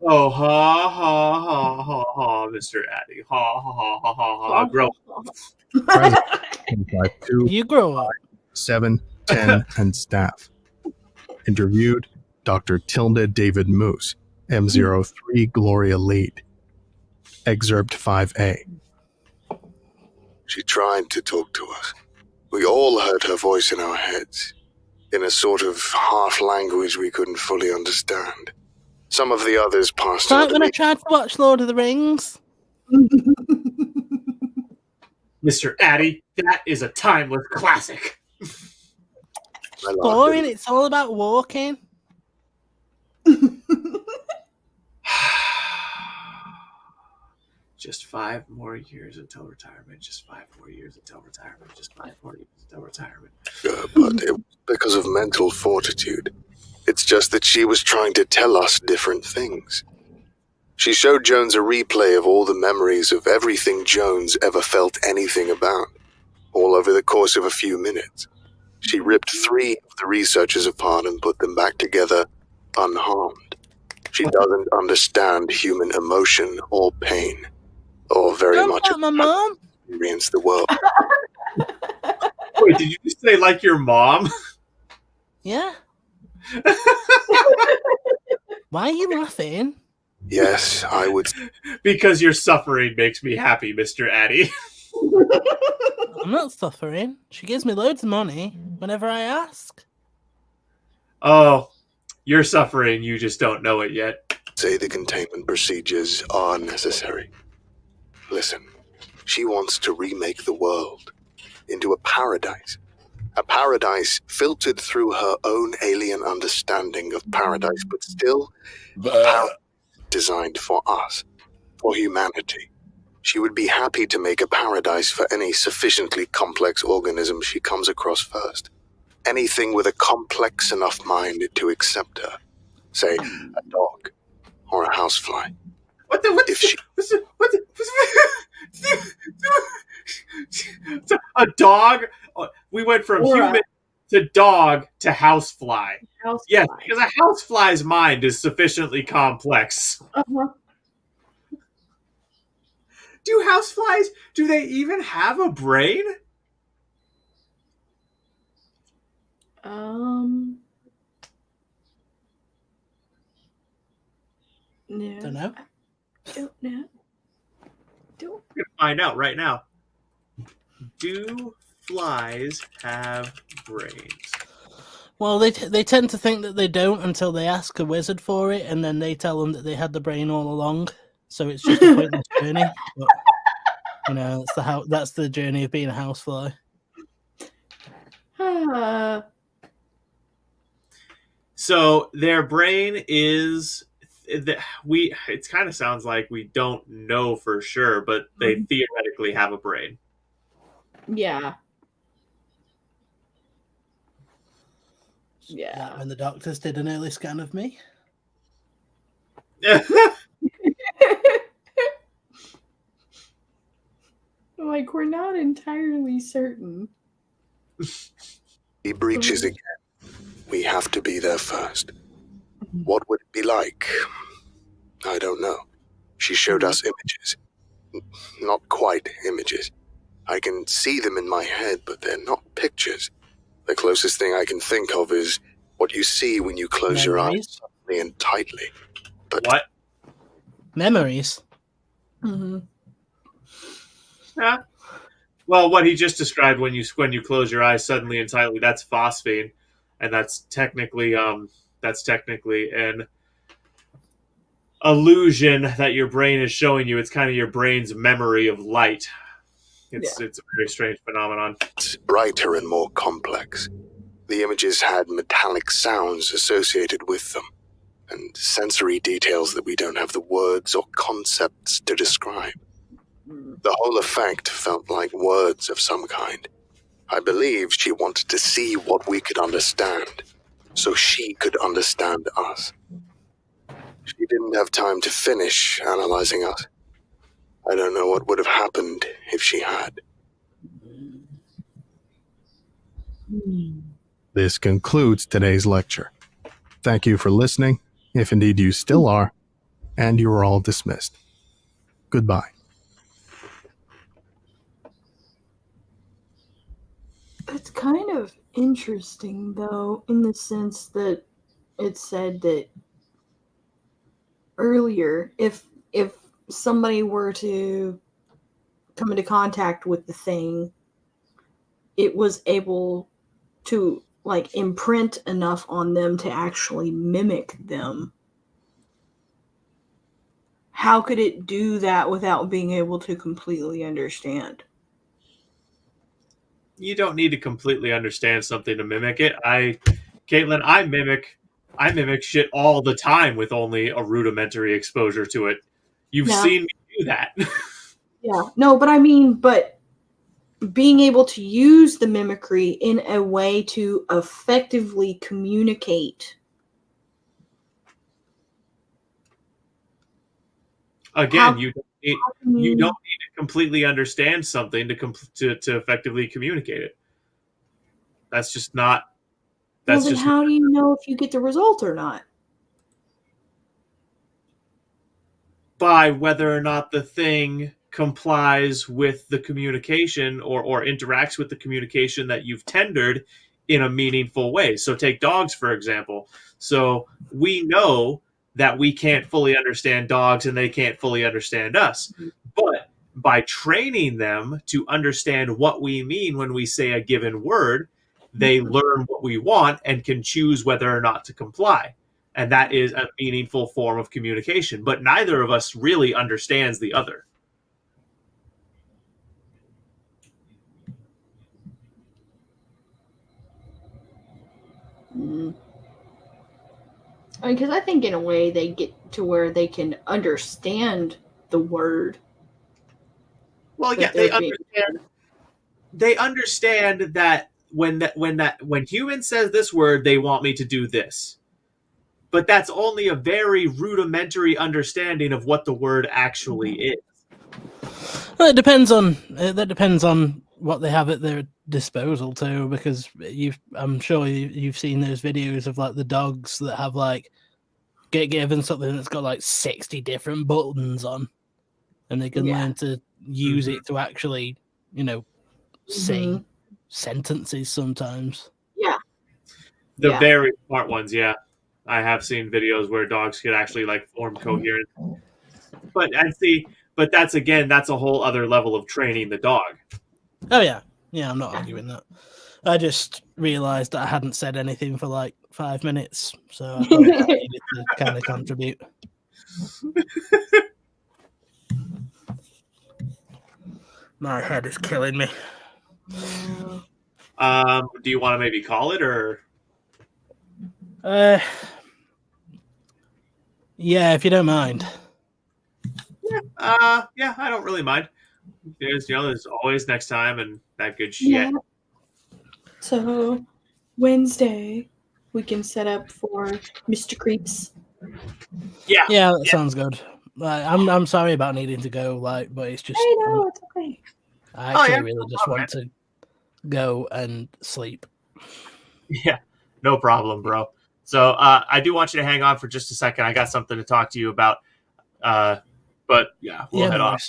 Oh, ha, ha, ha, ha, ha, Mr. Addy. Ha, ha, ha, ha, ha, ha. Grow up.
You grow up.
7, 10, and staff. Interviewed, Dr. Tilda David Moose, M03 Gloria Lead. Excerpt 5A.
She tried to talk to us.
We all heard her voice in our heads, in a sort of half language we couldn't fully understand. Some of the others passed
It's like
on
when
to
I
me.
tried to watch Lord of the Rings.
Mr. Addy, that is a timeless classic.
Boring. It's all about walking.
Just 5 more years until retirement. Just 5 more years until retirement. Just 5 more years until retirement.
But it was because of mental fortitude. It's just that she was trying to tell us different things. She showed Jones a replay of all the memories of everything Jones ever felt anything about, all over the course of a few minutes. She ripped 3 of the researchers apart and put them back together unharmed. She doesn't understand human emotion or pain, or very
Sounds
much
like my mom.
experience the world.
Wait, did you just say like your mom?
Yeah. Why are you laughing?
Yes, I would.
Because your suffering makes me happy, Mr. Addy.
I'm not suffering. She gives me loads of money whenever I ask.
Oh, you're suffering. You just don't know it yet.
Say the containment procedures are necessary. Listen, she wants to remake the world into a paradise. A paradise filtered through her own alien understanding of paradise, but still a paradise designed for us, for humanity. She would be happy to make a paradise for any sufficiently complex organism she comes across first. Anything with a complex enough mind to accept her. Say, a dog or a housefly.
A dog? We went from human to dog to housefly. Yes, because a housefly's mind is sufficiently complex.
Uh-huh.
Do houseflies, do they even have a brain?
No.
Don't know.
Don't know. Don't.
We're gonna find out right now. Do flies have brains?
Well, they tend to think that they don't until they ask a wizard for it, and then they tell them that they had the brain all along. So it's just a pointless journey. But, you know, that's the journey of being a housefly.
So their brain is it kind of sounds like we don't know for sure, but they theoretically have a brain.
Yeah.
That when the doctors did an early scan of me.
Like, we're not entirely certain.
He breaches again. We have to be there first. What would it be like? I don't know. She showed us images. Not quite images. I can see them in my head, but they're not pictures. The closest thing I can think of is what you see when you close your eyes suddenly and tightly. But
what?
Memories.
Mm-hmm.
Yeah. Well, what he just described when you close your eyes suddenly and tightly, that's phosphine, and that's technically an illusion that your brain is showing you. It's kind of your brain's memory of light. It's a very strange phenomenon.
It's brighter and more complex. The images had metallic sounds associated with them, and sensory details that we don't have the words or concepts to describe. The whole effect felt like words of some kind. I believe she wanted to see what we could understand, so she could understand us. She didn't have time to finish analyzing us. I don't know what would have happened if she had. This concludes today's lecture. Thank you for listening, if indeed you still are, and you are all dismissed. Goodbye.
It's kind of interesting, though, in the sense that it said that earlier, if somebody were to come into contact with the thing, it was able to like imprint enough on them to actually mimic them. How could it do that without being able to completely understand?
You don't need to completely understand something to mimic it. Caitlin, I mimic shit all the time with only a rudimentary exposure to it. You've seen me do that.
Yeah. No, but I mean, but being able to use the mimicry in a way to effectively communicate.
Again, you don't need to completely understand something to effectively communicate it. That's just not.
Well, then how do you know if you get the result or not?
By whether or not the thing complies with the communication or interacts with the communication that you've tendered in a meaningful way. So take dogs, for example. So we know that we can't fully understand dogs and they can't fully understand us. But by training them to understand what we mean when we say a given word, they learn what we want and can choose whether or not to comply. And that is a meaningful form of communication. But neither of us really understands the other.
I mean, because I think in a way they get to where they can understand the word.
Well, yeah, they understand. They understand that when human says this word, they want me to do this. But that's only a very rudimentary understanding of what the word actually is.
Well, that depends on what they have at their disposal too, because I'm sure you've seen those videos of like the dogs that have like get given something that's got like 60 different buttons on, and they can learn to use it to actually, say sentences sometimes.
Yeah.
The very smart ones, yeah. I have seen videos where dogs could actually like form coherent. But that's a whole other level of training the dog.
Oh yeah. Yeah, I'm not arguing that. I just realized that I hadn't said anything for like 5 minutes, so I thought I needed to kind of contribute. My head is killing me.
Do you want to maybe call it or?
Yeah, if you don't mind.
Yeah, I don't really mind. There's always next time and that good shit.
Yeah. So Wednesday we can set up for Mr. Creeps.
Yeah.
Yeah, that sounds good. I'm sorry about needing to go, but it's just.
I know, it's okay.
I actually really just want to go and sleep.
Yeah, no problem, bro. So I do want you to hang on for just a second. I got something to talk to you about. But yeah, we'll head off.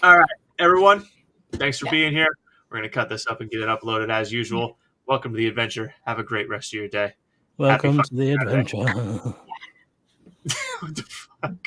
All right, everyone. Thanks for being here. We're going to cut this up and get it uploaded as usual. Welcome to the adventure. Have a great rest of your day.
Welcome to the adventure.
What the fuck?